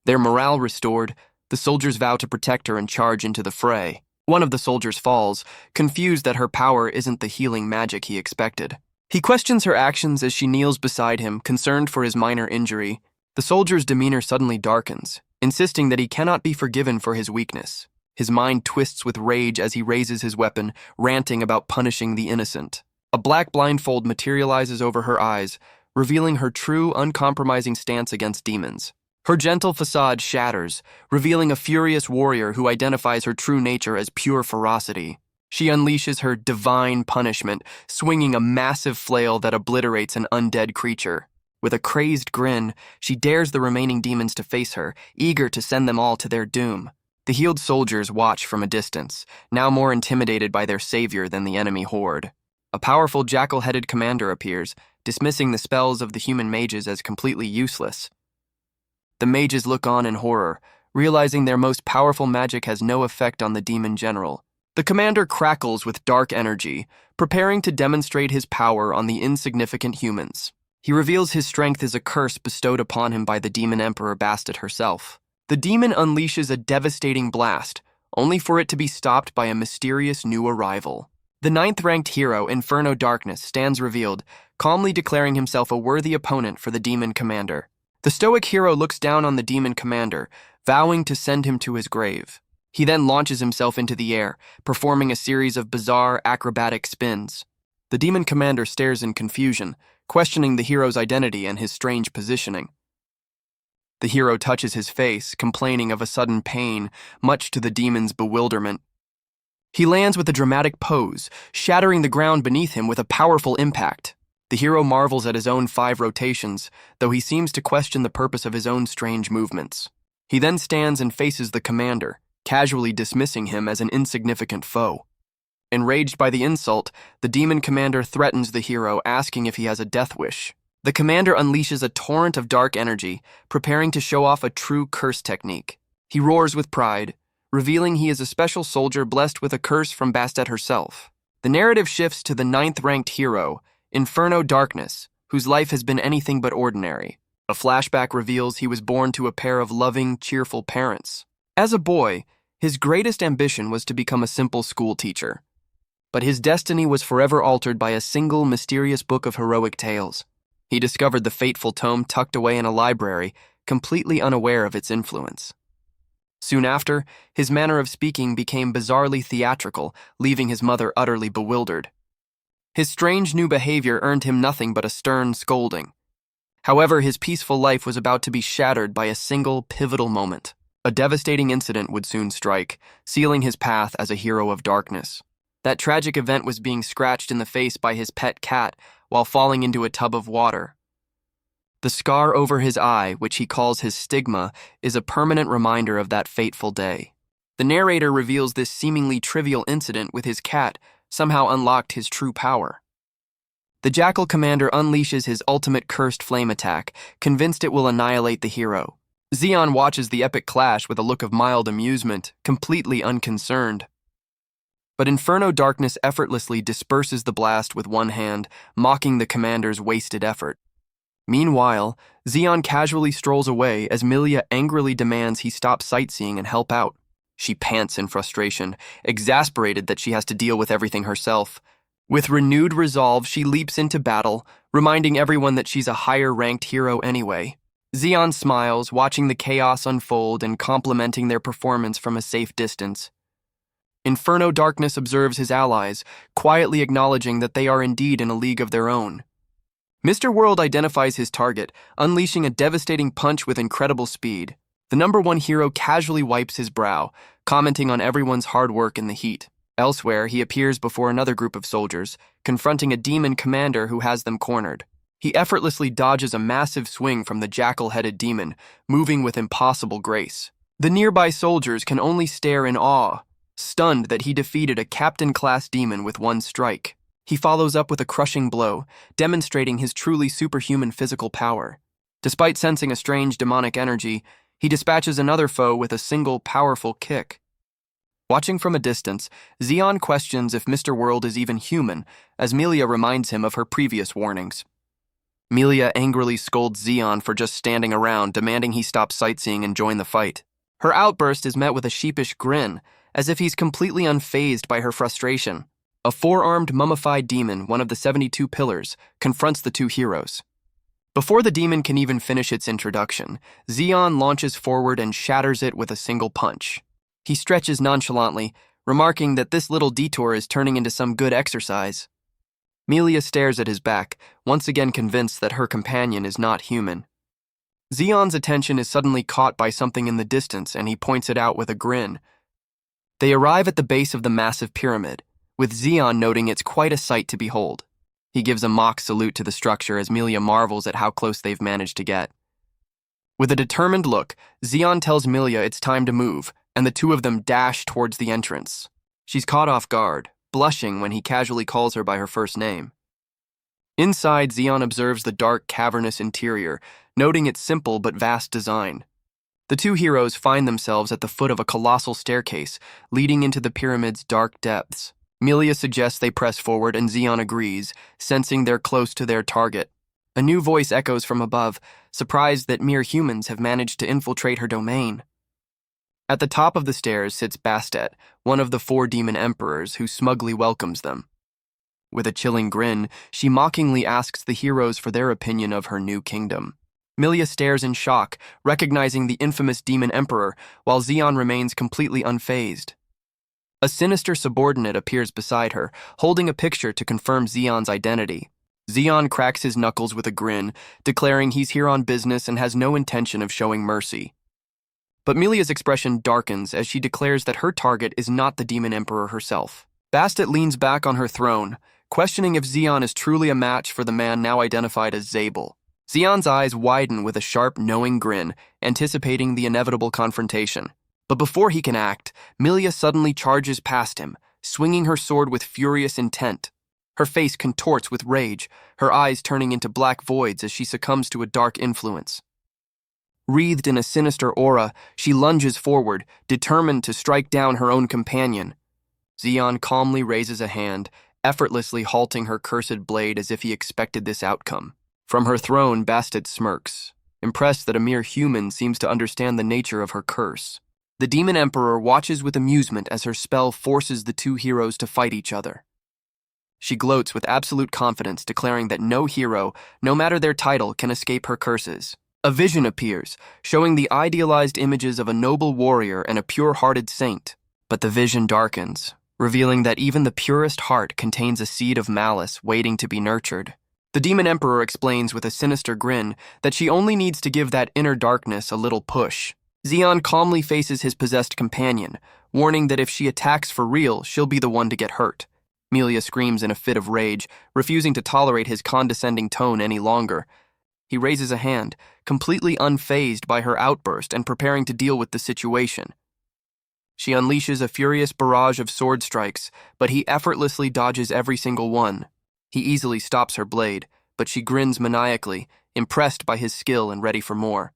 Their morale restored, the soldiers vow to protect her and charge into the fray. One of the soldiers falls, confused that her power isn't the healing magic he expected. He questions her actions as she kneels beside him, concerned for his minor injury. The soldier's demeanor suddenly darkens, insisting that he cannot be forgiven for his weakness. His mind twists with rage as he raises his weapon, ranting about punishing the innocent. A black blindfold materializes over her eyes, revealing her true, uncompromising stance against demons. Her gentle facade shatters, revealing a furious warrior who identifies her true nature as pure ferocity. She unleashes her divine punishment, swinging a massive flail that obliterates an undead creature. With a crazed grin, she dares the remaining demons to face her, eager to send them all to their doom. The healed soldiers watch from a distance, now more intimidated by their savior than the enemy horde. A powerful jackal-headed commander appears, dismissing the spells of the human mages as completely useless. The mages look on in horror, realizing their most powerful magic has no effect on the demon general. The commander crackles with dark energy, preparing to demonstrate his power on the insignificant humans. He reveals his strength is a curse bestowed upon him by the demon emperor Bastet herself. The demon unleashes a devastating blast, only for it to be stopped by a mysterious new arrival. The 9th-ranked hero, Inferno Darkness, stands revealed, calmly declaring himself a worthy opponent for the demon commander. The stoic hero looks down on the demon commander, vowing to send him to his grave. He then launches himself into the air, performing a series of bizarre, acrobatic spins. The demon commander stares in confusion, questioning the hero's identity and his strange positioning. The hero touches his face, complaining of a sudden pain, much to the demon's bewilderment. He lands with a dramatic pose, shattering the ground beneath him with a powerful impact. The hero marvels at his own 5 rotations, though he seems to question the purpose of his own strange movements. He then stands and faces the commander, casually dismissing him as an insignificant foe. Enraged by the insult, the demon commander threatens the hero, asking if he has a death wish. The commander unleashes a torrent of dark energy, preparing to show off a true curse technique. He roars with pride, revealing he is a special soldier blessed with a curse from Bastet herself. The narrative shifts to the 9th-ranked hero, Inferno Darkness, whose life has been anything but ordinary. A flashback reveals he was born to a pair of loving, cheerful parents. As a boy, his greatest ambition was to become a simple school teacher. But his destiny was forever altered by a single mysterious book of heroic tales. He discovered the fateful tome tucked away in a library, completely unaware of its influence. Soon after, his manner of speaking became bizarrely theatrical, leaving his mother utterly bewildered. His strange new behavior earned him nothing but a stern scolding. However, his peaceful life was about to be shattered by a single pivotal moment. A devastating incident would soon strike, sealing his path as a hero of darkness. That tragic event was being scratched in the face by his pet cat while falling into a tub of water. The scar over his eye, which he calls his stigma, is a permanent reminder of that fateful day. The narrator reveals this seemingly trivial incident with his cat somehow unlocked his true power. The Jackal Commander unleashes his ultimate cursed flame attack, convinced it will annihilate the hero. Zeon watches the epic clash with a look of mild amusement, completely unconcerned. But Inferno Darkness effortlessly disperses the blast with one hand, mocking the commander's wasted effort. Meanwhile, Zeon casually strolls away as Melia angrily demands he stop sightseeing and help out. She pants in frustration, exasperated that she has to deal with everything herself. With renewed resolve, she leaps into battle, reminding everyone that she's a higher-ranked hero anyway. Zeon smiles, watching the chaos unfold and complimenting their performance from a safe distance. Inferno Darkness observes his allies, quietly acknowledging that they are indeed in a league of their own. Mr. World identifies his target, unleashing a devastating punch with incredible speed. The number 1 hero casually wipes his brow, commenting on everyone's hard work in the heat. Elsewhere, he appears before another group of soldiers, confronting a demon commander who has them cornered. He effortlessly dodges a massive swing from the jackal-headed demon, moving with impossible grace. The nearby soldiers can only stare in awe, stunned that he defeated a captain-class demon with one strike. He follows up with a crushing blow, demonstrating his truly superhuman physical power. Despite sensing a strange demonic energy, he dispatches another foe with a single powerful kick. Watching from a distance, Zeon questions if Mr. World is even human, as Melia reminds him of her previous warnings. Melia angrily scolds Zeon for just standing around, demanding he stop sightseeing and join the fight. Her outburst is met with a sheepish grin, as if he's completely unfazed by her frustration. A four-armed mummified demon, one of the 72 pillars, confronts the two heroes. Before the demon can even finish its introduction, Zeon launches forward and shatters it with a single punch. He stretches nonchalantly, remarking that this little detour is turning into some good exercise. Melia stares at his back, once again convinced that her companion is not human. Zeon's attention is suddenly caught by something in the distance, and he points it out with a grin. They arrive at the base of the massive pyramid, with Zeon noting it's quite a sight to behold. He gives a mock salute to the structure as Melia marvels at how close they've managed to get. With a determined look, Zeon tells Melia it's time to move, and the two of them dash towards the entrance. She's caught off guard, blushing when he casually calls her by her first name. Inside, Zeon observes the dark, cavernous interior, noting its simple but vast design. The two heroes find themselves at the foot of a colossal staircase, leading into the pyramid's dark depths. Melia suggests they press forward, and Zeon agrees, sensing they're close to their target. A new voice echoes from above, surprised that mere humans have managed to infiltrate her domain. At the top of the stairs sits Bastet, one of the 4 demon emperors, who smugly welcomes them. With a chilling grin, she mockingly asks the heroes for their opinion of her new kingdom. Melia stares in shock, recognizing the infamous demon emperor, while Zeon remains completely unfazed. A sinister subordinate appears beside her, holding a picture to confirm Zeon's identity. Zeon cracks his knuckles with a grin, declaring he's here on business and has no intention of showing mercy. But Melia's expression darkens as she declares that her target is not the demon emperor herself. Bastet leans back on her throne, questioning if Zeon is truly a match for the man now identified as Zable. Zeon's eyes widen with a sharp, knowing grin, anticipating the inevitable confrontation. But before he can act, Melia suddenly charges past him, swinging her sword with furious intent. Her face contorts with rage, her eyes turning into black voids as she succumbs to a dark influence. Wreathed in a sinister aura, she lunges forward, determined to strike down her own companion. Zeon calmly raises a hand, effortlessly halting her cursed blade as if he expected this outcome. From her throne, Bastet smirks, impressed that a mere human seems to understand the nature of her curse. The demon emperor watches with amusement as her spell forces the two heroes to fight each other. She gloats with absolute confidence, declaring that no hero, no matter their title, can escape her curses. A vision appears, showing the idealized images of a noble warrior and a pure-hearted saint. But the vision darkens, revealing that even the purest heart contains a seed of malice waiting to be nurtured. The demon emperor explains with a sinister grin that she only needs to give that inner darkness a little push. Zeon calmly faces his possessed companion, warning that if she attacks for real, she'll be the one to get hurt. Melia screams in a fit of rage, refusing to tolerate his condescending tone any longer. He raises a hand, completely unfazed by her outburst and preparing to deal with the situation. She unleashes a furious barrage of sword strikes, but he effortlessly dodges every single one. He easily stops her blade, but she grins maniacally, impressed by his skill and ready for more.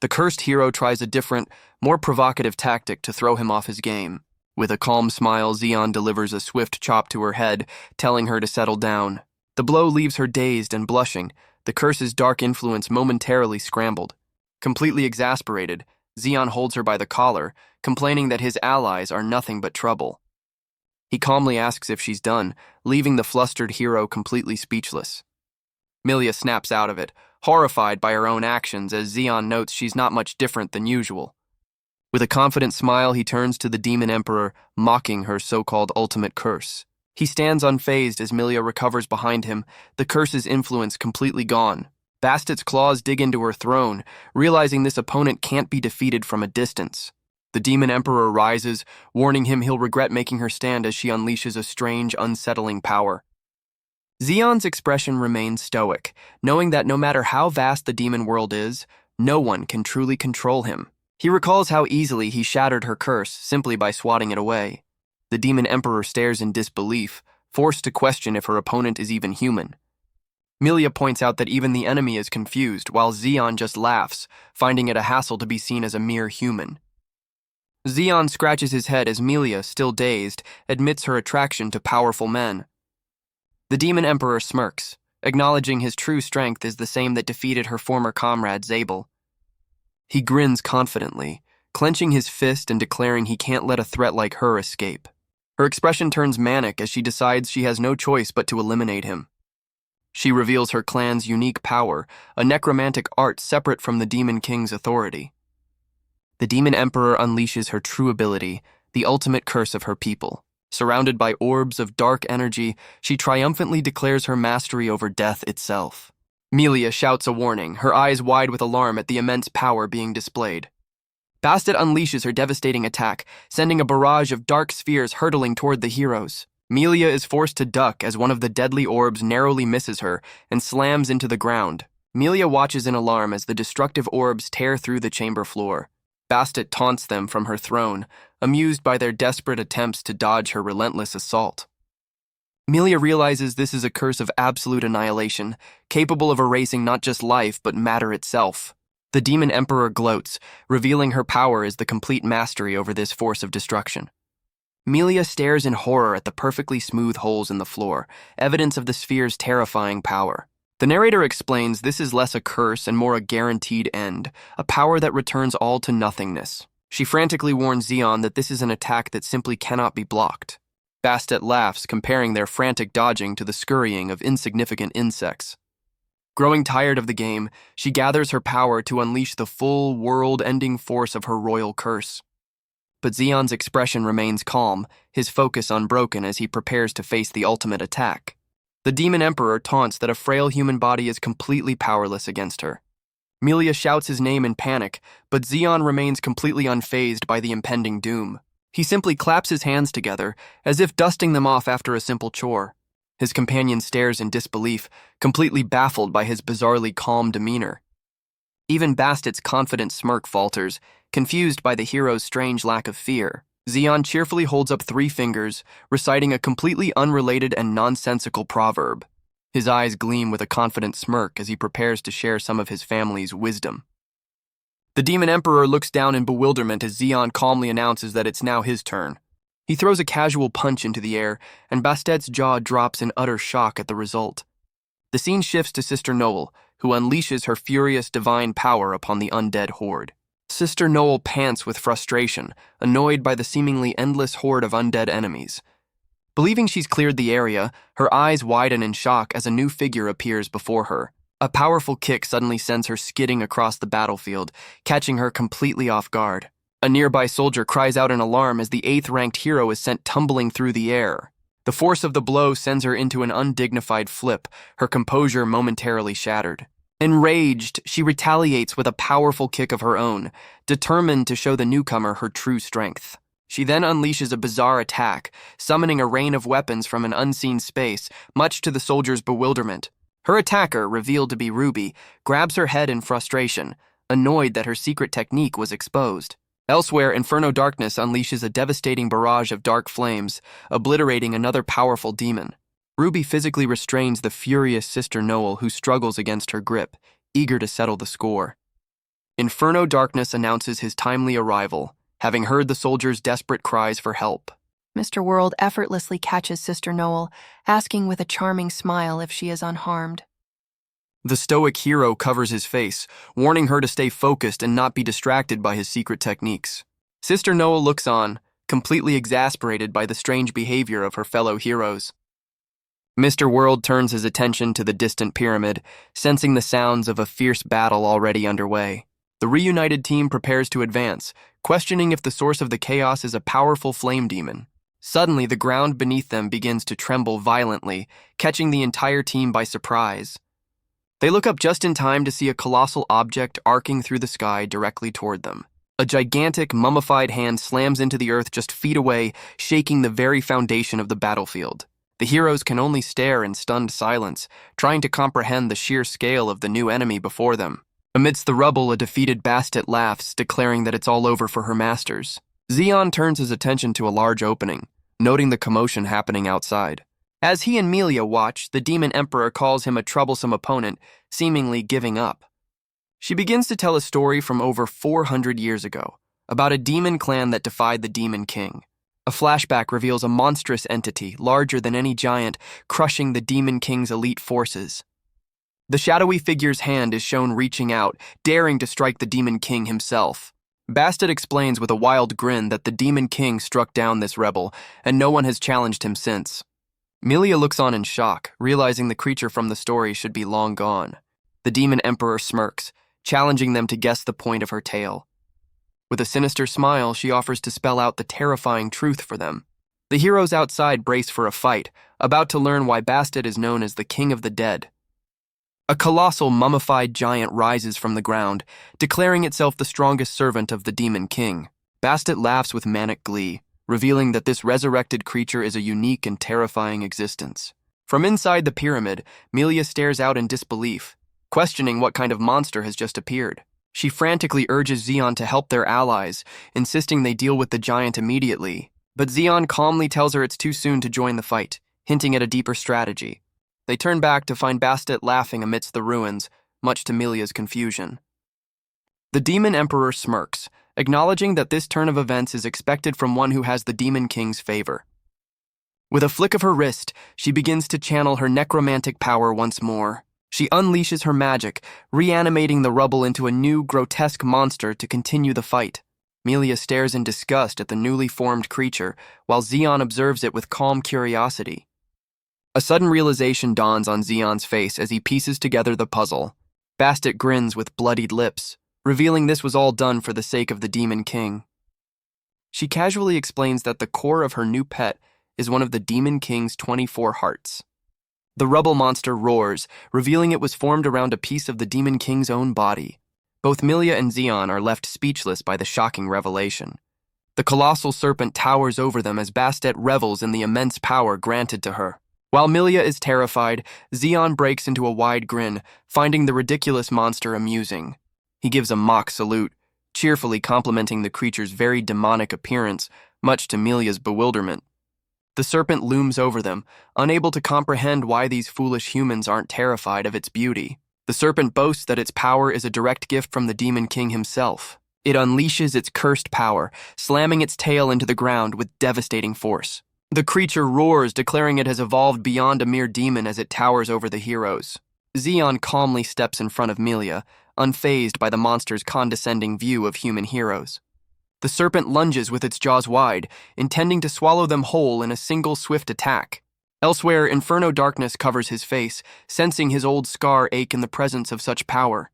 The cursed hero tries a different, more provocative tactic to throw him off his game. With a calm smile, Zeon delivers a swift chop to her head, telling her to settle down. The blow leaves her dazed and blushing, the curse's dark influence momentarily scrambled. Completely exasperated, Zeon holds her by the collar, complaining that his allies are nothing but trouble. He calmly asks if she's done, leaving the flustered hero completely speechless. Melia snaps out of it, horrified by her own actions as Zeon notes she's not much different than usual. With a confident smile, he turns to the demon emperor, mocking her so-called ultimate curse. He stands unfazed as Melia recovers behind him, the curse's influence completely gone. Bastet's claws dig into her throne, realizing this opponent can't be defeated from a distance. The demon emperor rises, warning him he'll regret making her stand as she unleashes a strange, unsettling power. Zeon's expression remains stoic, knowing that no matter how vast the demon world is, no one can truly control him. He recalls how easily he shattered her curse simply by swatting it away. The demon emperor stares in disbelief, forced to question if her opponent is even human. Melia points out that even the enemy is confused, while Zeon just laughs, finding it a hassle to be seen as a mere human. Zeon scratches his head as Melia, still dazed, admits her attraction to powerful men. The Demon Emperor smirks, acknowledging his true strength is the same that defeated her former comrade Zable. He grins confidently, clenching his fist and declaring he can't let a threat like her escape. Her expression turns manic as she decides she has no choice but to eliminate him. She reveals her clan's unique power, a necromantic art separate from the Demon King's authority. The Demon Emperor unleashes her true ability, the ultimate curse of her people. Surrounded by orbs of dark energy, she triumphantly declares her mastery over death itself. Melia shouts a warning, her eyes wide with alarm at the immense power being displayed. Bastet unleashes her devastating attack, sending a barrage of dark spheres hurtling toward the heroes. Melia is forced to duck as one of the deadly orbs narrowly misses her and slams into the ground. Melia watches in alarm as the destructive orbs tear through the chamber floor. Bastet taunts them from her throne, amused by their desperate attempts to dodge her relentless assault. Melia realizes this is a curse of absolute annihilation, capable of erasing not just life but matter itself. The Demon Emperor gloats, revealing her power is the complete mastery over this force of destruction. Melia stares in horror at the perfectly smooth holes in the floor, evidence of the sphere's terrifying power. The narrator explains this is less a curse and more a guaranteed end, a power that returns all to nothingness. She frantically warns Zeon that this is an attack that simply cannot be blocked. Bastet laughs, comparing their frantic dodging to the scurrying of insignificant insects. Growing tired of the game, she gathers her power to unleash the full, world-ending force of her royal curse. But Zeon's expression remains calm, his focus unbroken as he prepares to face the ultimate attack. The Demon Emperor taunts that a frail human body is completely powerless against her. Melia shouts his name in panic, but Zeon remains completely unfazed by the impending doom. He simply claps his hands together, as if dusting them off after a simple chore. His companion stares in disbelief, completely baffled by his bizarrely calm demeanor. Even Bastet's confident smirk falters, confused by the hero's strange lack of fear. Zeon cheerfully holds up 3 fingers, reciting a completely unrelated and nonsensical proverb. His eyes gleam with a confident smirk as he prepares to share some of his family's wisdom. The Demon Emperor looks down in bewilderment as Zeon calmly announces that it's now his turn. He throws a casual punch into the air, and Bastet's jaw drops in utter shock at the result. The scene shifts to Sister Noel, who unleashes her furious divine power upon the undead horde. Sister Noel pants with frustration, annoyed by the seemingly endless horde of undead enemies. Believing she's cleared the area, her eyes widen in shock as a new figure appears before her. A powerful kick suddenly sends her skidding across the battlefield, catching her completely off guard. A nearby soldier cries out in alarm as the 8th-ranked hero is sent tumbling through the air. The force of the blow sends her into an undignified flip, her composure momentarily shattered. Enraged, she retaliates with a powerful kick of her own, determined to show the newcomer her true strength. She then unleashes a bizarre attack, summoning a rain of weapons from an unseen space, much to the soldier's bewilderment. Her attacker, revealed to be Ruby, grabs her head in frustration, annoyed that her secret technique was exposed. Elsewhere, Inferno Darkness unleashes a devastating barrage of dark flames, obliterating another powerful demon. Ruby physically restrains the furious Sister Noel, who struggles against her grip, eager to settle the score. Inferno Darkness announces his timely arrival, having heard the soldiers' desperate cries for help. Mr. World effortlessly catches Sister Noel, asking with a charming smile if she is unharmed. The stoic hero covers his face, warning her to stay focused and not be distracted by his secret techniques. Sister Noel looks on, completely exasperated by the strange behavior of her fellow heroes. Mr. World turns his attention to the distant pyramid, sensing the sounds of a fierce battle already underway. The reunited team prepares to advance, questioning if the source of the chaos is a powerful flame demon. Suddenly, the ground beneath them begins to tremble violently, catching the entire team by surprise. They look up just in time to see a colossal object arcing through the sky directly toward them. A gigantic, mummified hand slams into the earth just feet away, shaking the very foundation of the battlefield. The heroes can only stare in stunned silence, trying to comprehend the sheer scale of the new enemy before them. Amidst the rubble, a defeated Bastet laughs, declaring that it's all over for her masters. Zeon turns his attention to a large opening, noting the commotion happening outside. As he and Melia watch, the Demon Emperor calls him a troublesome opponent, seemingly giving up. She begins to tell a story from over 400 years ago, about a demon clan that defied the Demon King. A flashback reveals a monstrous entity, larger than any giant, crushing the Demon King's elite forces. The shadowy figure's hand is shown reaching out, daring to strike the Demon King himself. Bastet explains with a wild grin that the Demon King struck down this rebel, and no one has challenged him since. Melia looks on in shock, realizing the creature from the story should be long gone. The Demon Emperor smirks, challenging them to guess the point of her tale. With a sinister smile, she offers to spell out the terrifying truth for them. The heroes outside brace for a fight, about to learn why Bastet is known as the King of the Dead. A colossal mummified giant rises from the ground, declaring itself the strongest servant of the Demon King. Bastet laughs with manic glee, revealing that this resurrected creature is a unique and terrifying existence. From inside the pyramid, Melia stares out in disbelief, questioning what kind of monster has just appeared. She frantically urges Zeon to help their allies, insisting they deal with the giant immediately. But Zeon calmly tells her it's too soon to join the fight, hinting at a deeper strategy. They turn back to find Bastet laughing amidst the ruins, much to Melia's confusion. The Demon Emperor smirks, acknowledging that this turn of events is expected from one who has the Demon King's favor. With a flick of her wrist, she begins to channel her necromantic power once more. She unleashes her magic, reanimating the rubble into a new, grotesque monster to continue the fight. Melia stares in disgust at the newly formed creature, while Zeon observes it with calm curiosity. A sudden realization dawns on Zeon's face as he pieces together the puzzle. Bastet grins with bloodied lips, revealing this was all done for the sake of the Demon King. She casually explains that the core of her new pet is one of the Demon King's 24 hearts. The rubble monster roars, revealing it was formed around a piece of the Demon King's own body. Both Melia and Zeon are left speechless by the shocking revelation. The colossal serpent towers over them as Bastet revels in the immense power granted to her. While Melia is terrified, Zeon breaks into a wide grin, finding the ridiculous monster amusing. He gives a mock salute, cheerfully complimenting the creature's very demonic appearance, much to Melia's bewilderment. The serpent looms over them, unable to comprehend why these foolish humans aren't terrified of its beauty. The serpent boasts that its power is a direct gift from the Demon King himself. It unleashes its cursed power, slamming its tail into the ground with devastating force. The creature roars, declaring it has evolved beyond a mere demon as it towers over the heroes. Zeon calmly steps in front of Melia, unfazed by the monster's condescending view of human heroes. The serpent lunges with its jaws wide, intending to swallow them whole in a single swift attack. Elsewhere, Inferno Darkness covers his face, sensing his old scar ache in the presence of such power.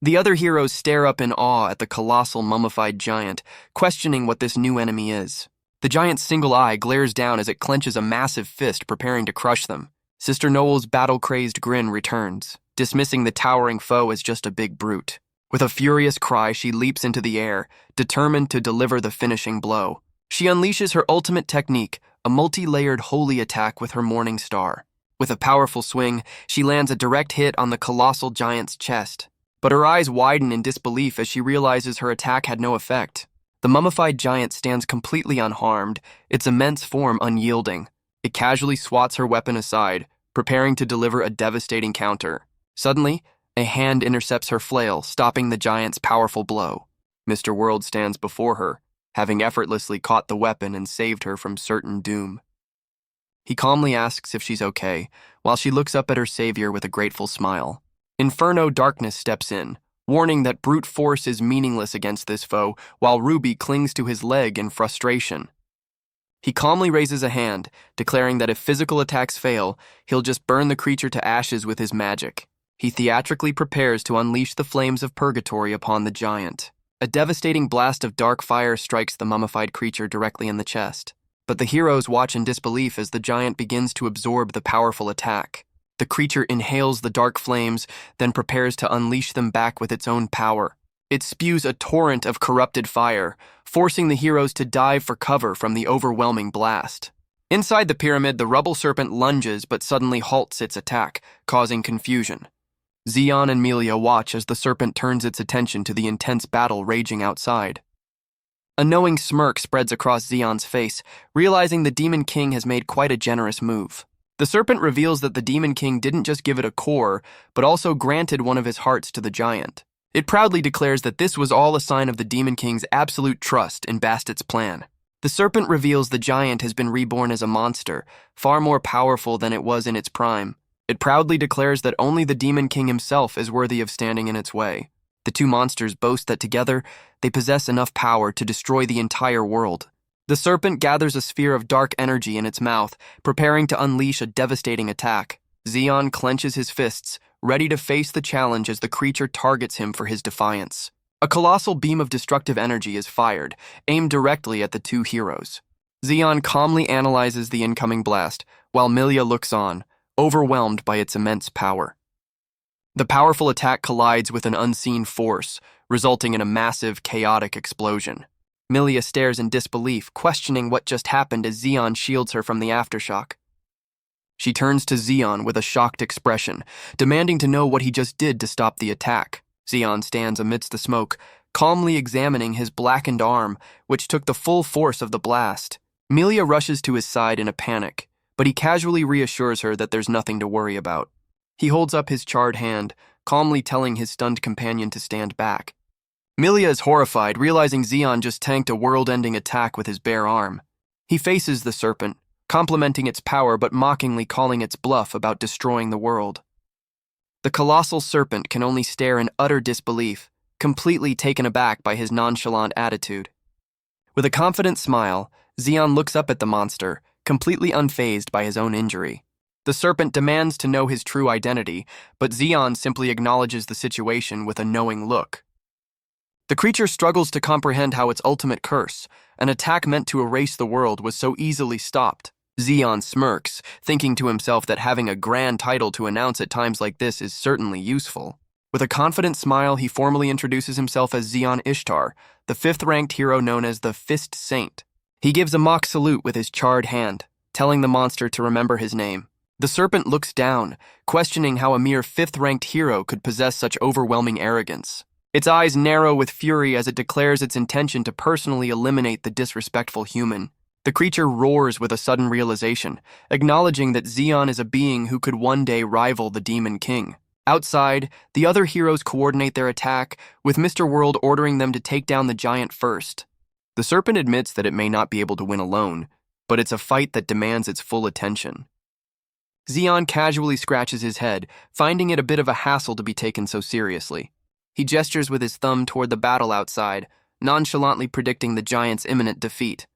The other heroes stare up in awe at the colossal mummified giant, questioning what this new enemy is. The giant's single eye glares down as it clenches a massive fist, preparing to crush them. Sister Noel's battle-crazed grin returns, dismissing the towering foe as just a big brute. With a furious cry, she leaps into the air, determined to deliver the finishing blow. She unleashes her ultimate technique, a multi-layered holy attack with her Morning Star. With a powerful swing, she lands a direct hit on the colossal giant's chest. But her eyes widen in disbelief as she realizes her attack had no effect. The mummified giant stands completely unharmed, its immense form unyielding. It casually swats her weapon aside, preparing to deliver a devastating counter. Suddenly, a hand intercepts her flail, stopping the giant's powerful blow. Mr. World stands before her, having effortlessly caught the weapon and saved her from certain doom. He calmly asks if she's okay, while she looks up at her savior with a grateful smile. Inferno Darkness steps in, warning that brute force is meaningless against this foe, while Ruby clings to his leg in frustration. He calmly raises a hand, declaring that if physical attacks fail, he'll just burn the creature to ashes with his magic. He theatrically prepares to unleash the flames of purgatory upon the giant. A devastating blast of dark fire strikes the mummified creature directly in the chest. But the heroes watch in disbelief as the giant begins to absorb the powerful attack. The creature inhales the dark flames, then prepares to unleash them back with its own power. It spews a torrent of corrupted fire, forcing the heroes to dive for cover from the overwhelming blast. Inside the pyramid, the rubble serpent lunges but suddenly halts its attack, causing confusion. Zeon and Melia watch as the serpent turns its attention to the intense battle raging outside. A knowing smirk spreads across Zeon's face, realizing the Demon King has made quite a generous move. The serpent reveals that the Demon King didn't just give it a core, but also granted one of his hearts to the giant. It proudly declares that this was all a sign of the Demon King's absolute trust in Bastet's plan. The serpent reveals the giant has been reborn as a monster, far more powerful than it was in its prime. It proudly declares that only the Demon King himself is worthy of standing in its way. The two monsters boast that together, they possess enough power to destroy the entire world. The serpent gathers a sphere of dark energy in its mouth, preparing to unleash a devastating attack. Zeon clenches his fists, ready to face the challenge as the creature targets him for his defiance. A colossal beam of destructive energy is fired, aimed directly at the two heroes. Zeon calmly analyzes the incoming blast, while Melia looks on, overwhelmed by its immense power. The powerful attack collides with an unseen force, resulting in a massive, chaotic explosion. Melia stares in disbelief, questioning what just happened as Zeon shields her from the aftershock. She turns to Zeon with a shocked expression, demanding to know what he just did to stop the attack. Zeon stands amidst the smoke, calmly examining his blackened arm, which took the full force of the blast. Melia rushes to his side in a panic, but he casually reassures her that there's nothing to worry about. He holds up his charred hand, calmly telling his stunned companion to stand back. Melia is horrified, realizing Zeon just tanked a world-ending attack with his bare arm. He faces the serpent, complimenting its power but mockingly calling its bluff about destroying the world. The colossal serpent can only stare in utter disbelief, completely taken aback by his nonchalant attitude. With a confident smile, Zeon looks up at the monster, completely unfazed by his own injury. The serpent demands to know his true identity, but Zeon simply acknowledges the situation with a knowing look. The creature struggles to comprehend how its ultimate curse, an attack meant to erase the world, was so easily stopped. Zeon smirks, thinking to himself that having a grand title to announce at times like this is certainly useful. With a confident smile, he formally introduces himself as Zeon Ishtar, the fifth-ranked hero known as the Fist Saint. He gives a mock salute with his charred hand, telling the monster to remember his name. The serpent looks down, questioning how a mere fifth-ranked hero could possess such overwhelming arrogance. Its eyes narrow with fury as it declares its intention to personally eliminate the disrespectful human. The creature roars with a sudden realization, acknowledging that Zeon is a being who could one day rival the Demon King. Outside, the other heroes coordinate their attack, with Mr. World ordering them to take down the giant first. The serpent admits that it may not be able to win alone, but it's a fight that demands its full attention. Zeon casually scratches his head, finding it a bit of a hassle to be taken so seriously. He gestures with his thumb toward the battle outside, nonchalantly predicting the giant's imminent defeat.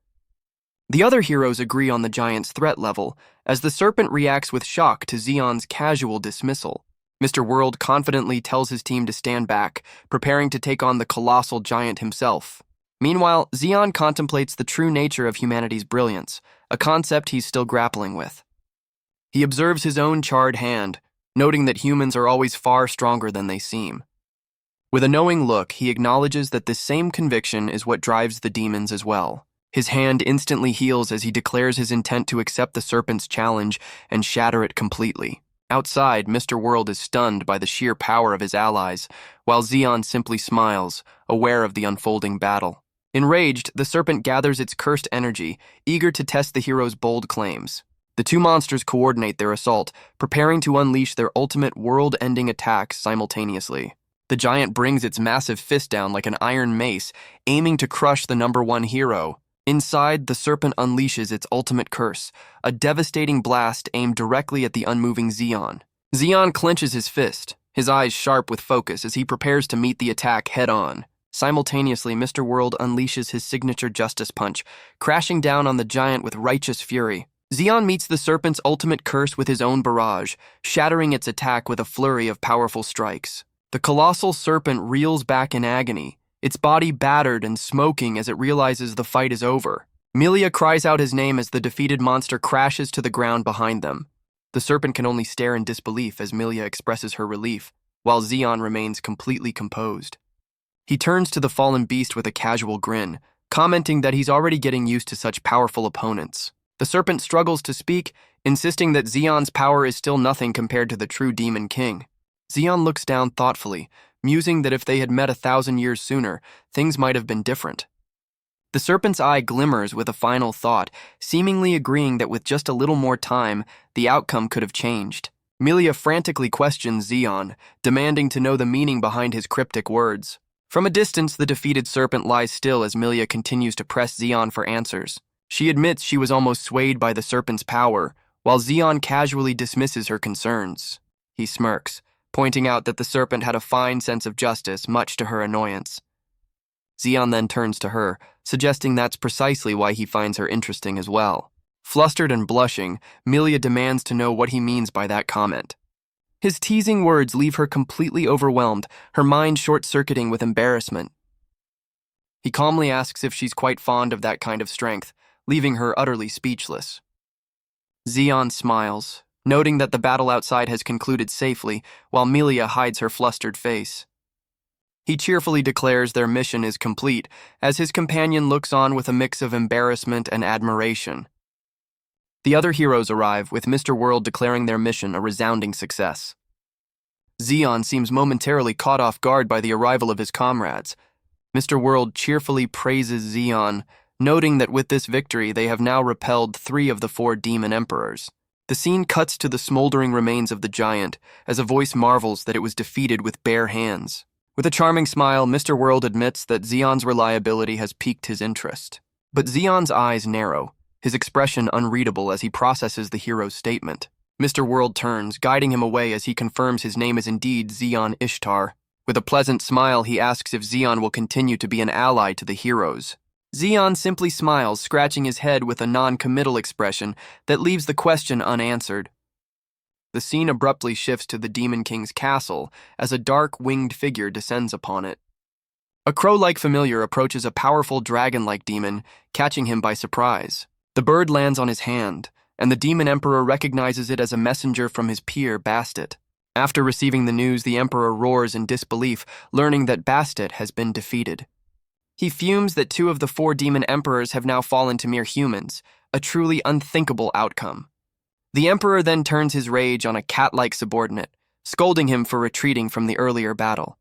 The other heroes agree on the giant's threat level, as the serpent reacts with shock to Zeon's casual dismissal. Mr. World confidently tells his team to stand back, preparing to take on the colossal giant himself. Meanwhile, Zeon contemplates the true nature of humanity's brilliance, a concept he's still grappling with. He observes his own charred hand, noting that humans are always far stronger than they seem. With a knowing look, he acknowledges that this same conviction is what drives the demons as well. His hand instantly heals as he declares his intent to accept the serpent's challenge and shatter it completely. Outside, Mr. World is stunned by the sheer power of his allies, while Zeon simply smiles, aware of the unfolding battle. Enraged, the serpent gathers its cursed energy, eager to test the hero's bold claims. The two monsters coordinate their assault, preparing to unleash their ultimate world-ending attacks simultaneously. The giant brings its massive fist down like an iron mace, aiming to crush the #1 hero. Inside, the serpent unleashes its ultimate curse, a devastating blast aimed directly at the unmoving Zeon. Zeon clenches his fist, his eyes sharp with focus as he prepares to meet the attack head-on. Simultaneously, Mr. World unleashes his signature justice punch, crashing down on the giant with righteous fury. Zeon meets the serpent's ultimate curse with his own barrage, shattering its attack with a flurry of powerful strikes. The colossal serpent reels back in agony, its body battered and smoking as it realizes the fight is over. Melia cries out his name as the defeated monster crashes to the ground behind them. The serpent can only stare in disbelief as Melia expresses her relief, while Zeon remains completely composed. He turns to the fallen beast with a casual grin, commenting that he's already getting used to such powerful opponents. The serpent struggles to speak, insisting that Zeon's power is still nothing compared to the true Demon King. Zeon looks down thoughtfully, musing that if they had met 1,000 years sooner, things might have been different. The serpent's eye glimmers with a final thought, seemingly agreeing that with just a little more time, the outcome could have changed. Melia frantically questions Zeon, demanding to know the meaning behind his cryptic words. From a distance, the defeated serpent lies still as Melia continues to press Zeon for answers. She admits she was almost swayed by the serpent's power, while Zeon casually dismisses her concerns. He smirks, pointing out that the serpent had a fine sense of justice, much to her annoyance. Zeon then turns to her, suggesting that's precisely why he finds her interesting as well. Flustered and blushing, Melia demands to know what he means by that comment. His teasing words leave her completely overwhelmed, her mind short-circuiting with embarrassment. He calmly asks if she's quite fond of that kind of strength, leaving her utterly speechless. Zeon smiles, noting that the battle outside has concluded safely, while Melia hides her flustered face. He cheerfully declares their mission is complete, as his companion looks on with a mix of embarrassment and admiration. The other heroes arrive, with Mr. World declaring their mission a resounding success. Zeon seems momentarily caught off guard by the arrival of his comrades. Mr. World cheerfully praises Zeon, noting that with this victory they have now repelled 3 of the 4 demon emperors. The scene cuts to the smoldering remains of the giant, as a voice marvels that it was defeated with bare hands. With a charming smile, Mr. World admits that Zeon's reliability has piqued his interest. But Zeon's eyes narrow, his expression unreadable as he processes the hero's statement. Mr. World turns, guiding him away as he confirms his name is indeed Zeon Ishtar. With a pleasant smile, he asks if Zeon will continue to be an ally to the heroes. Zeon simply smiles, scratching his head with a non-committal expression that leaves the question unanswered. The scene abruptly shifts to the Demon King's castle as a dark, winged figure descends upon it. A crow-like familiar approaches a powerful dragon-like demon, catching him by surprise. The bird lands on his hand, and the Demon Emperor recognizes it as a messenger from his peer, Bastet. After receiving the news, the Emperor roars in disbelief, learning that Bastet has been defeated. He fumes that 2 of the 4 Demon Emperors have now fallen to mere humans, a truly unthinkable outcome. The Emperor then turns his rage on a cat-like subordinate, scolding him for retreating from the earlier battle.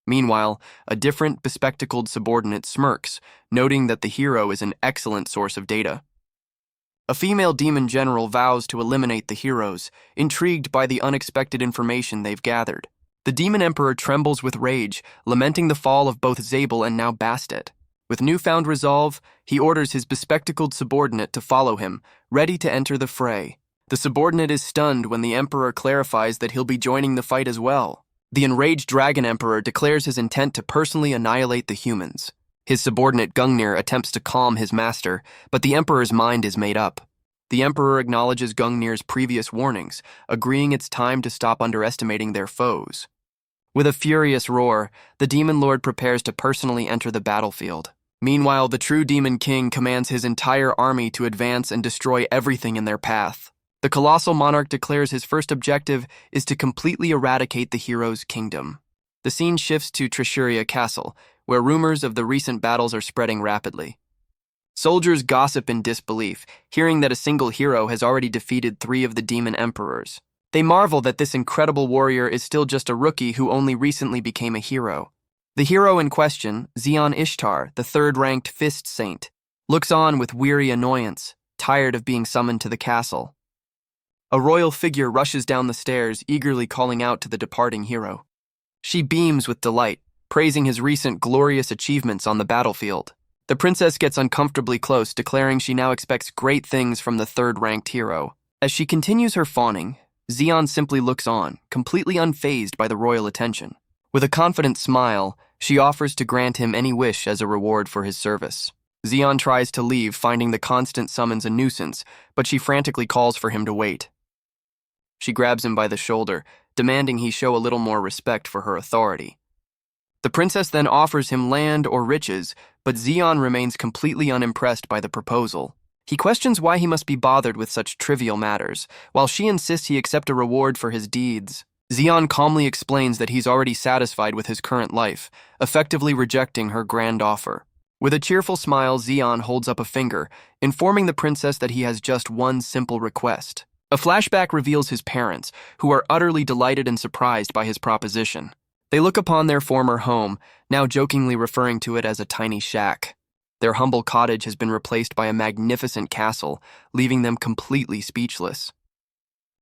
Meanwhile, a different, bespectacled subordinate smirks, noting that the hero is an excellent source of data. A female demon general vows to eliminate the heroes, intrigued by the unexpected information they've gathered. The Demon Emperor trembles with rage, lamenting the fall of both Zable and now Bastet. With newfound resolve, he orders his bespectacled subordinate to follow him, ready to enter the fray. The subordinate is stunned when the Emperor clarifies that he'll be joining the fight as well. The enraged Dragon Emperor declares his intent to personally annihilate the humans. His subordinate Gungnir attempts to calm his master, but the Emperor's mind is made up. The Emperor acknowledges Gungnir's previous warnings, agreeing it's time to stop underestimating their foes. With a furious roar, the Demon Lord prepares to personally enter the battlefield. Meanwhile, the true Demon King commands his entire army to advance and destroy everything in their path. The colossal monarch declares his first objective is to completely eradicate the hero's kingdom. The scene shifts to Trishuria Castle, where rumors of the recent battles are spreading rapidly. Soldiers gossip in disbelief, hearing that a single hero has already defeated 3 of the Demon Emperors. They marvel that this incredible warrior is still just a rookie who only recently became a hero. The hero in question, Zeon Ishtar, the 3rd-ranked Fist Saint, looks on with weary annoyance, tired of being summoned to the castle. A royal figure rushes down the stairs, eagerly calling out to the departing hero. She beams with delight, praising his recent glorious achievements on the battlefield. The princess gets uncomfortably close, declaring she now expects great things from the 3rd-ranked hero. As she continues her fawning, Zeon simply looks on, completely unfazed by the royal attention. With a confident smile, she offers to grant him any wish as a reward for his service. Zeon tries to leave, finding the constant summons a nuisance, but she frantically calls for him to wait. She grabs him by the shoulder, demanding he show a little more respect for her authority. The princess then offers him land or riches, but Zeon remains completely unimpressed by the proposal. He questions why he must be bothered with such trivial matters, while she insists he accept a reward for his deeds. Zeon calmly explains that he's already satisfied with his current life, effectively rejecting her grand offer. With a cheerful smile, Zeon holds up a finger, informing the princess that he has just one simple request. A flashback reveals his parents, who are utterly delighted and surprised by his proposition. They look upon their former home, now jokingly referring to it as a tiny shack. Their humble cottage has been replaced by a magnificent castle, leaving them completely speechless.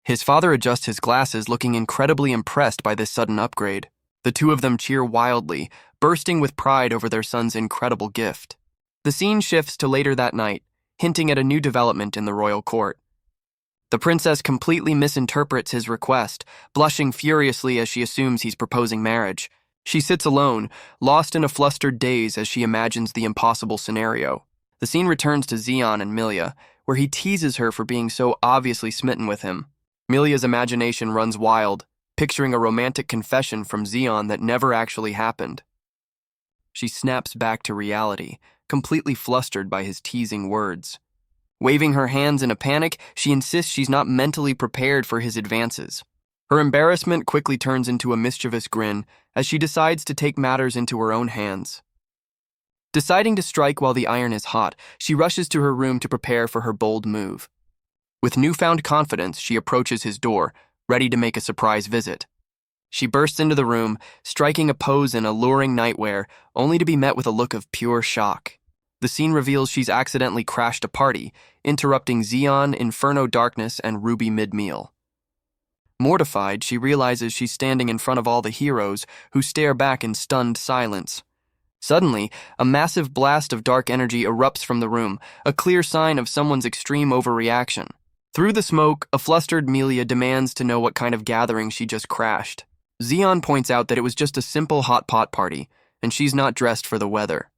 His father adjusts his glasses, looking incredibly impressed by this sudden upgrade. The two of them cheer wildly, bursting with pride over their son's incredible gift. The scene shifts to later that night, hinting at a new development in the royal court. The princess completely misinterprets his request, blushing furiously as she assumes he's proposing marriage. She sits alone, lost in a flustered daze as she imagines the impossible scenario. The scene returns to Zeon and Melia, where he teases her for being so obviously smitten with him. Melia's imagination runs wild, picturing a romantic confession from Zeon that never actually happened. She snaps back to reality, completely flustered by his teasing words. Waving her hands in a panic, she insists she's not mentally prepared for his advances. Her embarrassment quickly turns into a mischievous grin as she decides to take matters into her own hands. Deciding to strike while the iron is hot, she rushes to her room to prepare for her bold move. With newfound confidence, she approaches his door, ready to make a surprise visit. She bursts into the room, striking a pose in alluring nightwear, only to be met with a look of pure shock. The scene reveals she's accidentally crashed a party, interrupting Zeon, Inferno Darkness, and Ruby mid-meal. Mortified, she realizes she's standing in front of all the heroes, who stare back in stunned silence. Suddenly, a massive blast of dark energy erupts from the room, a clear sign of someone's extreme overreaction. Through the smoke, a flustered Melia demands to know what kind of gathering she just crashed. Zeon points out that it was just a simple hot pot party, and she's not dressed for the weather.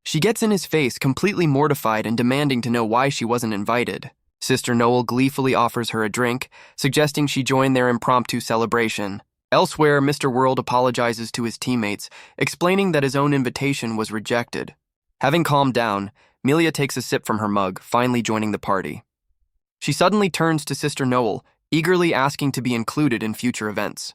She gets in his face, completely mortified and demanding to know why she wasn't invited. Sister Noel gleefully offers her a drink, suggesting she join their impromptu celebration. Elsewhere, Mr. World apologizes to his teammates, explaining that his own invitation was rejected. Having calmed down, Melia takes a sip from her mug, finally joining the party. She suddenly turns to Sister Noel, eagerly asking to be included in future events.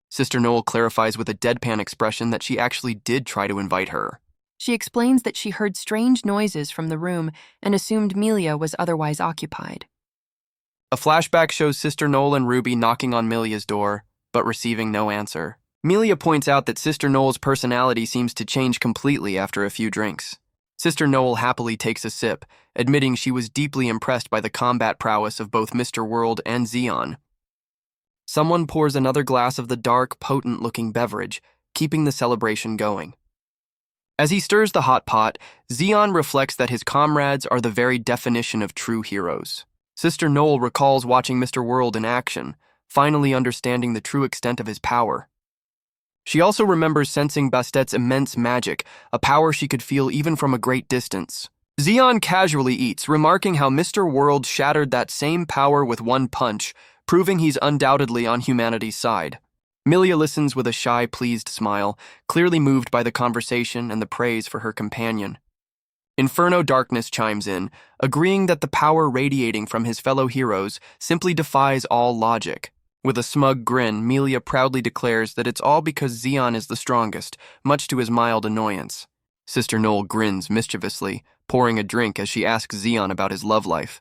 Sister Noel clarifies with a deadpan expression that she actually did try to invite her. She explains that she heard strange noises from the room and assumed Melia was otherwise occupied. A flashback shows Sister Noel and Ruby knocking on Melia's door, but receiving no answer. Melia points out that Sister Noel's personality seems to change completely after a few drinks. Sister Noel happily takes a sip, admitting she was deeply impressed by the combat prowess of both Mr. World and Zeon. Someone pours another glass of the dark, potent-looking beverage, keeping the celebration going. As he stirs the hot pot, Zeon reflects that his comrades are the very definition of true heroes. Sister Noel recalls watching Mr. World in action, finally understanding the true extent of his power. She also remembers sensing Bastet's immense magic, a power she could feel even from a great distance. Zeon casually eats, remarking how Mr. World shattered that same power with one punch, proving he's undoubtedly on humanity's side. Melia listens with a shy, pleased smile, clearly moved by the conversation and the praise for her companion. Inferno Darkness chimes in, agreeing that the power radiating from his fellow heroes simply defies all logic. With a smug grin, Melia proudly declares that it's all because Zeon is the strongest, much to his mild annoyance. Sister Noel grins mischievously, pouring a drink as she asks Zeon about his love life.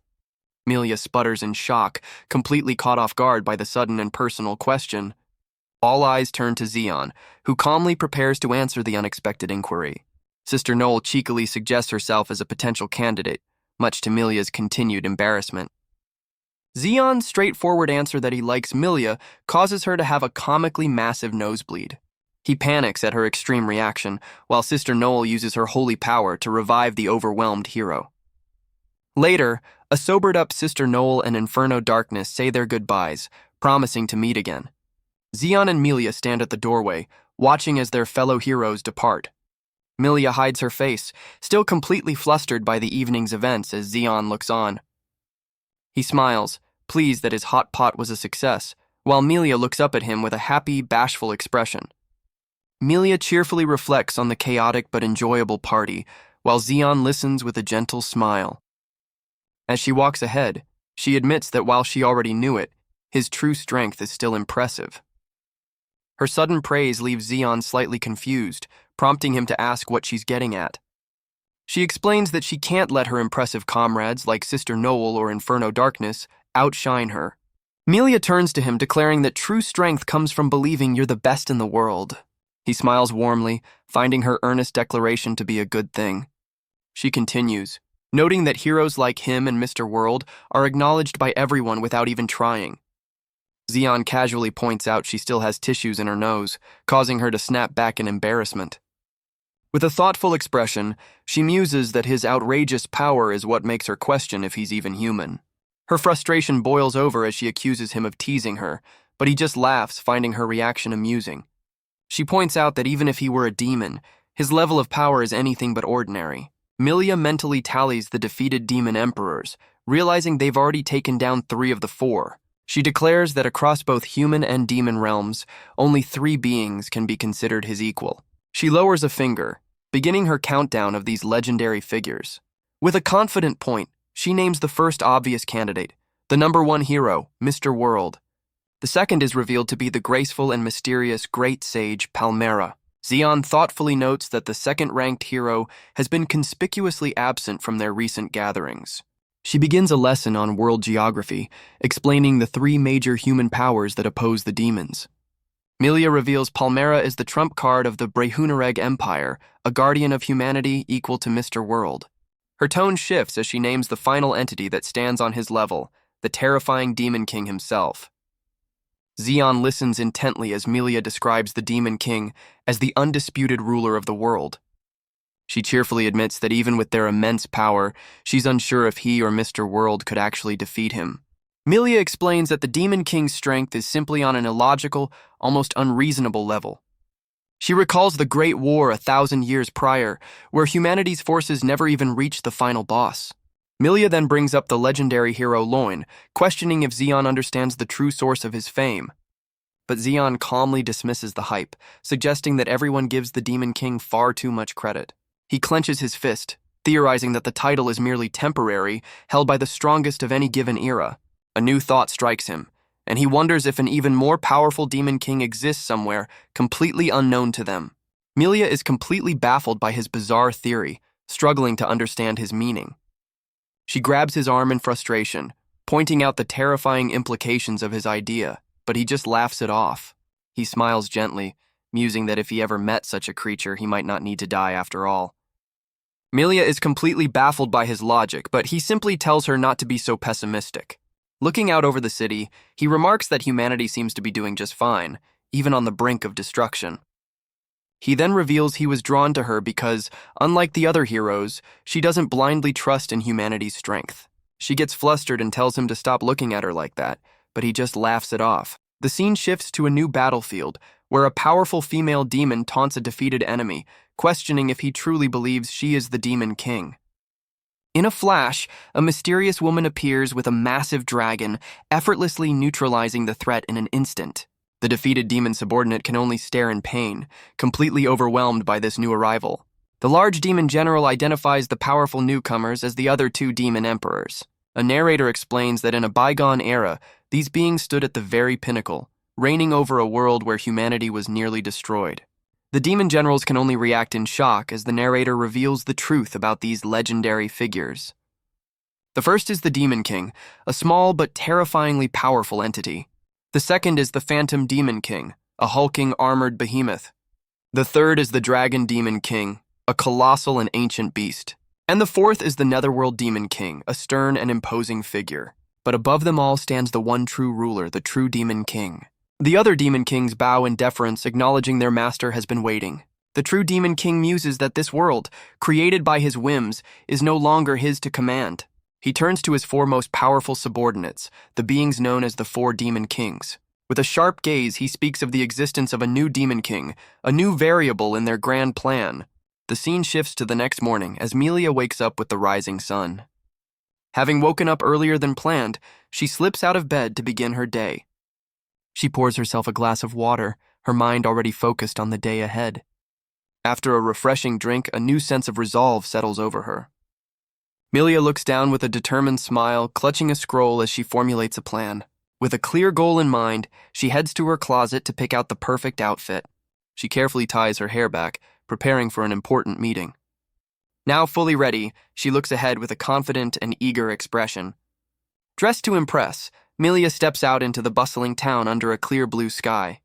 Melia sputters in shock, completely caught off guard by the sudden and personal question. All eyes turn to Zeon, who calmly prepares to answer the unexpected inquiry. Sister Noel cheekily suggests herself as a potential candidate, much to Melia's continued embarrassment. Zeon's straightforward answer that he likes Melia causes her to have a comically massive nosebleed. He panics at her extreme reaction, while Sister Noel uses her holy power to revive the overwhelmed hero. Later, a sobered-up Sister Noel and Inferno Darkness say their goodbyes, promising to meet again. Zeon and Melia stand at the doorway, watching as their fellow heroes depart. Melia hides her face, still completely flustered by the evening's events as Zeon looks on. He smiles, pleased that his hot pot was a success, while Melia looks up at him with a happy, bashful expression. Melia cheerfully reflects on the chaotic but enjoyable party, while Zeon listens with a gentle smile. As she walks ahead, she admits that while she already knew it, his true strength is still impressive. Her sudden praise leaves Zeon slightly confused, prompting him to ask what she's getting at. She explains that she can't let her impressive comrades like Sister Noel or Inferno Darkness outshine her. Melia turns to him, declaring that true strength comes from believing you're the best in the world. He smiles warmly, finding her earnest declaration to be a good thing. She continues, noting that heroes like him and Mr. World are acknowledged by everyone without even trying. Zeon casually points out she still has tissues in her nose, causing her to snap back in embarrassment. With a thoughtful expression, she muses that his outrageous power is what makes her question if he's even human. Her frustration boils over as she accuses him of teasing her, but he just laughs, finding her reaction amusing. She points out that even if he were a demon, his level of power is anything but ordinary. Melia mentally tallies the defeated demon emperors, realizing they've already taken down 3 of the 4. She declares that across both human and demon realms, only 3 beings can be considered his equal. She lowers a finger, beginning her countdown of these legendary figures. With a confident point, she names the first obvious candidate, the number 1 hero, Mr. World. The second is revealed to be the graceful and mysterious great sage Palmera. Zeon thoughtfully notes that the second-ranked hero has been conspicuously absent from their recent gatherings. She begins a lesson on world geography, explaining the 3 major human powers that oppose the demons. Melia reveals Palmera is the trump card of the Brehunareg Empire, a guardian of humanity equal to Mr. World. Her tone shifts as she names the final entity that stands on his level, the terrifying Demon King himself. Zeon listens intently as Melia describes the Demon King as the undisputed ruler of the world. She cheerfully admits that even with their immense power, she's unsure if he or Mr. World could actually defeat him. Melia explains that the Demon King's strength is simply on an illogical, almost unreasonable level. She recalls the Great War 1,000 years prior, where humanity's forces never even reached the final boss. Melia then brings up the legendary hero Loin, questioning if Zeon understands the true source of his fame. But Zeon calmly dismisses the hype, suggesting that everyone gives the Demon King far too much credit. He clenches his fist, theorizing that the title is merely temporary, held by the strongest of any given era. A new thought strikes him, and he wonders if an even more powerful Demon King exists somewhere, completely unknown to them. Melia is completely baffled by his bizarre theory, struggling to understand his meaning. She grabs his arm in frustration, pointing out the terrifying implications of his idea, but he just laughs it off. He smiles gently, musing that if he ever met such a creature, he might not need to die after all. Melia is completely baffled by his logic, but he simply tells her not to be so pessimistic. Looking out over the city, he remarks that humanity seems to be doing just fine, even on the brink of destruction. He then reveals he was drawn to her because, unlike the other heroes, she doesn't blindly trust in humanity's strength. She gets flustered and tells him to stop looking at her like that, but he just laughs it off. The scene shifts to a new battlefield, where a powerful female demon taunts a defeated enemy, questioning if he truly believes she is the Demon King. In a flash, a mysterious woman appears with a massive dragon, effortlessly neutralizing the threat in an instant. The defeated demon subordinate can only stare in pain, completely overwhelmed by this new arrival. The large demon general identifies the powerful newcomers as the other 2 demon emperors. A narrator explains that in a bygone era, these beings stood at the very pinnacle, reigning over a world where humanity was nearly destroyed. The demon generals can only react in shock as the narrator reveals the truth about these legendary figures. The first is the Demon King, a small but terrifyingly powerful entity. The second is the Phantom Demon King, a hulking armored behemoth. The third is the Dragon Demon King, a colossal and ancient beast. And the fourth is the Netherworld Demon King, a stern and imposing figure. But above them all stands the one true ruler, the true Demon King. The other Demon Kings bow in deference, acknowledging their master has been waiting. The true Demon King muses that this world, created by his whims, is no longer his to command. He turns to his 4 most powerful subordinates, the beings known as the 4 Demon Kings. With a sharp gaze, he speaks of the existence of a new Demon King, a new variable in their grand plan. The scene shifts to the next morning as Melia wakes up with the rising sun. Having woken up earlier than planned, she slips out of bed to begin her day. She pours herself a glass of water, her mind already focused on the day ahead. After a refreshing drink, a new sense of resolve settles over her. Melia looks down with a determined smile, clutching a scroll as she formulates a plan. With a clear goal in mind, she heads to her closet to pick out the perfect outfit. She carefully ties her hair back, preparing for an important meeting. Now fully ready, she looks ahead with a confident and eager expression. Dressed to impress, Melia steps out into the bustling town under a clear blue sky.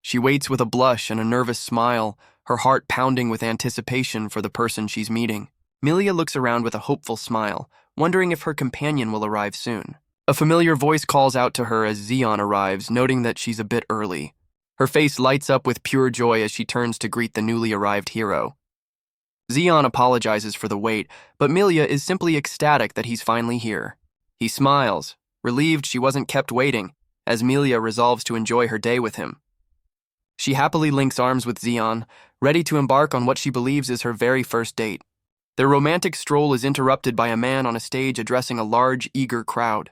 She waits with a blush and a nervous smile, her heart pounding with anticipation for the person she's meeting. Melia looks around with a hopeful smile, wondering if her companion will arrive soon. A familiar voice calls out to her as Zeon arrives, noting that she's a bit early. Her face lights up with pure joy as she turns to greet the newly arrived hero. Zeon apologizes for the wait, but Melia is simply ecstatic that he's finally here. He smiles, relieved she wasn't kept waiting, as Melia resolves to enjoy her day with him. She happily links arms with Zeon, ready to embark on what she believes is her very first date. Their romantic stroll is interrupted by a man on a stage addressing a large, eager crowd.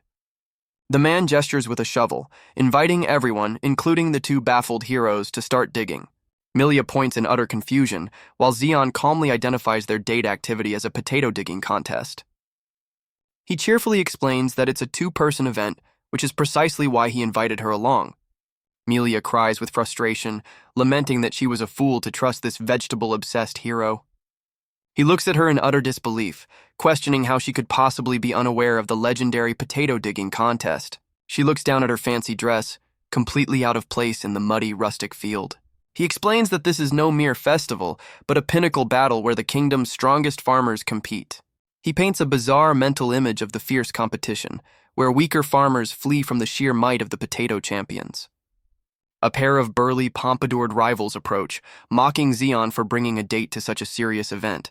The man gestures with a shovel, inviting everyone, including the two baffled heroes, to start digging. Melia points in utter confusion, while Zeon calmly identifies their date activity as a potato digging contest. He cheerfully explains that it's a two-person event, which is precisely why he invited her along. Melia cries with frustration, lamenting that she was a fool to trust this vegetable-obsessed hero. He looks at her in utter disbelief, questioning how she could possibly be unaware of the legendary potato digging contest. She looks down at her fancy dress, completely out of place in the muddy, rustic field. He explains that this is no mere festival, but a pinnacle battle where the kingdom's strongest farmers compete. He paints a bizarre mental image of the fierce competition, where weaker farmers flee from the sheer might of the potato champions. A pair of burly, pompadoured rivals approach, mocking Zeon for bringing a date to such a serious event.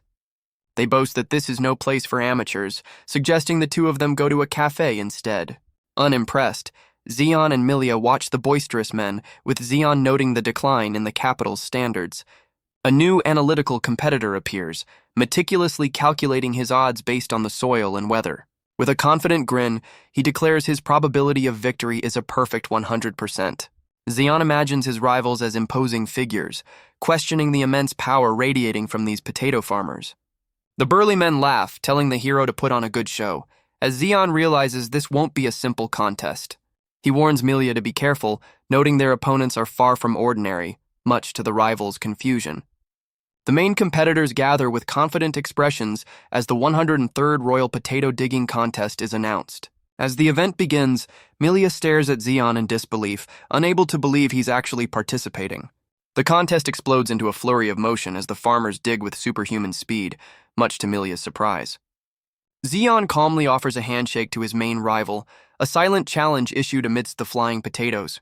They boast that this is no place for amateurs, suggesting the two of them go to a cafe instead. Unimpressed, Zeon and Melia watch the boisterous men, with Zeon noting the decline in the capital's standards. A new analytical competitor appears, meticulously calculating his odds based on the soil and weather. With a confident grin, he declares his probability of victory is a perfect 100%. Zeon imagines his rivals as imposing figures, questioning the immense power radiating from these potato farmers. The burly men laugh, telling the hero to put on a good show, as Zeon realizes this won't be a simple contest. He warns Melia to be careful, noting their opponents are far from ordinary, much to the rivals' confusion. The main competitors gather with confident expressions as the 103rd Royal Potato Digging Contest is announced. As the event begins, Melia stares at Zeon in disbelief, unable to believe he's actually participating. The contest explodes into a flurry of motion as the farmers dig with superhuman speed, much to Melia's surprise. Zeon calmly offers a handshake to his main rival, a silent challenge issued amidst the flying potatoes.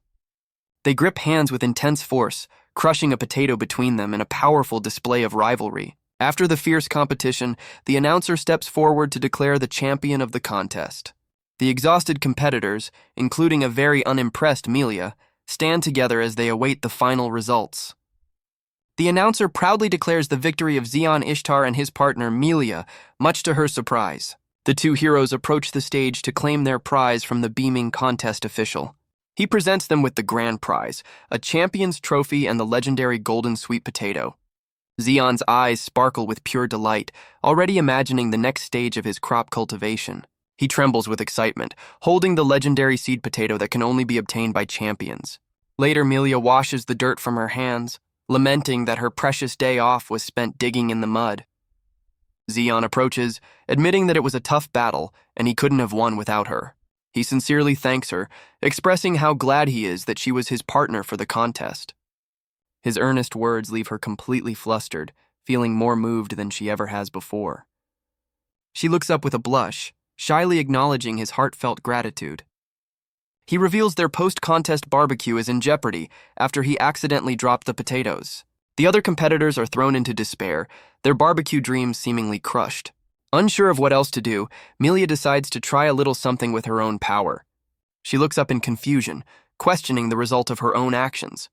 They grip hands with intense force, crushing a potato between them in a powerful display of rivalry. After the fierce competition, the announcer steps forward to declare the champion of the contest. The exhausted competitors, including a very unimpressed Melia, stand together as they await the final results. The announcer proudly declares the victory of Zeon Ishtar and his partner Melia, much to her surprise. The two heroes approach the stage to claim their prize from the beaming contest official. He presents them with the grand prize, a champion's trophy and the legendary golden sweet potato. Zeon's eyes sparkle with pure delight, already imagining the next stage of his crop cultivation. He trembles with excitement, holding the legendary seed potato that can only be obtained by champions. Later, Melia washes the dirt from her hands, lamenting that her precious day off was spent digging in the mud. Zeon approaches, admitting that it was a tough battle and he couldn't have won without her. He sincerely thanks her, expressing how glad he is that she was his partner for the contest. His earnest words leave her completely flustered, feeling more moved than she ever has before. She looks up with a blush, shyly acknowledging his heartfelt gratitude. He reveals their post-contest barbecue is in jeopardy after he accidentally dropped the potatoes. The other competitors are thrown into despair, their barbecue dreams seemingly crushed. Unsure of what else to do, Melia decides to try a little something with her own power. She looks up in confusion, questioning the result of her own actions.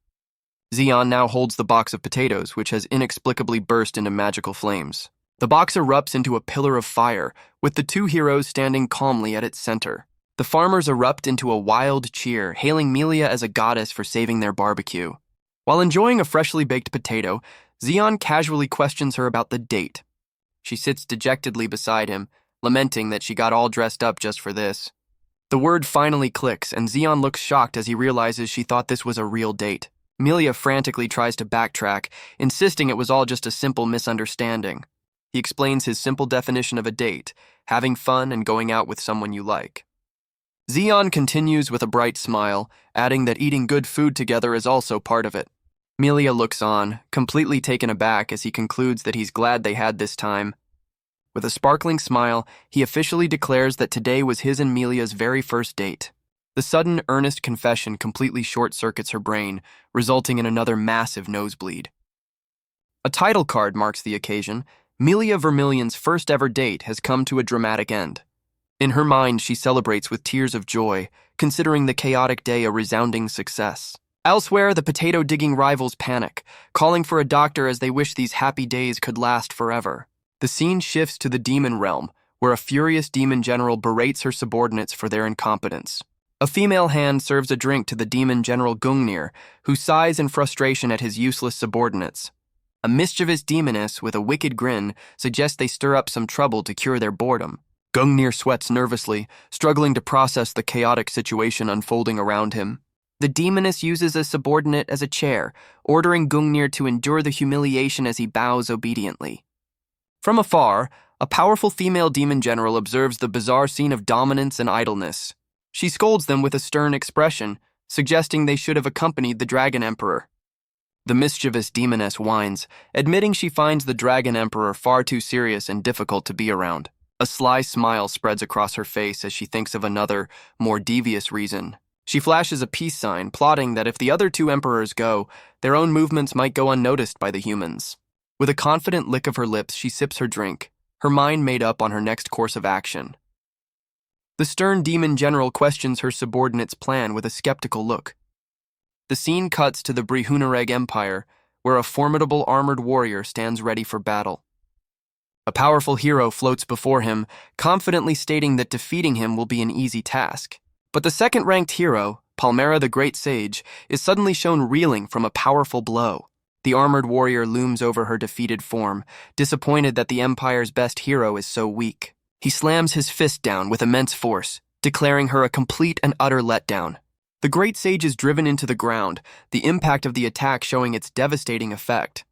Zeon now holds the box of potatoes, which has inexplicably burst into magical flames. The box erupts into a pillar of fire, with the two heroes standing calmly at its center. The farmers erupt into a wild cheer, hailing Melia as a goddess for saving their barbecue. While enjoying a freshly baked potato, Zeon casually questions her about the date. She sits dejectedly beside him, lamenting that she got all dressed up just for this. The word finally clicks, and Zeon looks shocked as he realizes she thought this was a real date. Melia frantically tries to backtrack, insisting it was all just a simple misunderstanding. He explains his simple definition of a date, having fun and going out with someone you like. Zeon continues with a bright smile, adding that eating good food together is also part of it. Melia looks on, completely taken aback as he concludes that he's glad they had this time. With a sparkling smile, he officially declares that today was his and Melia's very first date. The sudden, earnest confession completely short-circuits her brain, resulting in another massive nosebleed. A title card marks the occasion. Melia Vermilion's first-ever date has come to a dramatic end. In her mind, she celebrates with tears of joy, considering the chaotic day a resounding success. Elsewhere, the potato-digging rivals panic, calling for a doctor as they wish these happy days could last forever. The scene shifts to the demon realm, where a furious demon general berates her subordinates for their incompetence. A female hand serves a drink to the demon general Gungnir, who sighs in frustration at his useless subordinates. A mischievous demoness with a wicked grin suggests they stir up some trouble to cure their boredom. Gungnir sweats nervously, struggling to process the chaotic situation unfolding around him. The demoness uses a subordinate as a chair, ordering Gungnir to endure the humiliation as he bows obediently. From afar, a powerful female demon general observes the bizarre scene of dominance and idleness. She scolds them with a stern expression, suggesting they should have accompanied the Dragon Emperor. The mischievous demoness whines, admitting she finds the Dragon Emperor far too serious and difficult to be around. A sly smile spreads across her face as she thinks of another, more devious reason. She flashes a peace sign, plotting that if the other two emperors go, their own movements might go unnoticed by the humans. With a confident lick of her lips, she sips her drink, her mind made up on her next course of action. The stern demon general questions her subordinate's plan with a skeptical look. The scene cuts to the Brihunareg Empire, where a formidable armored warrior stands ready for battle. A powerful hero floats before him, confidently stating that defeating him will be an easy task. But the second-ranked hero, Palmera the Great Sage, is suddenly shown reeling from a powerful blow. The armored warrior looms over her defeated form, disappointed that the Empire's best hero is so weak. He slams his fist down with immense force, declaring her a complete and utter letdown. The Great Sage is driven into the ground, the impact of the attack showing its devastating effect.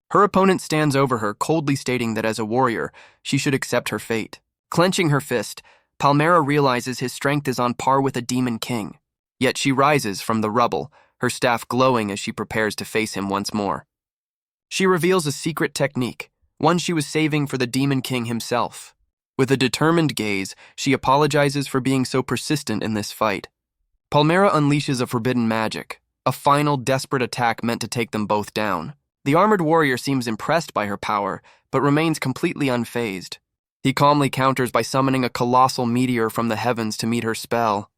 Her opponent stands over her, coldly stating that as a warrior, she should accept her fate. Clenching her fist, Palmera realizes his strength is on par with a demon king. Yet she rises from the rubble, her staff glowing as she prepares to face him once more. She reveals a secret technique, one she was saving for the demon king himself. With a determined gaze, she apologizes for being so persistent in this fight. Palmera unleashes a forbidden magic, a final desperate attack meant to take them both down. The armored warrior seems impressed by her power, but remains completely unfazed. He calmly counters by summoning a colossal meteor from the heavens to meet her spell.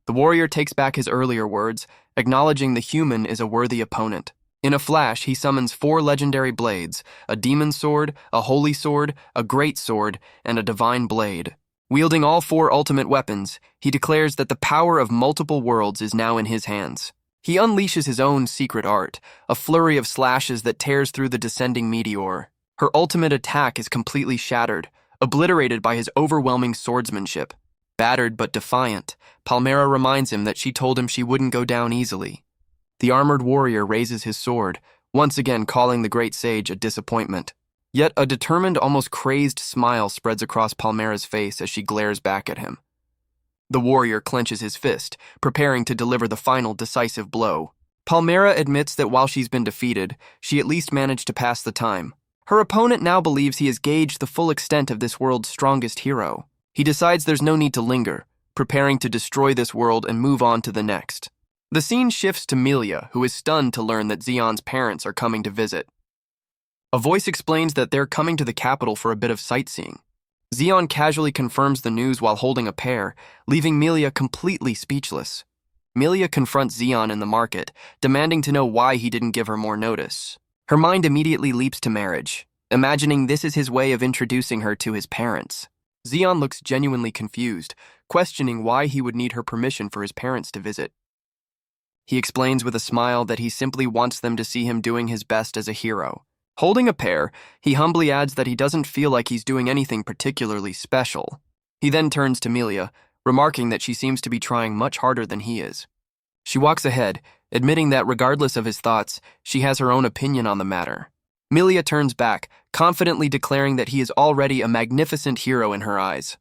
The warrior takes back his earlier words, acknowledging the human is a worthy opponent. In a flash, he summons 4 legendary blades, a demon sword, a holy sword, a great sword, and a divine blade. Wielding all 4 ultimate weapons, he declares that the power of multiple worlds is now in his hands. He unleashes his own secret art, a flurry of slashes that tears through the descending meteor. Her ultimate attack is completely shattered, obliterated by his overwhelming swordsmanship. Battered but defiant, Palmera reminds him that she told him she wouldn't go down easily. The armored warrior raises his sword, once again calling the Great Sage a disappointment. Yet a determined, almost crazed smile spreads across Palmera's face as she glares back at him. The warrior clenches his fist, preparing to deliver the final decisive blow. Palmera admits that while she's been defeated, she at least managed to pass the time. Her opponent now believes he has gauged the full extent of this world's strongest hero. He decides there's no need to linger, preparing to destroy this world and move on to the next. The scene shifts to Melia, who is stunned to learn that Zeon's parents are coming to visit. A voice explains that they're coming to the capital for a bit of sightseeing. Zeon casually confirms the news while holding a pear, leaving Melia completely speechless. Melia confronts Zeon in the market, demanding to know why he didn't give her more notice. Her mind immediately leaps to marriage, imagining this is his way of introducing her to his parents. Zeon looks genuinely confused, questioning why he would need her permission for his parents to visit. He explains with a smile that he simply wants them to see him doing his best as a hero. Holding a pear, he humbly adds that he doesn't feel like he's doing anything particularly special. He then turns to Melia, remarking that she seems to be trying much harder than he is. She walks ahead, admitting that regardless of his thoughts, she has her own opinion on the matter. Melia turns back, confidently declaring that he is already a magnificent hero in her eyes.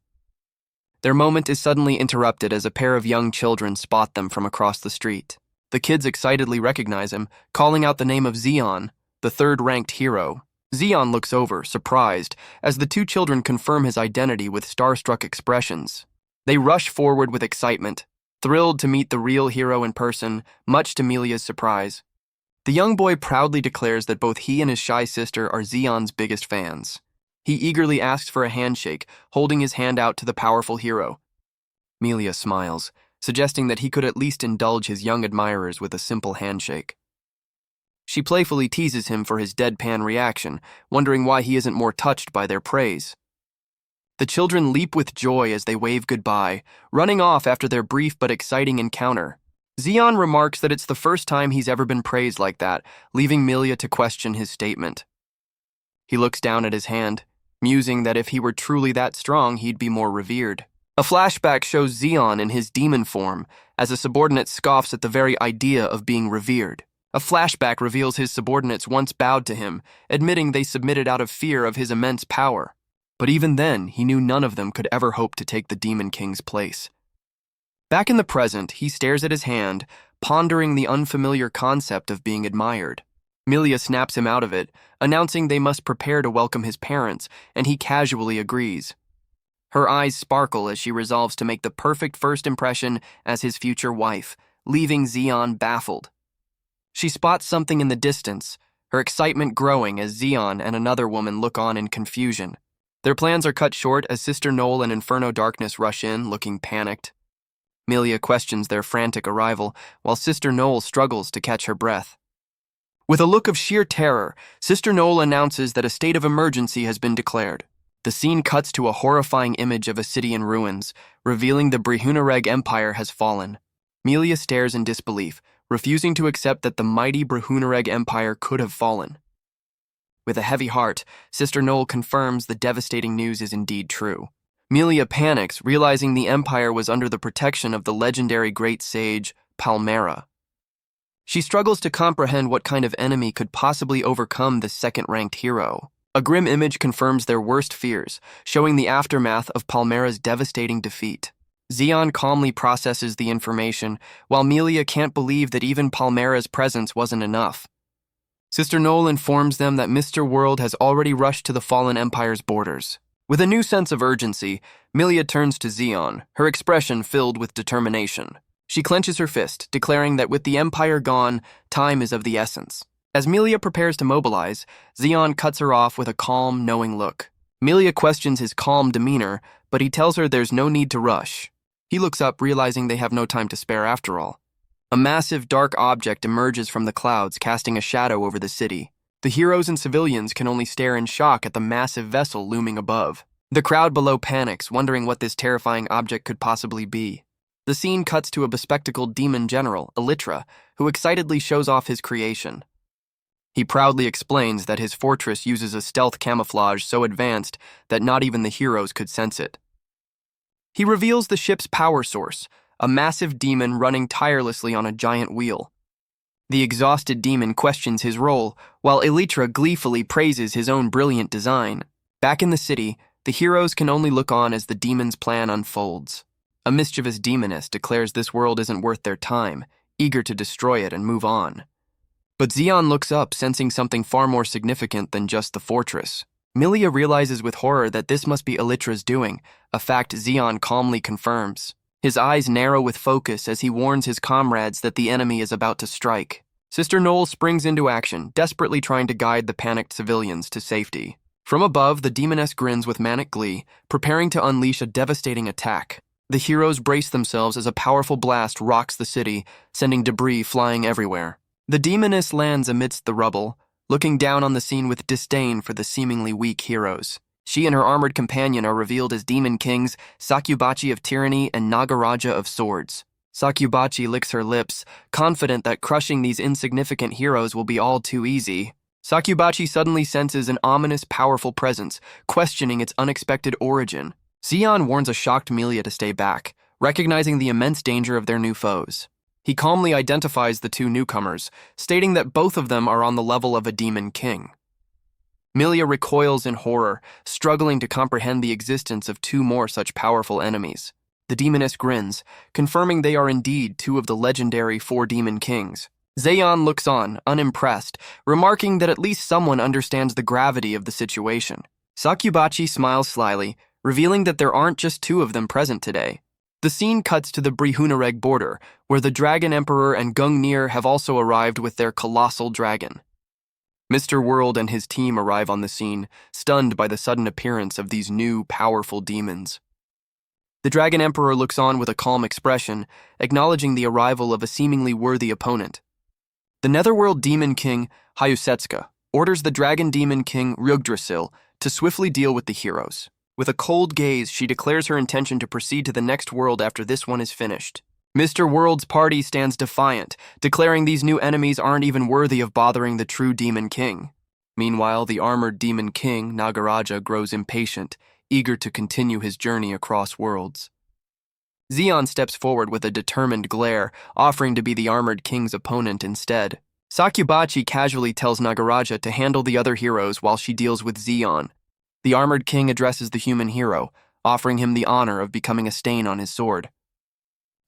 Their moment is suddenly interrupted as a pair of young children spot them from across the street. The kids excitedly recognize him, calling out the name of Zeon, the 3rd-ranked hero. Zeon looks over, surprised, as the two children confirm his identity with starstruck expressions. They rush forward with excitement, thrilled to meet the real hero in person, much to Melia's surprise. The young boy proudly declares that both he and his shy sister are Zeon's biggest fans. He eagerly asks for a handshake, holding his hand out to the powerful hero. Melia smiles, suggesting that he could at least indulge his young admirers with a simple handshake. She playfully teases him for his deadpan reaction, wondering why he isn't more touched by their praise. The children leap with joy as they wave goodbye, running off after their brief but exciting encounter. Zeon remarks that it's the first time he's ever been praised like that, leaving Melia to question his statement. He looks down at his hand, musing that if he were truly that strong, he'd be more revered. A flashback shows Zeon in his demon form, as a subordinate scoffs at the very idea of being revered. A flashback reveals his subordinates once bowed to him, admitting they submitted out of fear of his immense power. But even then, he knew none of them could ever hope to take the Demon King's place. Back in the present, he stares at his hand, pondering the unfamiliar concept of being admired. Melia snaps him out of it, announcing they must prepare to welcome his parents, and he casually agrees. Her eyes sparkle as she resolves to make the perfect first impression as his future wife, leaving Zeon baffled. She spots something in the distance, her excitement growing as Zeon and another woman look on in confusion. Their plans are cut short as Sister Noel and Inferno Darkness rush in, looking panicked. Melia questions their frantic arrival, while Sister Noel struggles to catch her breath. With a look of sheer terror, Sister Noel announces that a state of emergency has been declared. The scene cuts to a horrifying image of a city in ruins, revealing the Brehunareg Empire has fallen. Melia stares in disbelief, refusing to accept that the mighty Brehunareg Empire could have fallen. With a heavy heart, Sister Noel confirms the devastating news is indeed true. Melia panics, realizing the Empire was under the protection of the legendary great sage, Palmera. She struggles to comprehend what kind of enemy could possibly overcome this second-ranked hero. A grim image confirms their worst fears, showing the aftermath of Palmera's devastating defeat. Zeon calmly processes the information, while Melia can't believe that even Palmera's presence wasn't enough. Sister Noel informs them that Mr. World has already rushed to the fallen Empire's borders. With a new sense of urgency, Melia turns to Zeon, her expression filled with determination. She clenches her fist, declaring that with the Empire gone, time is of the essence. As Melia prepares to mobilize, Zeon cuts her off with a calm, knowing look. Melia questions his calm demeanor, but he tells her there's no need to rush. He looks up, realizing they have no time to spare after all. A massive, dark object emerges from the clouds, casting a shadow over the city. The heroes and civilians can only stare in shock at the massive vessel looming above. The crowd below panics, wondering what this terrifying object could possibly be. The scene cuts to a bespectacled demon general, Elytra, who excitedly shows off his creation. He proudly explains that his fortress uses a stealth camouflage so advanced that not even the heroes could sense it. He reveals the ship's power source, a massive demon running tirelessly on a giant wheel. The exhausted demon questions his role, while Elytra gleefully praises his own brilliant design. Back in the city, the heroes can only look on as the demon's plan unfolds. A mischievous demoness declares this world isn't worth their time, eager to destroy it and move on. But Zeon looks up, sensing something far more significant than just the fortress. Melia realizes with horror that this must be Elytra's doing, a fact Zeon calmly confirms. His eyes narrow with focus as he warns his comrades that the enemy is about to strike. Sister Noel springs into action, desperately trying to guide the panicked civilians to safety. From above, the demoness grins with manic glee, preparing to unleash a devastating attack. The heroes brace themselves as a powerful blast rocks the city, sending debris flying everywhere. The demoness lands amidst the rubble, looking down on the scene with disdain for the seemingly weak heroes. She and her armored companion are revealed as Demon Kings, Sakubachi of Tyranny and Nagaraja of Swords. Sakubachi licks her lips, confident that crushing these insignificant heroes will be all too easy. Sakubachi suddenly senses an ominous, powerful presence, questioning its unexpected origin. Zeon warns a shocked Melia to stay back, recognizing the immense danger of their new foes. He calmly identifies the two newcomers, stating that both of them are on the level of a Demon King. Melia recoils in horror, struggling to comprehend the existence of two more such powerful enemies. The demoness grins, confirming they are indeed two of the legendary 4 Demon Kings. Zeon looks on, unimpressed, remarking that at least someone understands the gravity of the situation. Sakubachi smiles slyly, revealing that there aren't just two of them present today. The scene cuts to the Brihunareg border, where the Dragon Emperor and Gungnir have also arrived with their colossal dragon. Mr. World and his team arrive on the scene, stunned by the sudden appearance of these new, powerful demons. The Dragon Emperor looks on with a calm expression, acknowledging the arrival of a seemingly worthy opponent. The Netherworld Demon King, Hyusetsuka, orders the Dragon Demon King, Ryugdrasil, to swiftly deal with the heroes. With a cold gaze, she declares her intention to proceed to the next world after this one is finished. Mr. World's party stands defiant, declaring these new enemies aren't even worthy of bothering the true Demon King. Meanwhile, the armored Demon King, Nagaraja, grows impatient, eager to continue his journey across worlds. Zeon steps forward with a determined glare, offering to be the armored king's opponent instead. Sakubachi casually tells Nagaraja to handle the other heroes while she deals with Zeon. The armored king addresses the human hero, offering him the honor of becoming a stain on his sword.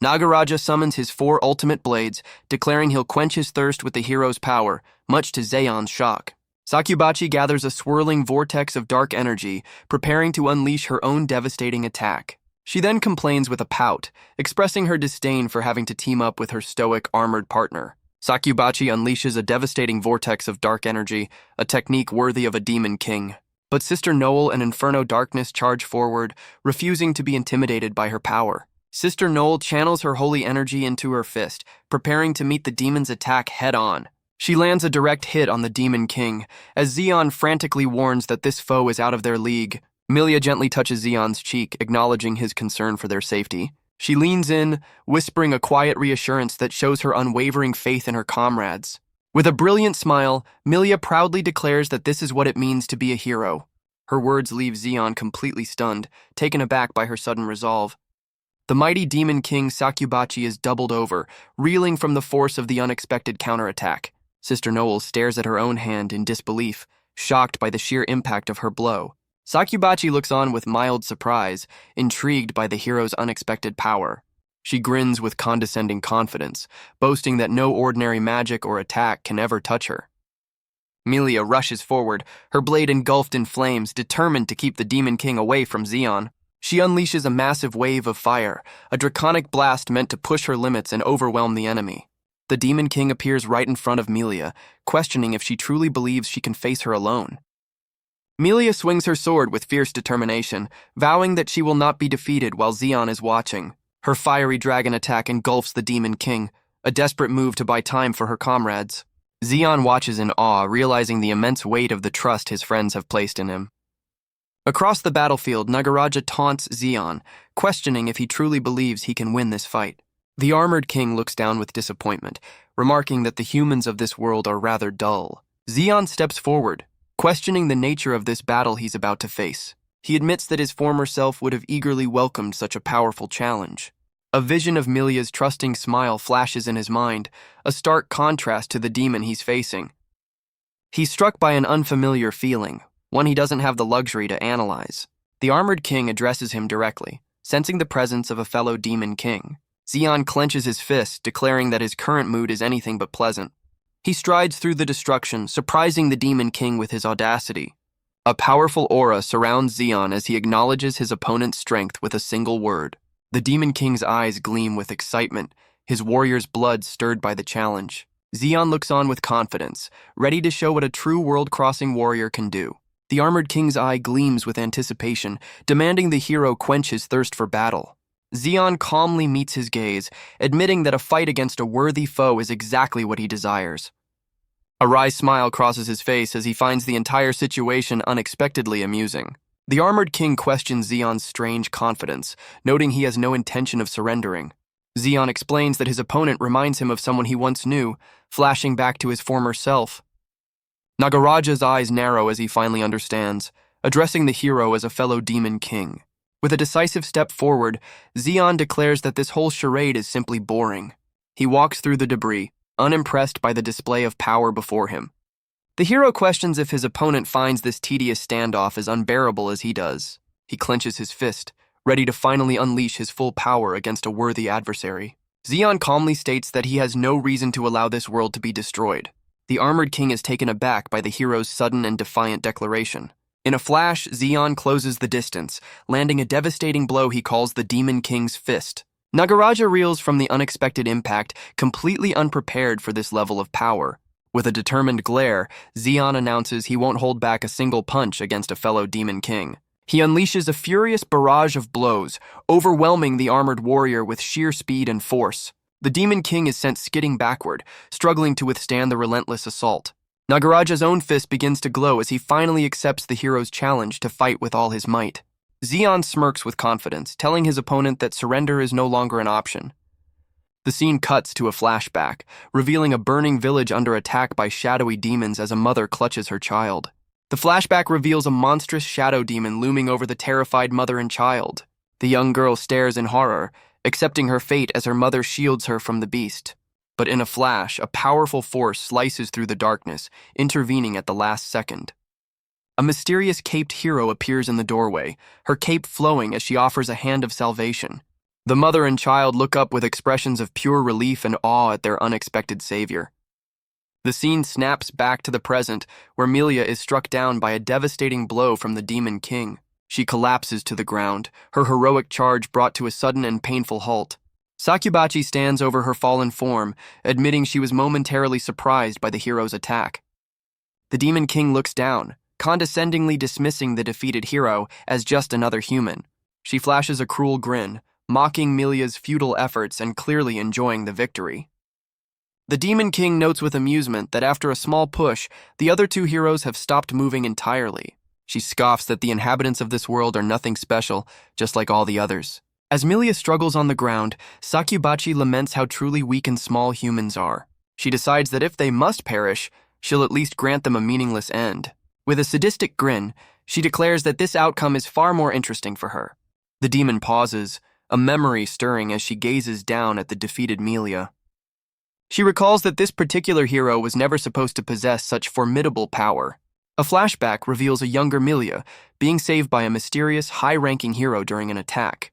Nagaraja summons his 4 ultimate blades, declaring he'll quench his thirst with the hero's power, much to Zeon's shock. Sakubachi gathers a swirling vortex of dark energy, preparing to unleash her own devastating attack. She then complains with a pout, expressing her disdain for having to team up with her stoic, armored partner. Sakubachi unleashes a devastating vortex of dark energy, a technique worthy of a demon king. But Sister Noel and Inferno Darkness charge forward, refusing to be intimidated by her power. Sister Noel channels her holy energy into her fist, preparing to meet the demon's attack head-on. She lands a direct hit on the Demon King, as Zeon frantically warns that this foe is out of their league. Melia gently touches Zeon's cheek, acknowledging his concern for their safety. She leans in, whispering a quiet reassurance that shows her unwavering faith in her comrades. With a brilliant smile, Melia proudly declares that this is what it means to be a hero. Her words leave Zeon completely stunned, taken aback by her sudden resolve. The mighty Demon King Sakubachi is doubled over, reeling from the force of the unexpected counterattack. Sister Noel stares at her own hand in disbelief, shocked by the sheer impact of her blow. Sakubachi looks on with mild surprise, intrigued by the hero's unexpected power. She grins with condescending confidence, boasting that no ordinary magic or attack can ever touch her. Melia rushes forward, her blade engulfed in flames, determined to keep the Demon King away from Zeon. She unleashes a massive wave of fire, a draconic blast meant to push her limits and overwhelm the enemy. The Demon King appears right in front of Melia, questioning if she truly believes she can face her alone. Melia swings her sword with fierce determination, vowing that she will not be defeated while Zeon is watching. Her fiery dragon attack engulfs the Demon King, a desperate move to buy time for her comrades. Zeon watches in awe, realizing the immense weight of the trust his friends have placed in him. Across the battlefield, Nagaraja taunts Zeon, questioning if he truly believes he can win this fight. The armored king looks down with disappointment, remarking that the humans of this world are rather dull. Zeon steps forward, questioning the nature of this battle he's about to face. He admits that his former self would have eagerly welcomed such a powerful challenge. A vision of Melia's trusting smile flashes in his mind, a stark contrast to the demon he's facing. He's struck by an unfamiliar feeling, one he doesn't have the luxury to analyze. The armored king addresses him directly, sensing the presence of a fellow demon king. Zeon clenches his fist, declaring that his current mood is anything but pleasant. He strides through the destruction, surprising the Demon King with his audacity. A powerful aura surrounds Zeon as he acknowledges his opponent's strength with a single word. The Demon King's eyes gleam with excitement, his warrior's blood stirred by the challenge. Zeon looks on with confidence, ready to show what a true world-crossing warrior can do. The Armored King's eye gleams with anticipation, demanding the hero quench his thirst for battle. Zeon calmly meets his gaze, admitting that a fight against a worthy foe is exactly what he desires. A wry smile crosses his face as he finds the entire situation unexpectedly amusing. The Armored King questions Zeon's strange confidence, noting he has no intention of surrendering. Zeon explains that his opponent reminds him of someone he once knew, flashing back to his former self. Nagaraja's eyes narrow as he finally understands, addressing the hero as a fellow Demon King. With a decisive step forward, Zeon declares that this whole charade is simply boring. He walks through the debris, unimpressed by the display of power before him. The hero questions if his opponent finds this tedious standoff as unbearable as he does. He clenches his fist, ready to finally unleash his full power against a worthy adversary. Zeon calmly states that he has no reason to allow this world to be destroyed. The armored king is taken aback by the hero's sudden and defiant declaration. In a flash, Zeon closes the distance, landing a devastating blow he calls the Demon King's fist. Nagaraja reels from the unexpected impact, completely unprepared for this level of power. With a determined glare, Zeon announces he won't hold back a single punch against a fellow Demon King. He unleashes a furious barrage of blows, overwhelming the armored warrior with sheer speed and force. The Demon King is sent skidding backward, struggling to withstand the relentless assault. Nagaraja's own fist begins to glow as he finally accepts the hero's challenge to fight with all his might. Zeon smirks with confidence, telling his opponent that surrender is no longer an option. The scene cuts to a flashback, revealing a burning village under attack by shadowy demons as a mother clutches her child. The flashback reveals a monstrous shadow demon looming over the terrified mother and child. The young girl stares in horror, accepting her fate as her mother shields her from the beast. But in a flash, a powerful force slices through the darkness, intervening at the last second. A mysterious caped hero appears in the doorway, her cape flowing as she offers a hand of salvation. The mother and child look up with expressions of pure relief and awe at their unexpected savior. The scene snaps back to the present, where Melia is struck down by a devastating blow from the Demon King. She collapses to the ground, her heroic charge brought to a sudden and painful halt. Sakubachi stands over her fallen form, admitting she was momentarily surprised by the hero's attack. The Demon King looks down, condescendingly dismissing the defeated hero as just another human. She flashes a cruel grin, mocking Melia's futile efforts and clearly enjoying the victory. The Demon King notes with amusement that after a small push, the other two heroes have stopped moving entirely. She scoffs that the inhabitants of this world are nothing special, just like all the others. As Melia struggles on the ground, Sakubachi laments how truly weak and small humans are. She decides that if they must perish, she'll at least grant them a meaningless end. With a sadistic grin, she declares that this outcome is far more interesting for her. The demon pauses, a memory stirring as she gazes down at the defeated Melia. She recalls that this particular hero was never supposed to possess such formidable power. A flashback reveals a younger Melia being saved by a mysterious, high-ranking hero during an attack.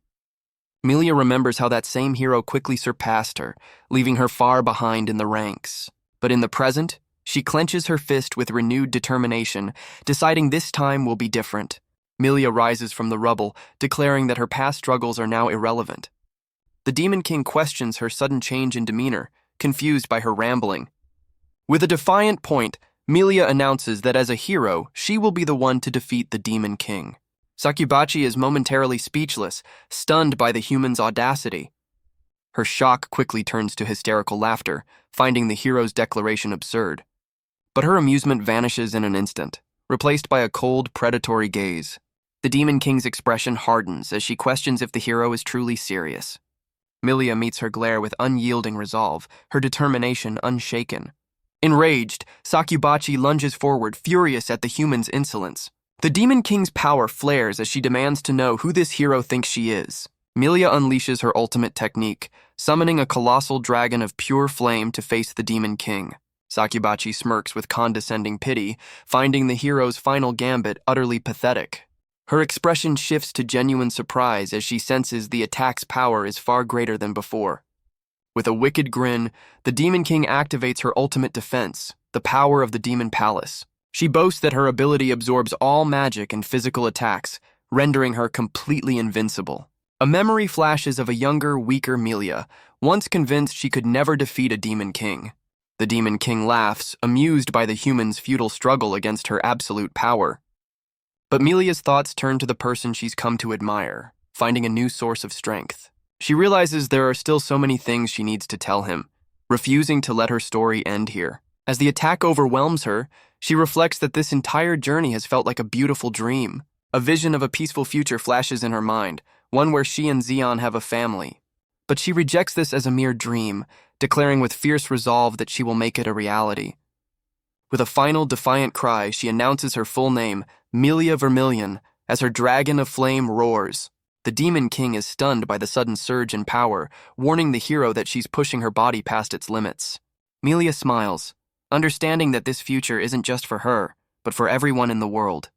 Melia remembers how that same hero quickly surpassed her, leaving her far behind in the ranks. But in the present, she clenches her fist with renewed determination, deciding this time will be different. Melia rises from the rubble, declaring that her past struggles are now irrelevant. The Demon King questions her sudden change in demeanor, confused by her rambling. With a defiant point, Melia announces that as a hero, she will be the one to defeat the Demon King. Sakubachi is momentarily speechless, stunned by the human's audacity. Her shock quickly turns to hysterical laughter, finding the hero's declaration absurd. But her amusement vanishes in an instant, replaced by a cold, predatory gaze. The Demon King's expression hardens as she questions if the hero is truly serious. Melia meets her glare with unyielding resolve, her determination unshaken. Enraged, Sakubachi lunges forward, furious at the human's insolence. The Demon King's power flares as she demands to know who this hero thinks she is. Melia unleashes her ultimate technique, summoning a colossal dragon of pure flame to face the Demon King. Sakubachi smirks with condescending pity, finding the hero's final gambit utterly pathetic. Her expression shifts to genuine surprise as she senses the attack's power is far greater than before. With a wicked grin, the Demon King activates her ultimate defense, the power of the Demon Palace. She boasts that her ability absorbs all magic and physical attacks, rendering her completely invincible. A memory flashes of a younger, weaker Melia, once convinced she could never defeat a Demon King. The Demon King laughs, amused by the human's futile struggle against her absolute power. But Melia's thoughts turn to the person she's come to admire, finding a new source of strength. She realizes there are still so many things she needs to tell him, refusing to let her story end here. As the attack overwhelms her, she reflects that this entire journey has felt like a beautiful dream. A vision of a peaceful future flashes in her mind, one where she and Zeon have a family. But she rejects this as a mere dream, declaring with fierce resolve that she will make it a reality. With a final defiant cry, she announces her full name, Melia Vermilion, as her dragon of flame roars. The Demon King is stunned by the sudden surge in power, warning the hero that she's pushing her body past its limits. Melia smiles, understanding that this future isn't just for her, but for everyone in the world.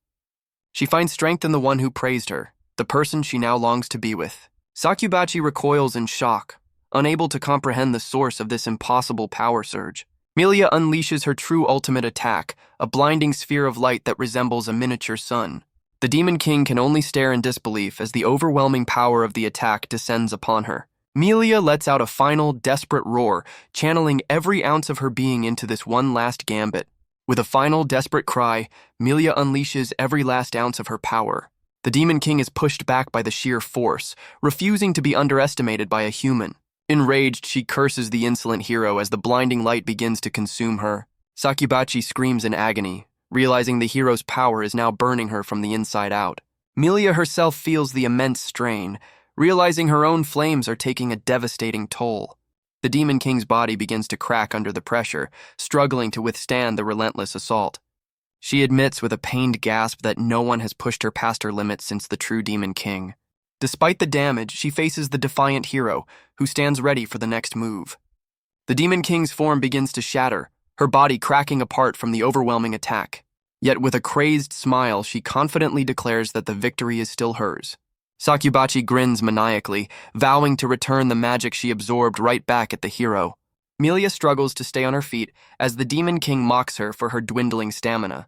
She finds strength in the one who praised her, the person she now longs to be with. Sakubachi recoils in shock, unable to comprehend the source of this impossible power surge. Melia unleashes her true ultimate attack, a blinding sphere of light that resembles a miniature sun. The Demon King can only stare in disbelief as the overwhelming power of the attack descends upon her. Melia lets out a final, desperate roar, channeling every ounce of her being into this one last gambit. With a final, desperate cry, Melia unleashes every last ounce of her power. The Demon King is pushed back by the sheer force, refusing to be underestimated by a human. Enraged, she curses the insolent hero as the blinding light begins to consume her. Sakubachi screams in agony, realizing the hero's power is now burning her from the inside out. Melia herself feels the immense strain, realizing her own flames are taking a devastating toll. The Demon King's body begins to crack under the pressure, struggling to withstand the relentless assault. She admits with a pained gasp that no one has pushed her past her limits since the true Demon King. Despite the damage, she faces the defiant hero, who stands ready for the next move. The Demon King's form begins to shatter, her body cracking apart from the overwhelming attack. Yet with a crazed smile, she confidently declares that the victory is still hers. Sakubachi grins maniacally, vowing to return the magic she absorbed right back at the hero. Melia struggles to stay on her feet as the Demon King mocks her for her dwindling stamina.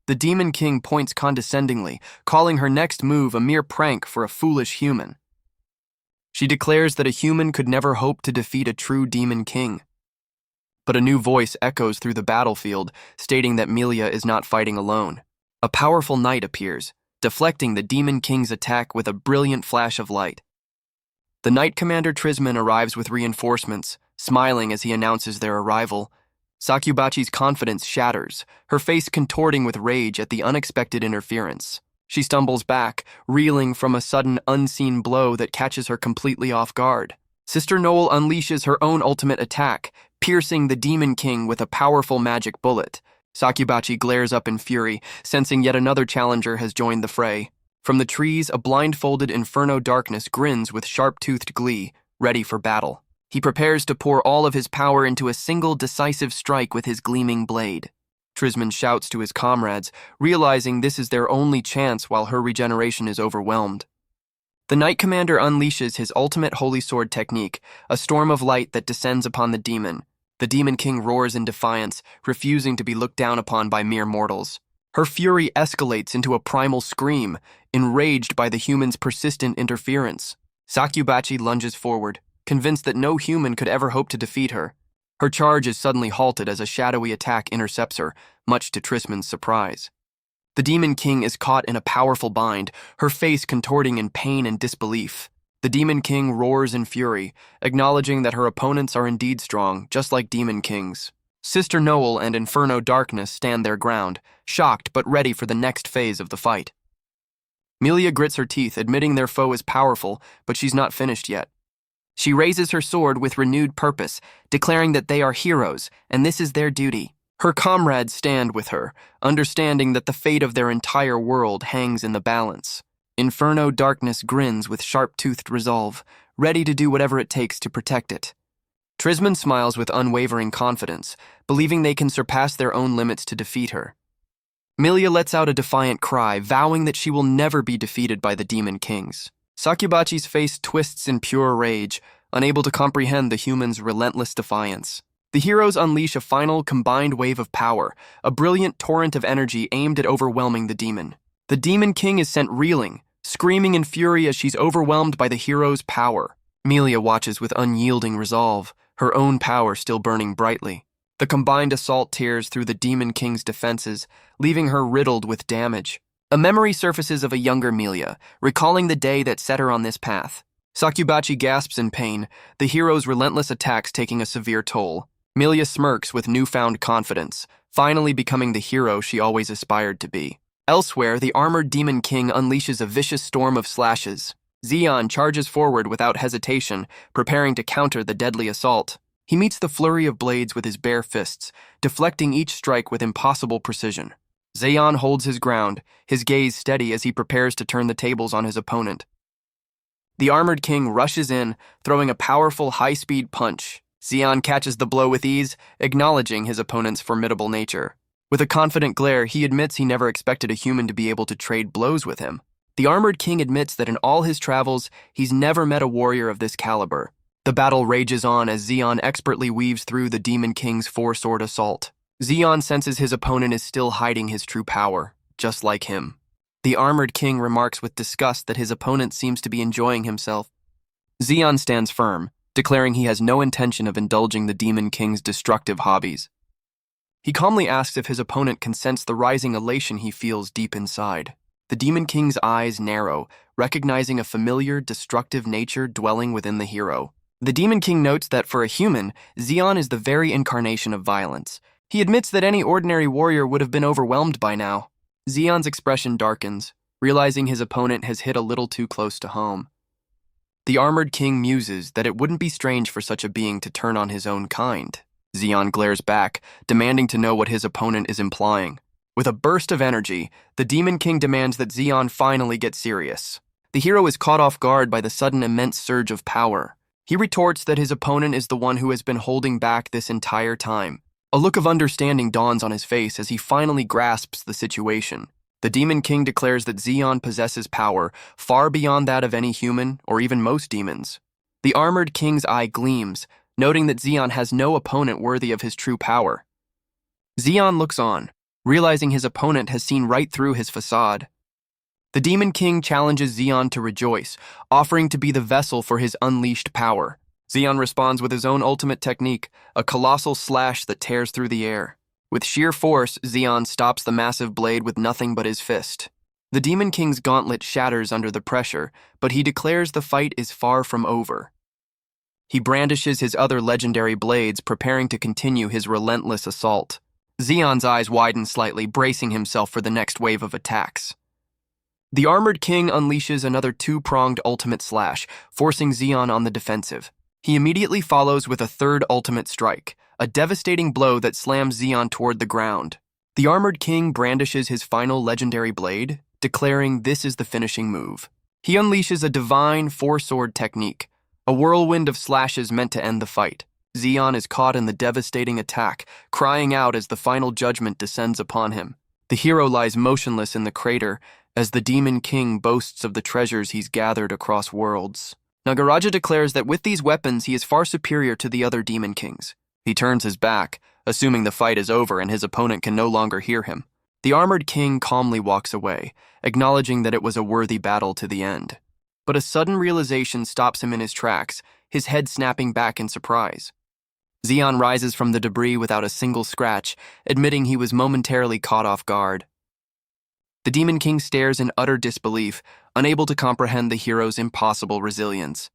The Demon King points condescendingly, calling her next move a mere prank for a foolish human. She declares that a human could never hope to defeat a true Demon King. But a new voice echoes through the battlefield, stating that Melia is not fighting alone. A powerful knight appears, deflecting the Demon King's attack with a brilliant flash of light. The Knight Commander Tisman arrives with reinforcements, smiling as he announces their arrival. Sakubachi's confidence shatters, her face contorting with rage at the unexpected interference. She stumbles back, reeling from a sudden unseen blow that catches her completely off guard. Sister Noel unleashes her own ultimate attack, piercing the Demon King with a powerful magic bullet. Sakubachi glares up in fury, sensing yet another challenger has joined the fray. From the trees, a blindfolded Inferno Darkness grins with sharp-toothed glee, ready for battle. He prepares to pour all of his power into a single decisive strike with his gleaming blade. Tisman shouts to his comrades, realizing this is their only chance while her regeneration is overwhelmed. The Knight Commander unleashes his ultimate Holy Sword technique, a storm of light that descends upon the demon. The Demon King roars in defiance, refusing to be looked down upon by mere mortals. Her fury escalates into a primal scream, enraged by the human's persistent interference. Sakubachi lunges forward, convinced that no human could ever hope to defeat her. Her charge is suddenly halted as a shadowy attack intercepts her, much to Tisman's surprise. The Demon King is caught in a powerful bind, her face contorting in pain and disbelief. The Demon King roars in fury, acknowledging that her opponents are indeed strong, just like Demon Kings. Sister Noel and Inferno Darkness stand their ground, shocked but ready for the next phase of the fight. Melia grits her teeth, admitting their foe is powerful, but she's not finished yet. She raises her sword with renewed purpose, declaring that they are heroes, and this is their duty. Her comrades stand with her, understanding that the fate of their entire world hangs in the balance. Inferno Darkness grins with sharp-toothed resolve, ready to do whatever it takes to protect it. Tisman smiles with unwavering confidence, believing they can surpass their own limits to defeat her. Melia lets out a defiant cry, vowing that she will never be defeated by the Demon Kings. Sakubachi's face twists in pure rage, unable to comprehend the human's relentless defiance. The heroes unleash a final combined wave of power, a brilliant torrent of energy aimed at overwhelming the demon. The Demon King is sent reeling, screaming in fury as she's overwhelmed by the hero's power. Melia watches with unyielding resolve, her own power still burning brightly. The combined assault tears through the Demon King's defenses, leaving her riddled with damage. A memory surfaces of a younger Melia, recalling the day that set her on this path. Sakubachi gasps in pain, the hero's relentless attacks taking a severe toll. Melia smirks with newfound confidence, finally becoming the hero she always aspired to be. Elsewhere, the armored Demon King unleashes a vicious storm of slashes. Zeon charges forward without hesitation, preparing to counter the deadly assault. He meets the flurry of blades with his bare fists, deflecting each strike with impossible precision. Zeon holds his ground, his gaze steady as he prepares to turn the tables on his opponent. The armored king rushes in, throwing a powerful high-speed punch. Zeon catches the blow with ease, acknowledging his opponent's formidable nature. With a confident glare, he admits he never expected a human to be able to trade blows with him. The armored king admits that in all his travels, he's never met a warrior of this caliber. The battle rages on as Zeon expertly weaves through the Demon King's four-sword assault. Zeon senses his opponent is still hiding his true power, just like him. The Armored King remarks with disgust that his opponent seems to be enjoying himself. Zeon stands firm, declaring he has no intention of indulging the Demon King's destructive hobbies. He calmly asks if his opponent can sense the rising elation he feels deep inside. The Demon King's eyes narrow, recognizing a familiar, destructive nature dwelling within the hero. The Demon King notes that for a human, Zeon is the very incarnation of violence. He admits that any ordinary warrior would have been overwhelmed by now. Zeon's expression darkens, realizing his opponent has hit a little too close to home. The Armored King muses that it wouldn't be strange for such a being to turn on his own kind. Zeon glares back, demanding to know what his opponent is implying. With a burst of energy, the Demon King demands that Zeon finally get serious. The hero is caught off guard by the sudden immense surge of power. He retorts that his opponent is the one who has been holding back this entire time. A look of understanding dawns on his face as he finally grasps the situation. The Demon King declares that Zeon possesses power far beyond that of any human or even most demons. The Armored King's eye gleams, noting that Zeon has no opponent worthy of his true power. Zeon looks on, realizing his opponent has seen right through his facade. The Demon King challenges Zeon to rejoice, offering to be the vessel for his unleashed power. Zeon responds with his own ultimate technique, a colossal slash that tears through the air. With sheer force, Zeon stops the massive blade with nothing but his fist. The Demon King's gauntlet shatters under the pressure, but he declares the fight is far from over. He brandishes his other legendary blades, preparing to continue his relentless assault. Zeon's eyes widen slightly, bracing himself for the next wave of attacks. The Armored King unleashes another two-pronged ultimate slash, forcing Zeon on the defensive. He immediately follows with a third ultimate strike, a devastating blow that slams Zeon toward the ground. The Armored King brandishes his final legendary blade, declaring this is the finishing move. He unleashes a divine four-sword technique, a whirlwind of slashes meant to end the fight. Zeon is caught in the devastating attack, crying out as the final judgment descends upon him. The hero lies motionless in the crater, as the Demon King boasts of the treasures he's gathered across worlds. Nagaraja declares that with these weapons he is far superior to the other Demon Kings. He turns his back, assuming the fight is over and his opponent can no longer hear him. The Armored King calmly walks away, acknowledging that it was a worthy battle to the end. But a sudden realization stops him in his tracks, his head snapping back in surprise. Zeon rises from the debris without a single scratch, admitting he was momentarily caught off guard. The Demon King stares in utter disbelief, unable to comprehend the hero's impossible resilience.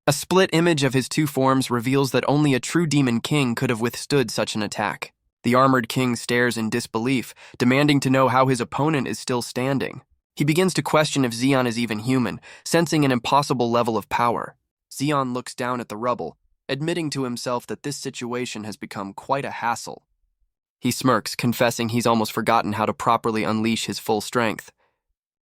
A split image of his two forms reveals that only a true Demon King could have withstood such an attack. The Armored King stares in disbelief, demanding to know how his opponent is still standing. He begins to question if Zeon is even human, sensing an impossible level of power. Zeon looks down at the rubble, admitting to himself that this situation has become quite a hassle. He smirks, confessing he's almost forgotten how to properly unleash his full strength.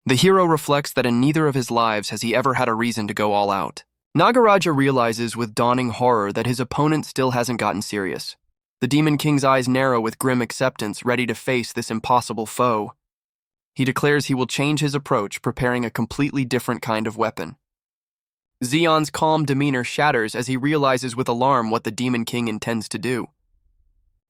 The hero reflects that in neither of his lives has he ever had a reason to go all out. Nagaraja realizes with dawning horror that his opponent still hasn't gotten serious. The Demon King's eyes narrow with grim acceptance, ready to face this impossible foe. He declares he will change his approach, preparing a completely different kind of weapon. Zeon's calm demeanor shatters as he realizes with alarm what the Demon King intends to do.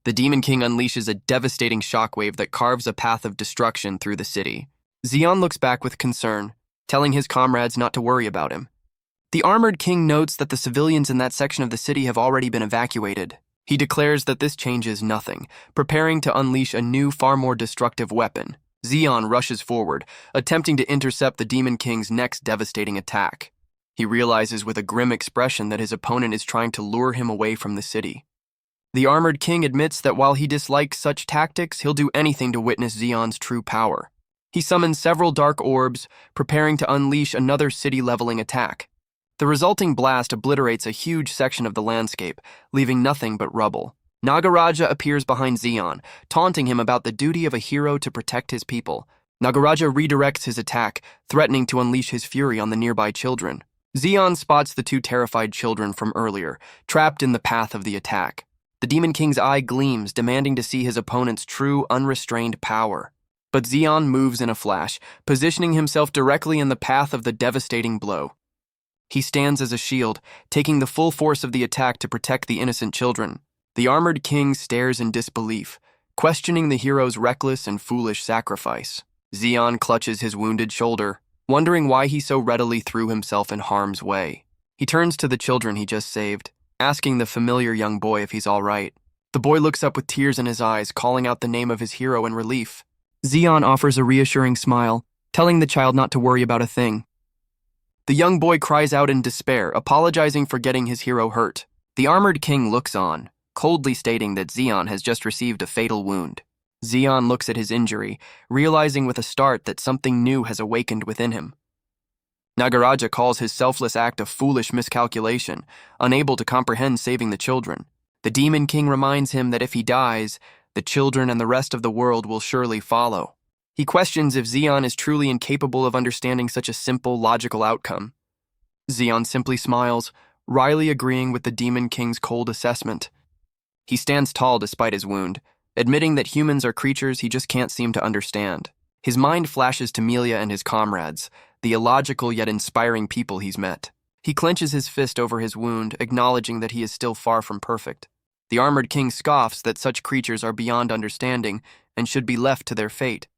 The Demon King unleashes a devastating shockwave that carves a path of destruction through the city. Zeon looks back with concern, telling his comrades not to worry about him. The Armored King notes that the civilians in that section of the city have already been evacuated. He declares that this changes nothing, preparing to unleash a new, far more destructive weapon. Zeon rushes forward, attempting to intercept the Demon King's next devastating attack. He realizes with a grim expression that his opponent is trying to lure him away from the city. The Armored King admits that while he dislikes such tactics, he'll do anything to witness Zeon's true power. He summons several dark orbs, preparing to unleash another city-leveling attack. The resulting blast obliterates a huge section of the landscape, leaving nothing but rubble. Nagaraja appears behind Zeon, taunting him about the duty of a hero to protect his people. Nagaraja redirects his attack, threatening to unleash his fury on the nearby children. Zeon spots the two terrified children from earlier, trapped in the path of the attack. The Demon King's eye gleams, demanding to see his opponent's true, unrestrained power. But Zeon moves in a flash, positioning himself directly in the path of the devastating blow. He stands as a shield, taking the full force of the attack to protect the innocent children. The armored king stares in disbelief, questioning the hero's reckless and foolish sacrifice. Zeon clutches his wounded shoulder, wondering why he so readily threw himself in harm's way. He turns to the children he just saved, asking the familiar young boy if he's all right. The boy looks up with tears in his eyes, calling out the name of his hero in relief. Zeon offers a reassuring smile, telling the child not to worry about a thing. The young boy cries out in despair, apologizing for getting his hero hurt. The armored king looks on, coldly stating that Zeon has just received a fatal wound. Zeon looks at his injury, realizing with a start that something new has awakened within him. Nagaraja calls his selfless act a foolish miscalculation, unable to comprehend saving the children. The Demon King reminds him that if he dies, the children and the rest of the world will surely follow. He questions if Zeon is truly incapable of understanding such a simple, logical outcome. Zeon simply smiles, wryly agreeing with the Demon King's cold assessment. He stands tall despite his wound, admitting that humans are creatures he just can't seem to understand. His mind flashes to Melia and his comrades, the illogical yet inspiring people he's met. He clenches his fist over his wound, acknowledging that he is still far from perfect. The armored king scoffs that such creatures are beyond understanding and should be left to their fate.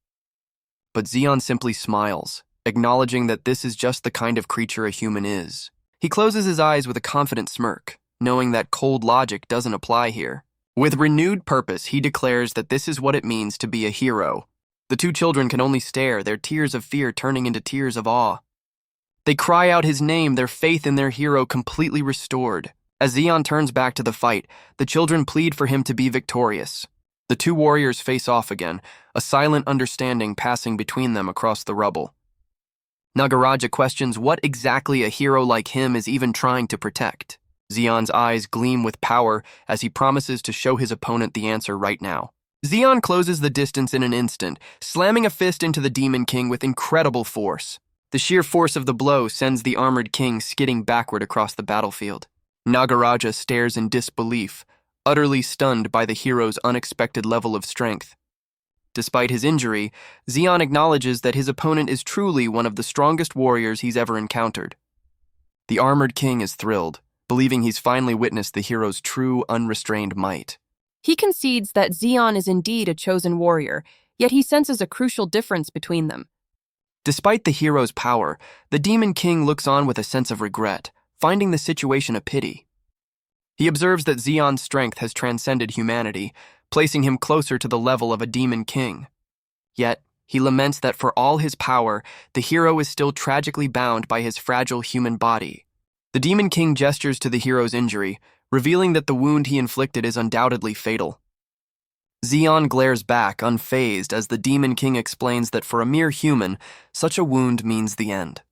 But Zeon simply smiles, acknowledging that this is just the kind of creature a human is. He closes his eyes with a confident smirk, knowing that cold logic doesn't apply here. With renewed purpose, he declares that this is what it means to be a hero. The two children can only stare, their tears of fear turning into tears of awe. They cry out his name, their faith in their hero completely restored. As Zeon turns back to the fight, the children plead for him to be victorious. The two warriors face off again, a silent understanding passing between them across the rubble. Nagaraja questions what exactly a hero like him is even trying to protect. Zeon's eyes gleam with power as he promises to show his opponent the answer right now. Zeon closes the distance in an instant, slamming a fist into the Demon King with incredible force. The sheer force of the blow sends the armored king skidding backward across the battlefield. Nagaraja stares in disbelief, utterly stunned by the hero's unexpected level of strength. Despite his injury, Zeon acknowledges that his opponent is truly one of the strongest warriors he's ever encountered. The armored king is thrilled, believing he's finally witnessed the hero's true, unrestrained might. He concedes that Zeon is indeed a chosen warrior, yet he senses a crucial difference between them. Despite the hero's power, the Demon King looks on with a sense of regret, finding the situation a pity. He observes that Zeon's strength has transcended humanity, placing him closer to the level of a Demon King. Yet, he laments that for all his power, the hero is still tragically bound by his fragile human body. The Demon King gestures to the hero's injury, revealing that the wound he inflicted is undoubtedly fatal. Zeon glares back, unfazed, as the Demon King explains that for a mere human, such a wound means the end.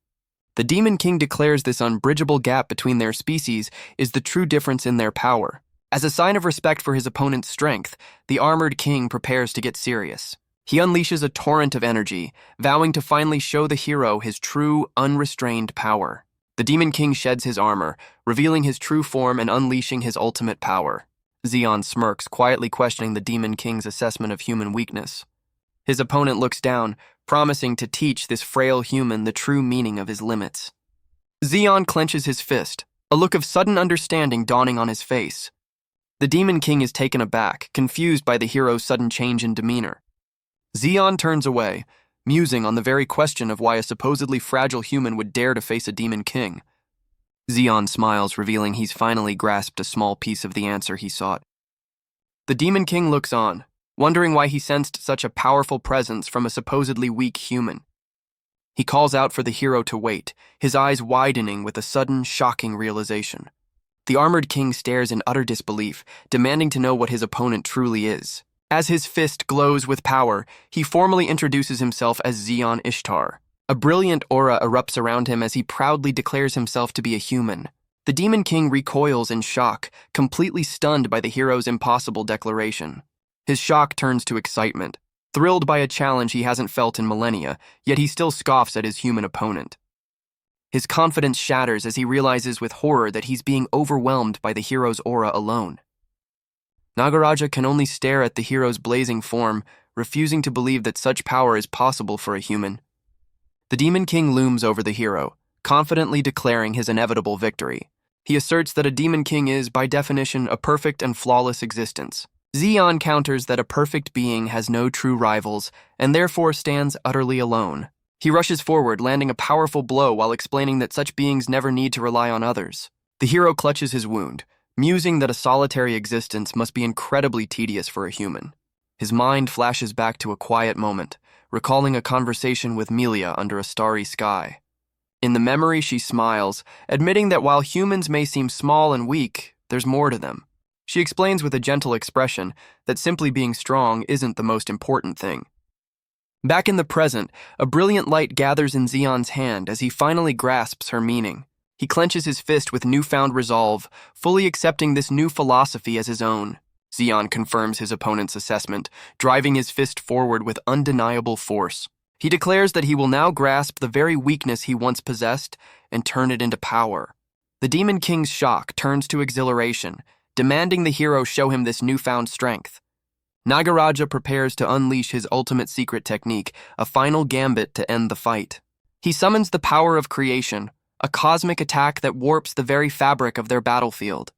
The Demon King declares this unbridgeable gap between their species is the true difference in their power. As a sign of respect for his opponent's strength, the armored king prepares to get serious. He unleashes a torrent of energy, vowing to finally show the hero his true, unrestrained power. The Demon King sheds his armor, revealing his true form and unleashing his ultimate power. Zeon smirks, quietly questioning the Demon King's assessment of human weakness. His opponent looks down, promising to teach this frail human the true meaning of his limits. Zeon clenches his fist, a look of sudden understanding dawning on his face. The Demon King is taken aback, confused by the hero's sudden change in demeanor. Zeon turns away, musing on the very question of why a supposedly fragile human would dare to face a Demon King. Zeon smiles, revealing he's finally grasped a small piece of the answer he sought. The Demon King looks on, wondering why he sensed such a powerful presence from a supposedly weak human. He calls out for the hero to wait, his eyes widening with a sudden, shocking realization. The armored king stares in utter disbelief, demanding to know what his opponent truly is. As his fist glows with power, he formally introduces himself as Zeon Ishtar. A brilliant aura erupts around him as he proudly declares himself to be a human. The Demon King recoils in shock, completely stunned by the hero's impossible declaration. His shock turns to excitement, thrilled by a challenge he hasn't felt in millennia, yet he still scoffs at his human opponent. His confidence shatters as he realizes with horror that he's being overwhelmed by the hero's aura alone. Nagaraja can only stare at the hero's blazing form, refusing to believe that such power is possible for a human. The Demon King looms over the hero, confidently declaring his inevitable victory. He asserts that a demon king is, by definition, a perfect and flawless existence. Zeon counters that a perfect being has no true rivals and therefore stands utterly alone. He rushes forward, landing a powerful blow while explaining that such beings never need to rely on others. The hero clutches his wound, musing that a solitary existence must be incredibly tedious for a human. His mind flashes back to a quiet moment, recalling a conversation with Melia under a starry sky. In the memory, she smiles, admitting that while humans may seem small and weak, there's more to them. She explains with a gentle expression that simply being strong isn't the most important thing. Back in the present, a brilliant light gathers in Zeon's hand as he finally grasps her meaning. He clenches his fist with newfound resolve, fully accepting this new philosophy as his own. Zeon confirms his opponent's assessment, driving his fist forward with undeniable force. He declares that he will now grasp the very weakness he once possessed and turn it into power. The Demon King's shock turns to exhilaration, demanding the hero show him this newfound strength. Nagaraja prepares to unleash his ultimate secret technique, a final gambit to end the fight. He summons the power of creation, a cosmic attack that warps the very fabric of their battlefield.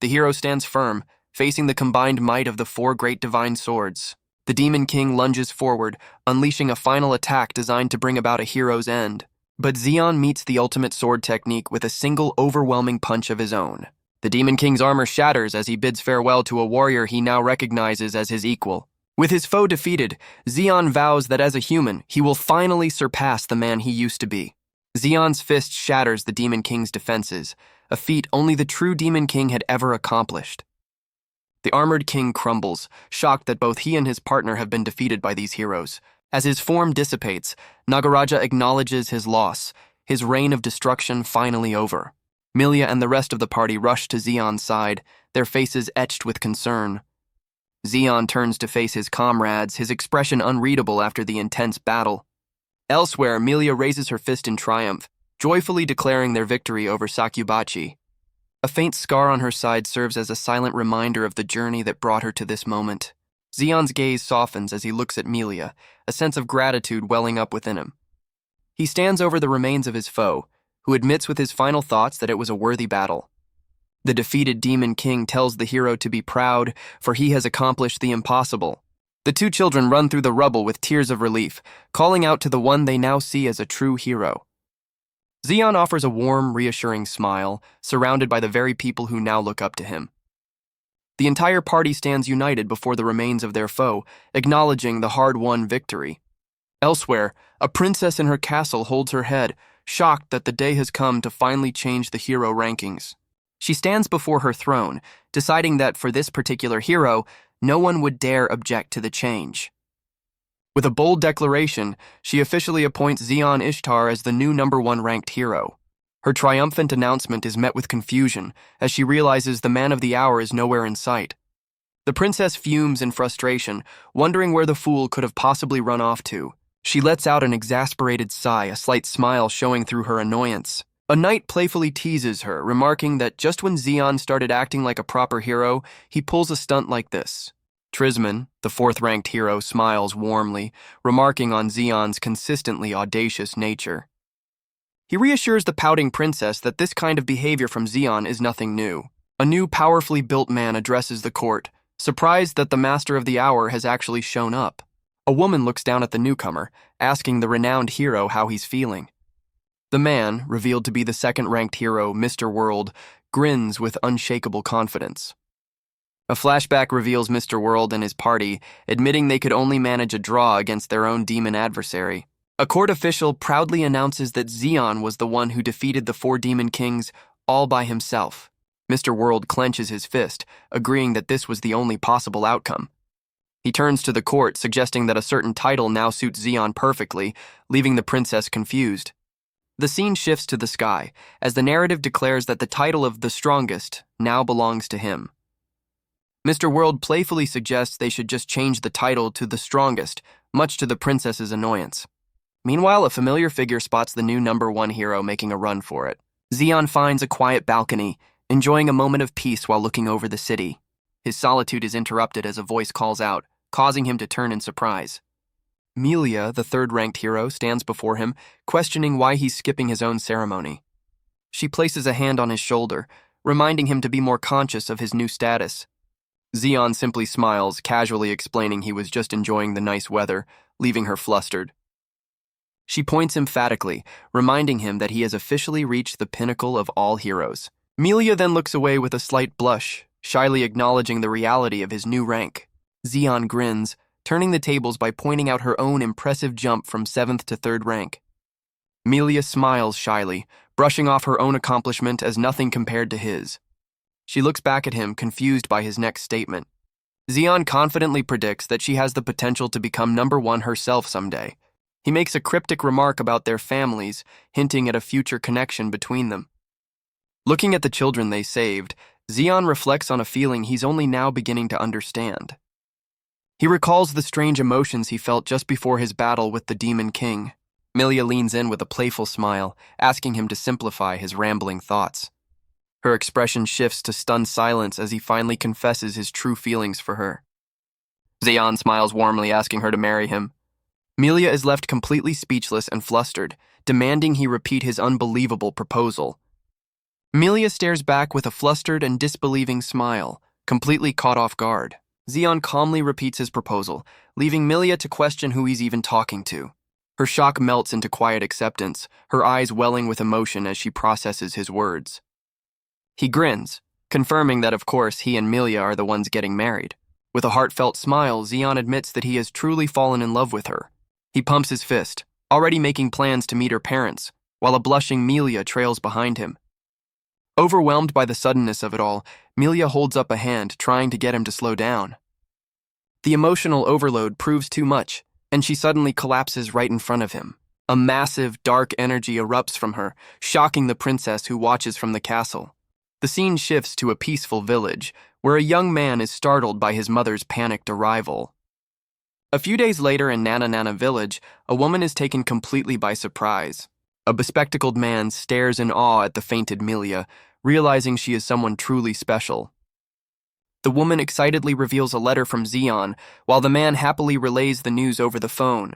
The hero stands firm, facing the combined might of the four great divine swords. The Demon King lunges forward, unleashing a final attack designed to bring about a hero's end. But Zeon meets the ultimate sword technique with a single overwhelming punch of his own. The Demon King's armor shatters as he bids farewell to a warrior he now recognizes as his equal. With his foe defeated, Zeon vows that as a human, he will finally surpass the man he used to be. Zeon's fist shatters the Demon King's defenses, a feat only the true Demon King had ever accomplished. The armored king crumbles, shocked that both he and his partner have been defeated by these heroes. As his form dissipates, Nagaraja acknowledges his loss, his reign of destruction finally over. Melia and the rest of the party rush to Zeon's side, their faces etched with concern. Zeon turns to face his comrades, his expression unreadable after the intense battle. Elsewhere, Melia raises her fist in triumph, joyfully declaring their victory over Sakubachi. A faint scar on her side serves as a silent reminder of the journey that brought her to this moment. Zeon's gaze softens as he looks at Melia, a sense of gratitude welling up within him. He stands over the remains of his foe, who admits with his final thoughts that it was a worthy battle. The defeated Demon King tells the hero to be proud, for he has accomplished the impossible. The two children run through the rubble with tears of relief, calling out to the one they now see as a true hero. Zeon offers a warm, reassuring smile, surrounded by the very people who now look up to him. The entire party stands united before the remains of their foe, acknowledging the hard-won victory. Elsewhere, a princess in her castle holds her head, shocked that the day has come to finally change the hero rankings. She stands before her throne, deciding that for this particular hero, no one would dare object to the change. With a bold declaration, she officially appoints Zeon Ishtar as the new #1 ranked hero. Her triumphant announcement is met with confusion as she realizes the man of the hour is nowhere in sight. The princess fumes in frustration, wondering where the fool could have possibly run off to. She lets out an exasperated sigh, a slight smile showing through her annoyance. A knight playfully teases her, remarking that just when Zeon started acting like a proper hero, he pulls a stunt like this. Tisman, the 4th-ranked hero, smiles warmly, remarking on Zeon's consistently audacious nature. He reassures the pouting princess that this kind of behavior from Zeon is nothing new. A new, powerfully built man addresses the court, surprised that the master of the hour has actually shown up. A woman looks down at the newcomer, asking the renowned hero how he's feeling. The man, revealed to be the 2nd-ranked hero, Mr. World, grins with unshakable confidence. A flashback reveals Mr. World and his party, admitting they could only manage a draw against their own demon adversary. A court official proudly announces that Zeon was the one who defeated the 4 demon kings all by himself. Mr. World clenches his fist, agreeing that this was the only possible outcome. He turns to the court, suggesting that a certain title now suits Zeon perfectly, leaving the princess confused. The scene shifts to the sky, as the narrative declares that the title of the strongest now belongs to him. Mr. World playfully suggests they should just change the title to the strongest, much to the princess's annoyance. Meanwhile, a familiar figure spots the new #1 hero making a run for it. Zeon finds a quiet balcony, enjoying a moment of peace while looking over the city. His solitude is interrupted as a voice calls out, causing him to turn in surprise. Melia, the third-ranked hero, stands before him, questioning why he's skipping his own ceremony. She places a hand on his shoulder, reminding him to be more conscious of his new status. Zeon simply smiles, casually explaining he was just enjoying the nice weather, leaving her flustered. She points emphatically, reminding him that he has officially reached the pinnacle of all heroes. Melia then looks away with a slight blush, shyly acknowledging the reality of his new rank. Zeon grins, turning the tables by pointing out her own impressive jump from 7th to 3rd rank. Melia smiles shyly, brushing off her own accomplishment as nothing compared to his. She looks back at him, confused by his next statement. Zeon confidently predicts that she has the potential to become number 1 herself someday. He makes a cryptic remark about their families, hinting at a future connection between them. Looking at the children they saved, Zeon reflects on a feeling he's only now beginning to understand. He recalls the strange emotions he felt just before his battle with the Demon King. Melia leans in with a playful smile, asking him to simplify his rambling thoughts. Her expression shifts to stunned silence as he finally confesses his true feelings for her. Zeon smiles warmly, asking her to marry him. Melia is left completely speechless and flustered, demanding he repeat his unbelievable proposal. Melia stares back with a flustered and disbelieving smile, completely caught off guard. Zeon calmly repeats his proposal, leaving Melia to question who he's even talking to. Her shock melts into quiet acceptance, her eyes welling with emotion as she processes his words. He grins, confirming that of course he and Melia are the ones getting married. With a heartfelt smile, Zeon admits that he has truly fallen in love with her. He pumps his fist, already making plans to meet her parents, while a blushing Melia trails behind him. Overwhelmed by the suddenness of it all, Melia holds up a hand, trying to get him to slow down. The emotional overload proves too much, and she suddenly collapses right in front of him. A massive, dark energy erupts from her, shocking the princess who watches from the castle. The scene shifts to a peaceful village, where a young man is startled by his mother's panicked arrival. A few days later in Nana village, a woman is taken completely by surprise. A bespectacled man stares in awe at the fainted Melia, realizing she is someone truly special. The woman excitedly reveals a letter from Zeon, while the man happily relays the news over the phone.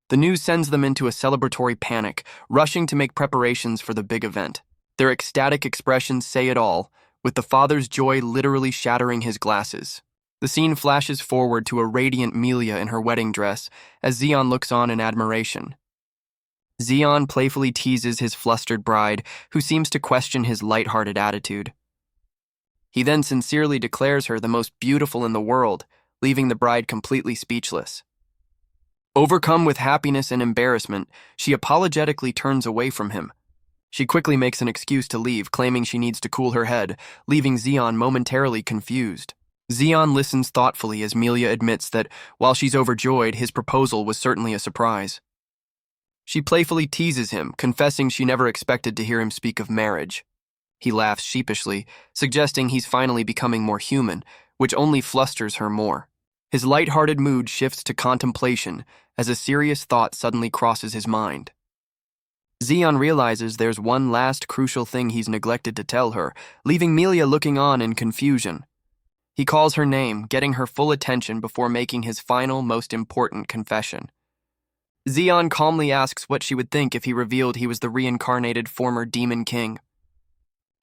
The news sends them into a celebratory panic, rushing to make preparations for the big event. Their ecstatic expressions say it all, with the father's joy literally shattering his glasses. The scene flashes forward to a radiant Melia in her wedding dress, as Zeon looks on in admiration. Zeon playfully teases his flustered bride, who seems to question his light-hearted attitude. He then sincerely declares her the most beautiful in the world, leaving the bride completely speechless. Overcome with happiness and embarrassment, she apologetically turns away from him. She quickly makes an excuse to leave, claiming she needs to cool her head, leaving Zeon momentarily confused. Zeon listens thoughtfully as Melia admits that, while she's overjoyed, his proposal was certainly a surprise. She playfully teases him, confessing she never expected to hear him speak of marriage. He laughs sheepishly, suggesting he's finally becoming more human, which only flusters her more. His light-hearted mood shifts to contemplation as a serious thought suddenly crosses his mind. Zeon realizes there's one last crucial thing he's neglected to tell her, leaving Melia looking on in confusion. He calls her name, getting her full attention before making his final, most important confession. Zeon calmly asks what she would think if he revealed he was the reincarnated former Demon King.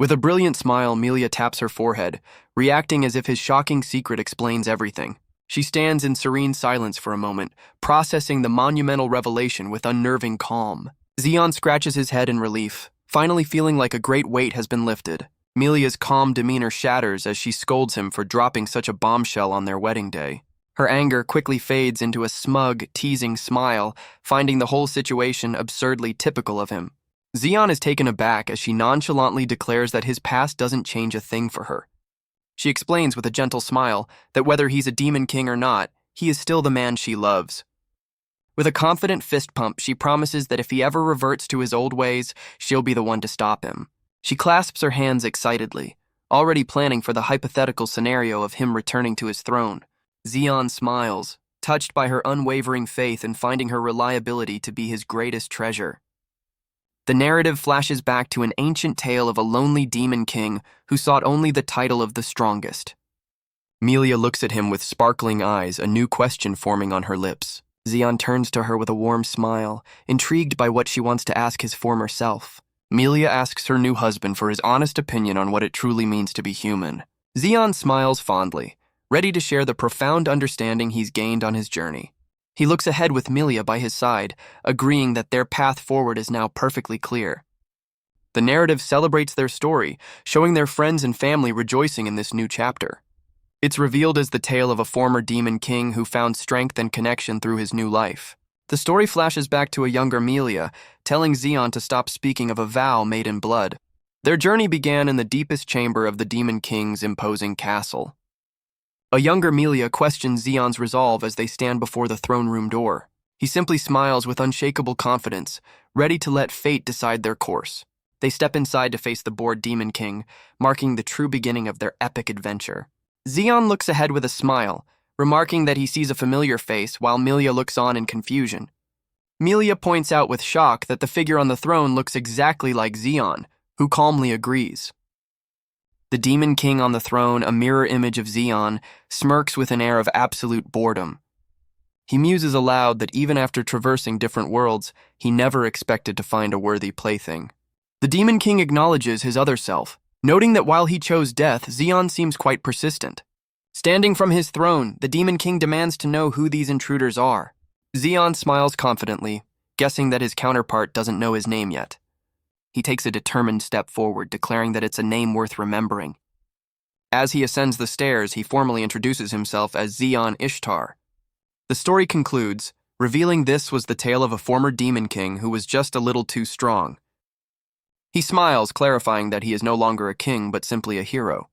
With a brilliant smile, Melia taps her forehead, reacting as if his shocking secret explains everything. She stands in serene silence for a moment, processing the monumental revelation with unnerving calm. Zeon scratches his head in relief, finally feeling like a great weight has been lifted. Melia's calm demeanor shatters as she scolds him for dropping such a bombshell on their wedding day. Her anger quickly fades into a smug, teasing smile, finding the whole situation absurdly typical of him. Zeon is taken aback as she nonchalantly declares that his past doesn't change a thing for her. She explains with a gentle smile that whether he's a demon king or not, he is still the man she loves. With a confident fist pump, she promises that if he ever reverts to his old ways, she'll be the one to stop him. She clasps her hands excitedly, already planning for the hypothetical scenario of him returning to his throne. Zeon smiles, touched by her unwavering faith and finding her reliability to be his greatest treasure. The narrative flashes back to an ancient tale of a lonely demon king who sought only the title of the strongest. Melia looks at him with sparkling eyes, a new question forming on her lips. Zeon turns to her with a warm smile, intrigued by what she wants to ask his former self. Melia asks her new husband for his honest opinion on what it truly means to be human. Zeon smiles fondly, ready to share the profound understanding he's gained on his journey. He looks ahead with Melia by his side, agreeing that their path forward is now perfectly clear. The narrative celebrates their story, showing their friends and family rejoicing in this new chapter. It's revealed as the tale of a former demon king who found strength and connection through his new life. The story flashes back to a younger Melia, telling Zeon to stop speaking of a vow made in blood. Their journey began in the deepest chamber of the demon king's imposing castle. A younger Melia questions Zeon's resolve as they stand before the throne room door. He simply smiles with unshakable confidence, ready to let fate decide their course. They step inside to face the bored demon king, marking the true beginning of their epic adventure. Zeon looks ahead with a smile, remarking that he sees a familiar face while Melia looks on in confusion. Melia points out with shock that the figure on the throne looks exactly like Zeon, who calmly agrees. The demon king on the throne, a mirror image of Zeon, smirks with an air of absolute boredom. He muses aloud that even after traversing different worlds, he never expected to find a worthy plaything. The demon king acknowledges his other self, noting that while he chose death, Zeon seems quite persistent. Standing from his throne, the demon king demands to know who these intruders are. Zeon smiles confidently, guessing that his counterpart doesn't know his name yet. He takes a determined step forward, declaring that it's a name worth remembering. As he ascends the stairs, he formally introduces himself as Zeon Ishtar. The story concludes, revealing this was the tale of a former demon king who was just a little too strong. He smiles, clarifying that he is no longer a king but simply a hero.